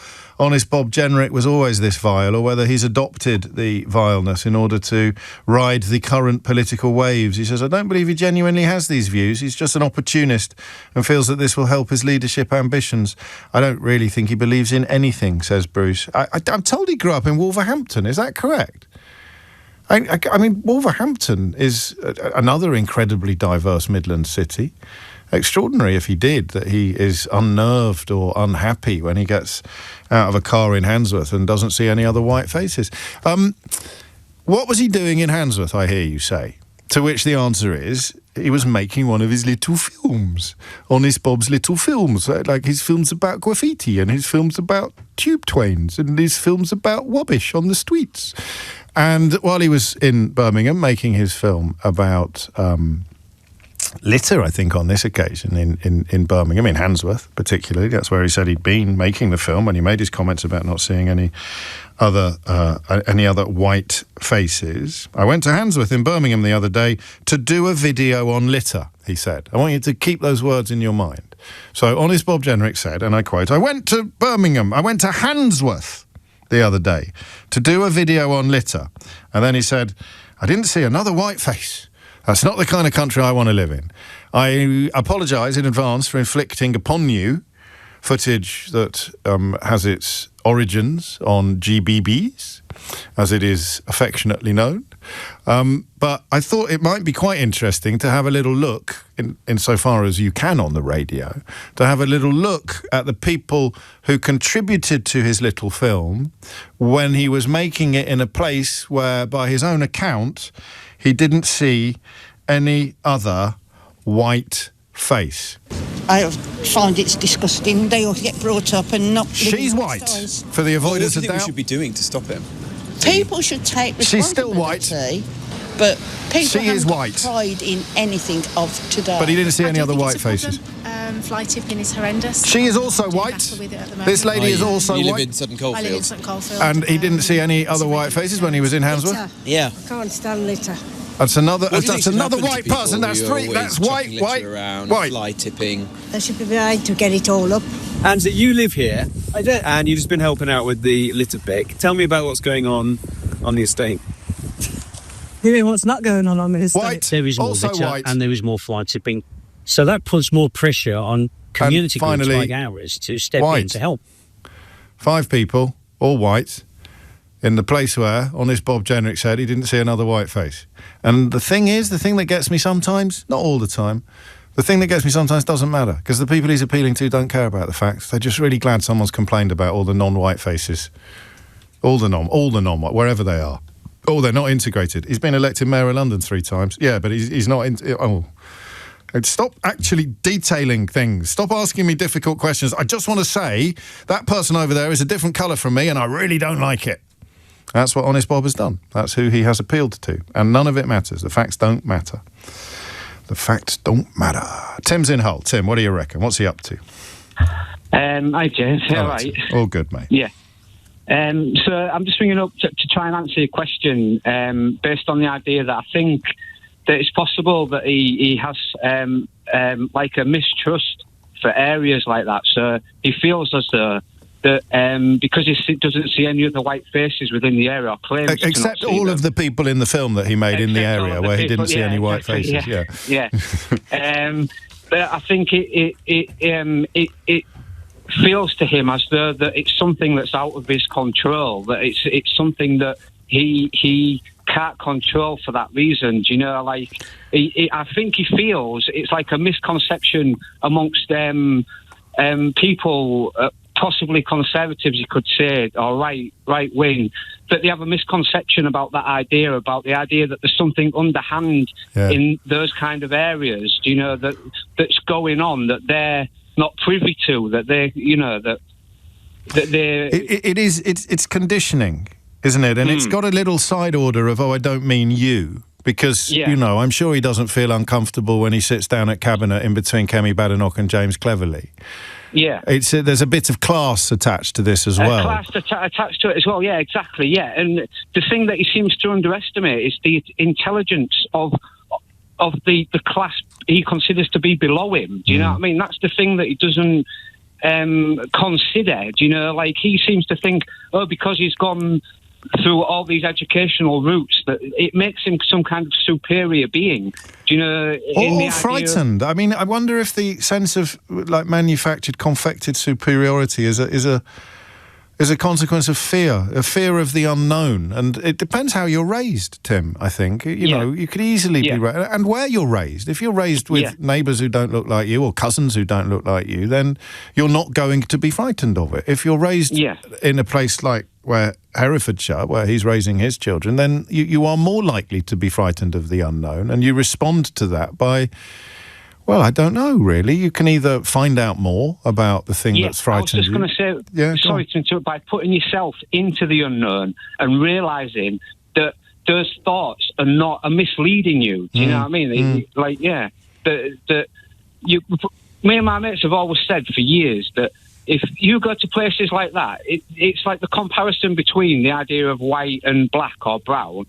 honest Bob Jenrick was always this vile, or whether he's adopted the vileness in order to ride the current political waves. He says, I don't believe he genuinely has these views. He's just an opportunist and feels that this will help his leadership ambitions. I don't really think he believes in anything, says Bruce. I'm told he grew up in Wolverhampton. Is that correct? I mean, Wolverhampton is another incredibly diverse Midland city. Extraordinary if he did, that he is unnerved or unhappy when he gets out of a car in Handsworth and doesn't see any other white faces. What was he doing in Handsworth, I hear you say? To which the answer is, he was making one of his little films, Honest Bob's little films, like his films about graffiti and his films about tube trains and his films about rubbish on the streets. And while he was in Birmingham making his film about litter, I think, on this occasion in Birmingham, in Handsworth particularly, that's where he said he'd been making the film, and he made his comments about not seeing any other white faces. I went to Handsworth in Birmingham the other day to do a video on litter, he said. I want you to keep those words in your mind. So Honest Bob Jenrick said, and I quote, I went to Handsworth the other day to do a video on litter. And then he said, I didn't see another white face. That's not the kind of country I want to live in. I apologise in advance for inflicting upon you footage that has its origins on GBBs, as it is affectionately known. But I thought it might be quite interesting to have a little look, insofar as you can on the radio, to have a little look at the people who contributed to his little film when he was making it in a place where, by his own account, he didn't see any other white face. I find it's disgusting. They all get brought up and not... She's white, for the avoidance of doubt. What do you think we should be doing to stop him? People should take responsibility. She's still white. But people she is haven't white. got pride in anything of today. But he didn't see any other white faces. Fly tipping is horrendous. She is also white. This lady is also white. You live in Sutton Coldfield. I live in Sutton Coldfield. And he didn't see any other white faces when he was in Handsworth? Yeah. I can't stand litter. That's another white person. That's three. That's white. Fly tipping. They should be made to get it all up. And you live here. I do. And you've just been helping out with the litter pick. Tell me about what's going on the estate. You mean what's not going on the estate? White. There is more litter and there is more fly tipping. So that puts more pressure on community groups like ours to step in to help. 5 people, all white, in the place where Honest Bob Jenrick said he didn't see another white face. And the thing that gets me sometimes, not all the time, the thing that gets me sometimes doesn't matter, because the people he's appealing to don't care about the facts. They're just really glad someone's complained about all the non-white faces. All the non-white, wherever they are. Oh, they're not integrated. He's been elected mayor of London 3 times. Yeah, but he's not... Stop actually detailing things. Stop asking me difficult questions. I just want to say that person over there is a different colour from me and I really don't like it. That's what Honest Bob has done. That's who he has appealed to. And none of it matters. The facts don't matter. The facts don't matter. Tim's in Hull. Tim, what do you reckon? What's he up to? Hi, James. All right. All good, mate. Yeah. So I'm just ringing up to try and answer your question based on the idea that I think that it's possible that he has like a mistrust for areas like that. So he feels as though that because he doesn't see any other white faces within the area, or claims except all of the people in the film that he made in the area where he didn't see any white faces. Yeah. But I think it feels to him as though that it's something that's out of his control. That it's something that he can't control for that reason. Do you know, like I think he feels it's like a misconception amongst people. Possibly conservatives, you could say, or right wing, that they have a misconception about that idea, about the idea that there's something underhand in those kind of areas. Do you know that's going on that they're not privy to? That they, you know, that they. It's conditioning, isn't it? And it's got a little side order of I don't mean you. Because, you know, I'm sure he doesn't feel uncomfortable when he sits down at cabinet in between Kemi Badenoch and James Cleverly. Yeah. There's a bit of class attached to this as well. Class attached to it as well, yeah, exactly, yeah. And the thing that he seems to underestimate is the intelligence of the class he considers to be below him. Do you know what I mean? That's the thing that he doesn't consider. Do you know, like he seems to think, because he's gone through all these educational routes, that it makes him some kind of superior being. Do you know? Or frightened. I mean, I wonder if the sense of like manufactured, confected superiority is a consequence of fear, a fear of the unknown. And it depends how you're raised, Tim, I think. You know, you could easily be raised. And where you're raised. If you're raised with neighbours who don't look like you or cousins who don't look like you, then you're not going to be frightened of it. If you're raised in a place like Herefordshire, where he's raising his children, then you are more likely to be frightened of the unknown, and you respond to that by, well, I don't know, really. You can either find out more about the thing that's frightened you. I was just going to say, sorry to interrupt, by putting yourself into the unknown and realising that those thoughts are misleading you. Do you know what I mean? Me and my mates have always said for years that if you go to places like that, it's like the comparison between the idea of white and black or brown.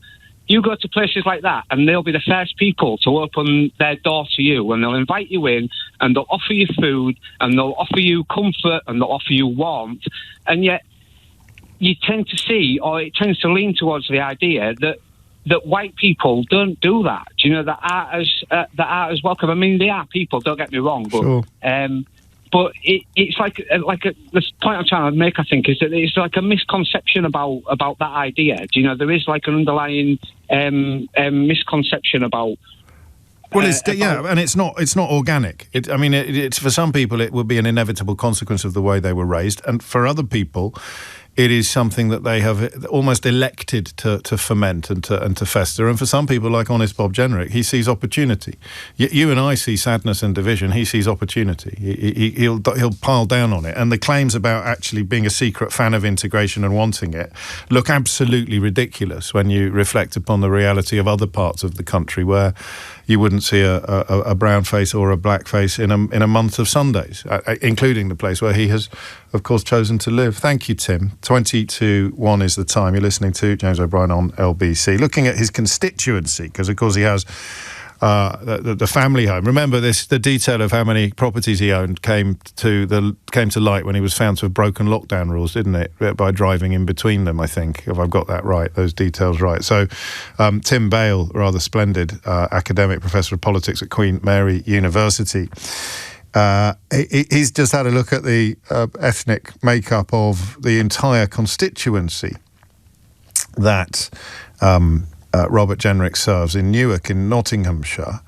You go to places like that and they'll be the first people to open their door to you, and they'll invite you in and they'll offer you food and they'll offer you comfort and they'll offer you warmth. And yet you tend to see, or it tends to lean towards the idea that white people don't do that. You know, that are as welcome. I mean, they are people, don't get me wrong, but sure. But it's like the point I'm trying to make, I think, is that it's like a misconception about that idea. Do you know, there is like an underlying misconception about. Well, and it's not organic. It's for some people it would be an inevitable consequence of the way they were raised, and for other people, it is something that they have almost elected to ferment and to fester. And for some people, like honest Bob Jenrick, he sees opportunity. You and I see sadness and division. He sees opportunity. He'll pile down on it. And the claims about actually being a secret fan of integration and wanting it look absolutely ridiculous when you reflect upon the reality of other parts of the country where you wouldn't see a brown face or a black face in a month of Sundays, including the place where he has, of course, chosen to live. Thank you, Tim. 20-1 is the time. You're listening to James O'Brien on LBC. Looking at his constituency, because, of course, he has the family home. Remember the detail of how many properties he owned came to light when he was found to have broken lockdown rules, didn't it? By driving in between them, I think, if I've got that right, those details right. So Tim Bale, rather splendid academic professor of politics at Queen Mary University, he's just had a look at the ethnic makeup of the entire constituency that Robert Jenrick serves in Newark in Nottinghamshire,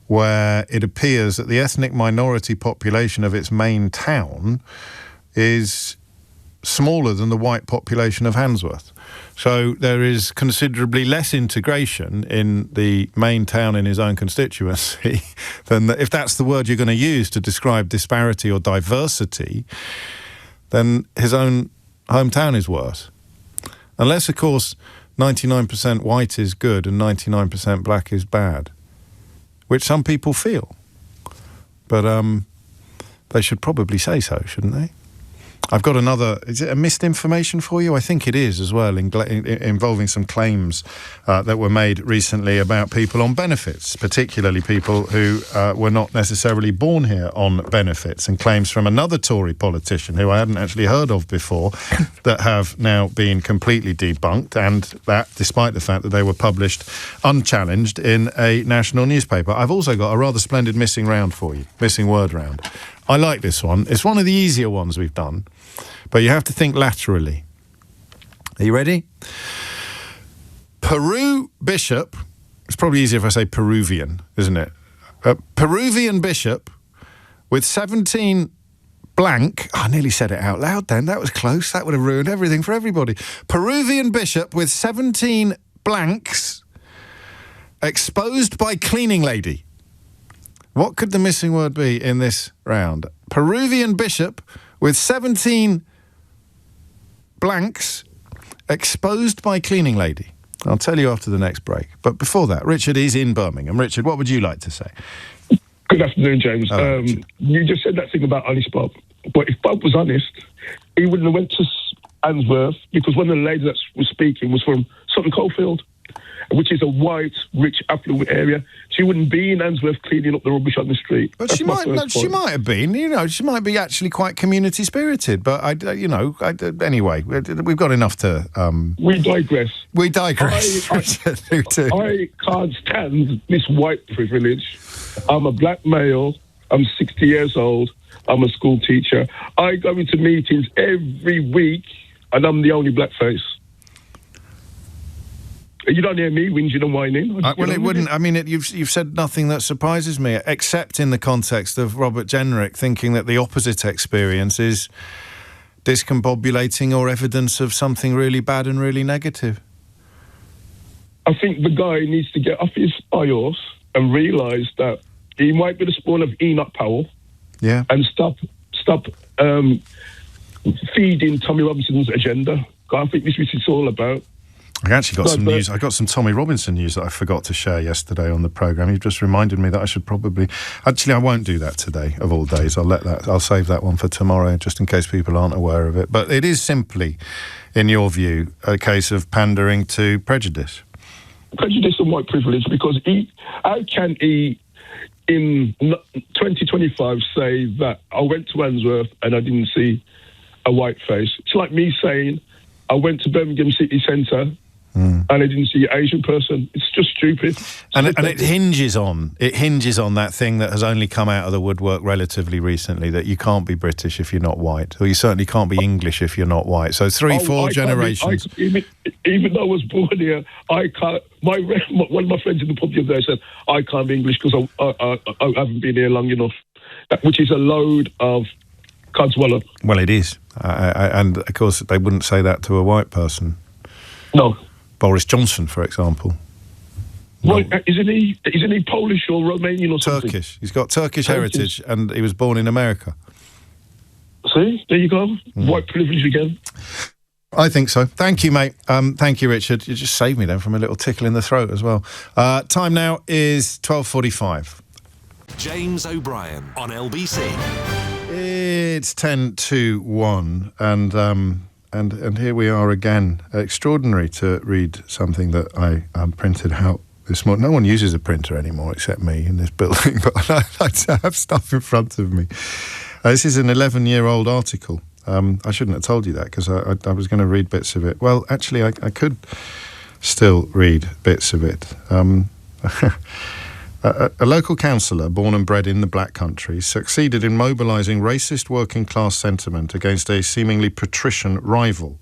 where it appears that the ethnic minority population of its main town is smaller than the white population of Handsworth. So there is considerably less integration in the main town in his own constituency than if that's the word you're going to use to describe disparity or diversity, then his own hometown is worse. Unless, of course, 99% white is good and 99% black is bad, which some people feel. But they should probably say so, shouldn't they? I've got another. Is it a missed information for you? I think it is as well, involving some claims that were made recently about people on benefits, particularly people who were not necessarily born here on benefits, and claims from another Tory politician who I hadn't actually heard of before that have now been completely debunked, and that despite the fact that they were published unchallenged in a national newspaper. I've also got a rather splendid missing round for you, missing word round. I like this one. It's one of the easier ones we've done, but you have to think laterally. Are you ready? Peru bishop, it's probably easier if I say Peruvian, isn't it? Peruvian bishop with 17 blank... I nearly said it out loud then. That was close. That would have ruined everything for everybody. Peruvian bishop with 17 blanks exposed by cleaning lady. What could the missing word be in this round? Peruvian bishop with 17 blanks exposed by cleaning lady. I'll tell you after the next break. But before that, Richard is in Birmingham. Richard, what would you like to say? Good afternoon, James. You just said that thing about honest Bob. But if Bob was honest, he wouldn't have went to Handsworth, because one of the ladies that was speaking was from Sutton Coldfield, which is a white, rich, affluent area. She wouldn't be in Handsworth cleaning up the rubbish on the street. But she might have been. You know, she might be actually quite community spirited. But anyway, we've got enough to. We digress. We digress. I can't stand this white privilege. I'm a black male. I'm 60 years old. I'm a school teacher. I go into meetings every week, and I'm the only black face. You don't hear me whinging and whining. Well, it wouldn't. I mean, you've said nothing that surprises me, except in the context of Robert Jenrick thinking that the opposite experience is discombobulating or evidence of something really bad and really negative. I think the guy needs to get off his iOS and realise that he might be the spawn of Enoch Powell. Yeah. And stop feeding Tommy Robinson's agenda. I think this is what it's all about. I actually got some news. I got some Tommy Robinson news that I forgot to share yesterday on the programme. You just reminded me that I should probably... Actually, I won't do that today, of all days. I'll save that one for tomorrow, just in case people aren't aware of it. But it is simply, in your view, a case of pandering to prejudice. Prejudice and white privilege, because how can he, in 2025, say that I went to Wandsworth and I didn't see a white face? It's like me saying I went to Birmingham City Centre and I didn't see an Asian person. It's just stupid. And it hinges on that thing that has only come out of the woodwork relatively recently, that you can't be British if you're not white, or you certainly can't be English if you're not white. So 3-4 generations. Even though I was born here, I can't. One of my friends in the pub the other day said I can't be English because I haven't been here long enough, which is a load of codswallop. Well, it is, and of course they wouldn't say that to a white person. No. Boris Johnson, for example. Well, isn't he Polish or Romanian or something? Turkish. He's got Turkish heritage, and he was born in America. See, there you go. White privilege again. I think so. Thank you, mate. Thank you, Richard. You just saved me then from a little tickle in the throat as well. Time now is 12:45. James O'Brien on LBC. It's 10 to 1, and here we are again. Extraordinary to read something that I printed out this morning. No one uses a printer anymore except me in this building, but I like to have stuff in front of me. This is an 11-year-old article. I shouldn't have told you that because I was going to read bits of it. Well, actually, I could still read bits of it. A local councillor born and bred in the Black Country succeeded in mobilising racist working-class sentiment against a seemingly patrician rival.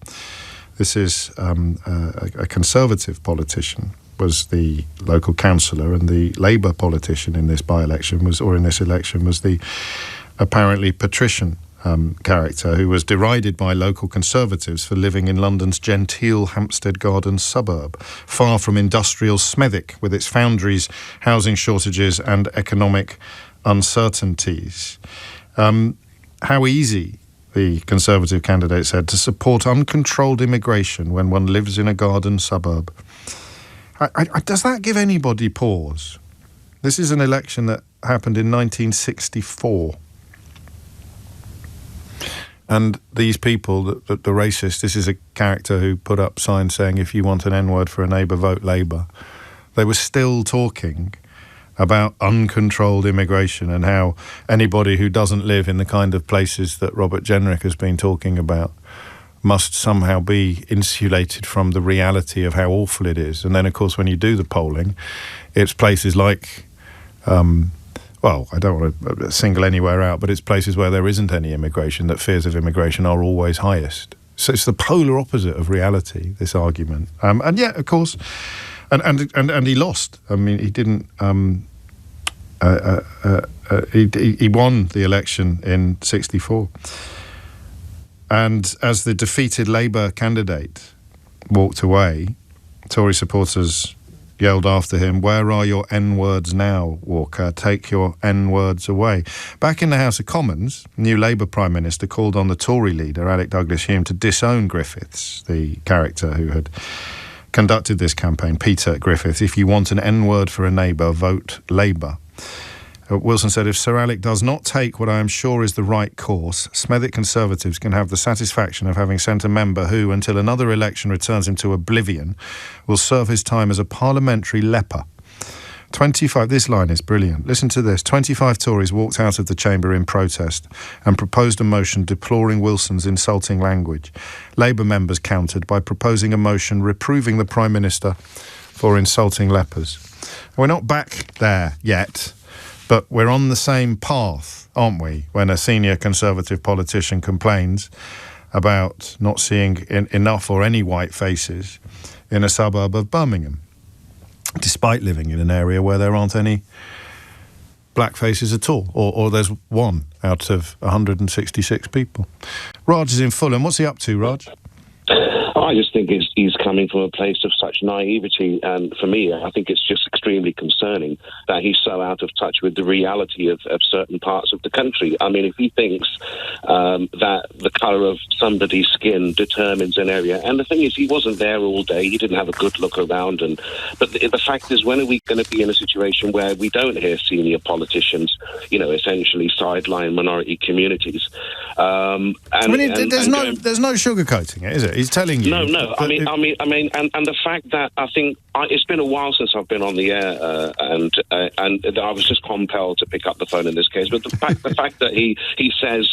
This is a Conservative politician was the local councillor, and the Labour politician in this by-election was the apparently patrician character who was derided by local Conservatives for living in London's genteel Hampstead Gardens suburb, far from industrial Smethwick with its foundries, housing shortages and economic uncertainties. How easy, the Conservative candidate said, to support uncontrolled immigration when one lives in a garden suburb. Does that give anybody pause? This is an election that happened in 1964. And these people, the racist, this is a character who put up signs saying, if you want an N-word for a neighbour, vote Labour. They were still talking about uncontrolled immigration and how anybody who doesn't live in the kind of places that Robert Jenrick has been talking about must somehow be insulated from the reality of how awful it is. And then, of course, when you do the polling, it's places like... well, I don't want to single anywhere out, but it's places where there isn't any immigration that fears of immigration are always highest. So it's the polar opposite of reality, this argument. And yet, of course, and he lost. I mean, he didn't. He won the election in '64, and as the defeated Labour candidate walked away, Tory supporters yelled after him, "Where are your N-words now, Walker? Take your N-words away." Back in the House of Commons, new Labour Prime Minister called on the Tory leader, Alec Douglas-Hume, to disown Griffiths, the character who had conducted this campaign, Peter Griffiths. If you want an N-word for a neighbour, vote Labour. Wilson said, if Sir Alec does not take what I am sure is the right course, Smethwick Conservatives can have the satisfaction of having sent a member who, until another election returns him to oblivion, will serve his time as a parliamentary leper. 25, this line is brilliant. Listen to this. 25 Tories walked out of the chamber in protest and proposed a motion deploring Wilson's insulting language. Labour members countered by proposing a motion reproving the Prime Minister for insulting lepers. We're not back there yet, but we're on the same path, aren't we, when a senior Conservative politician complains about not seeing enough or any white faces in a suburb of Birmingham, despite living in an area where there aren't any black faces at all, or there's one out of 166 people. Raj is in Fulham. What's he up to, Raj? I just think he's coming from a place of such naivety, and for me, I think it's just extremely concerning that he's so out of touch with the reality of certain parts of the country. I mean, if he thinks that the colour of somebody's skin determines an area, and the thing is, he wasn't there all day, he didn't have a good look around, but the fact is, when are we going to be in a situation where we don't hear senior politicians, essentially sideline minority communities? There's no sugarcoating it, is it? He's telling you. No. I mean, and the fact that I think it's been a while since I've been on the air, and I was just compelled to pick up the phone in this case. But the fact that he says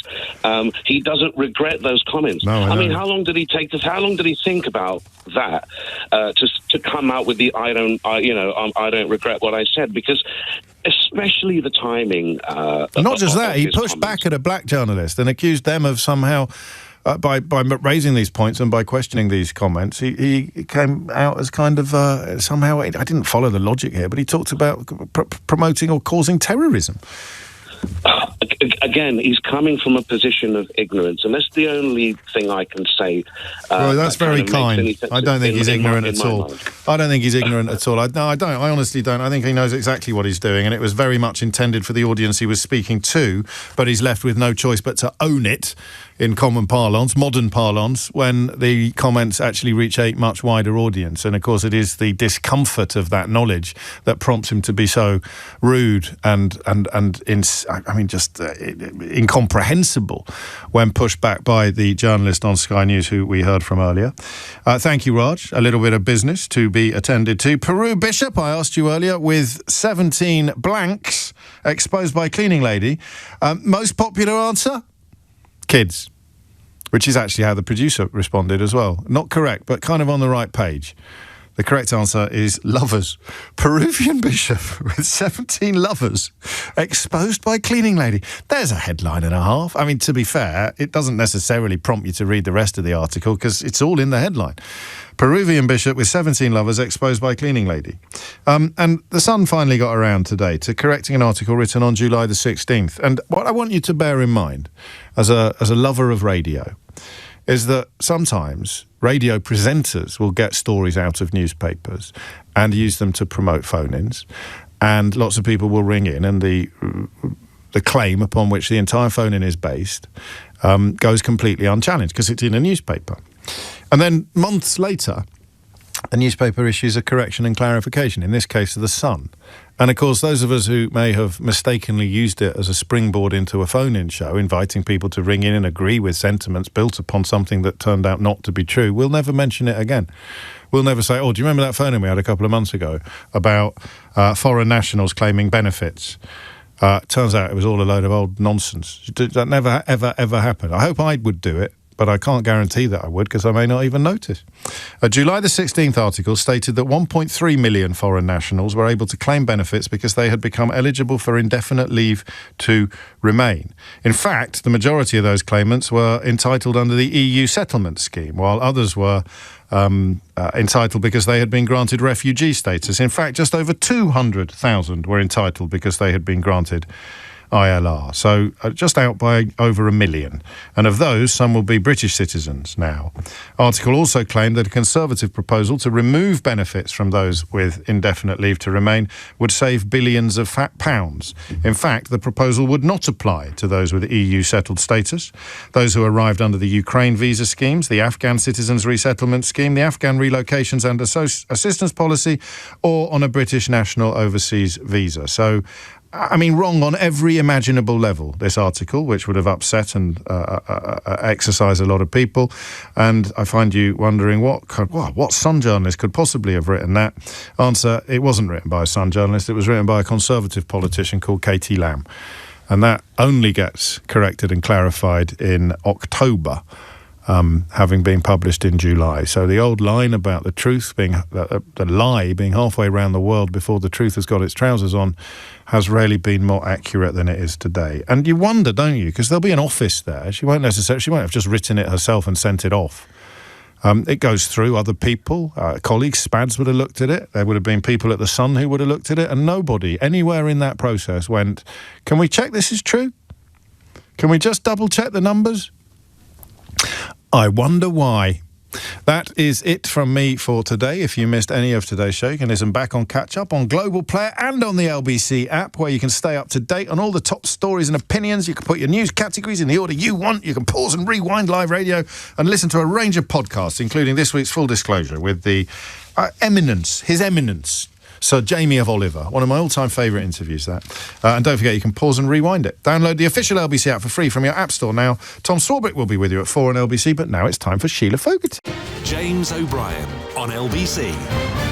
he doesn't regret those comments. No, I mean, how long did he take this? How long did he think about that to come out with the I don't regret what I said? Because especially the timing. Not just that, he pushed back at a black journalist and accused them of somehow. By raising these points and by questioning these comments, he came out as kind of somehow, I didn't follow the logic here, but he talked about promoting or causing terrorism. Again, he's coming from a position of ignorance, and that's the only thing I can say. Well, that's very kind. I don't think he's ignorant at all. I don't think he's ignorant at all. I don't. I honestly don't. I think he knows exactly what he's doing, and it was very much intended for the audience he was speaking to, but he's left with no choice but to own it in common parlance, modern parlance, when the comments actually reach a much wider audience. And, of course, it is the discomfort of that knowledge that prompts him to be so rude and incomprehensible when pushed back by the journalist on Sky News who we heard from earlier. Thank you, Raj. A little bit of business to be attended to. Peru Bishop, I asked you earlier, with 17 blanks exposed by cleaning lady. Most popular answer? Kids, which is actually how the producer responded as well. Not correct, but kind of on the right page. The correct answer is lovers. Peruvian bishop with 17 lovers exposed by cleaning lady. There's a headline and a half. I mean, to be fair, it doesn't necessarily prompt you to read the rest of the article because it's all in the headline. Peruvian bishop with 17 lovers exposed by cleaning lady. And the Sun finally got around today to correcting an article written on July the 16th. And what I want you to bear in mind as a lover of radio is that sometimes radio presenters will get stories out of newspapers and use them to promote phone-ins, and lots of people will ring in, and the claim upon which the entire phone-in is based goes completely unchallenged because it's in a newspaper. And then months later, the newspaper issues a correction and clarification, in this case The Sun. And of course, those of us who may have mistakenly used it as a springboard into a phone-in show, inviting people to ring in and agree with sentiments built upon something that turned out not to be true, we'll never mention it again. We'll never say, oh, do you remember that phone-in we had a couple of months ago about foreign nationals claiming benefits? Turns out it was all a load of old nonsense. That never, ever, ever happened. I hope I would do it, but I can't guarantee that I would because I may not even notice. A July the 16th article stated that 1.3 million foreign nationals were able to claim benefits because they had become eligible for indefinite leave to remain. In fact, the majority of those claimants were entitled under the EU settlement scheme, while others were entitled because they had been granted refugee status. In fact, just over 200,000 were entitled because they had been granted ILR, so just out by over 1 million. And of those, some will be British citizens now. Article also claimed that a Conservative proposal to remove benefits from those with indefinite leave to remain would save billions of pounds. In fact, the proposal would not apply to those with EU settled status, those who arrived under the Ukraine visa schemes, the Afghan Citizens Resettlement Scheme, the Afghan Relocations and Assistance Policy, or on a British national overseas visa. So, I mean, wrong on every imaginable level, this article, which would have upset and exercised a lot of people. And I find you wondering what Sun journalist could possibly have written that. Answer, it wasn't written by a Sun journalist. It was written by a Conservative politician called Katie Lamb. And that only gets corrected and clarified in October, having been published in July. So the old line about the truth being, the lie being halfway around the world before the truth has got its trousers on, has rarely been more accurate than it is today. And you wonder, don't you, because there'll be an office there. She won't have just written it herself and sent it off. It goes through other people. Colleagues, Spads would have looked at it. There would have been people at The Sun who would have looked at it, and nobody anywhere in that process went, can we check this is true? Can we just double check the numbers? I wonder why. That is it from me for today. If you missed any of today's show, you can listen back on Catch Up on Global Player and on the LBC app, where you can stay up to date on all the top stories and opinions. You can put your news categories in the order you want. You can pause and rewind live radio and listen to a range of podcasts, including this week's Full Disclosure with the His Eminence, Sir Jamie of Oliver, one of my all-time favourite interviews, that. And don't forget, you can pause and rewind it. Download the official LBC app for free from your app store now. Tom Swarbrick will be with you at 4 on LBC, but now it's time for Sheila Fogarty. James O'Brien on LBC.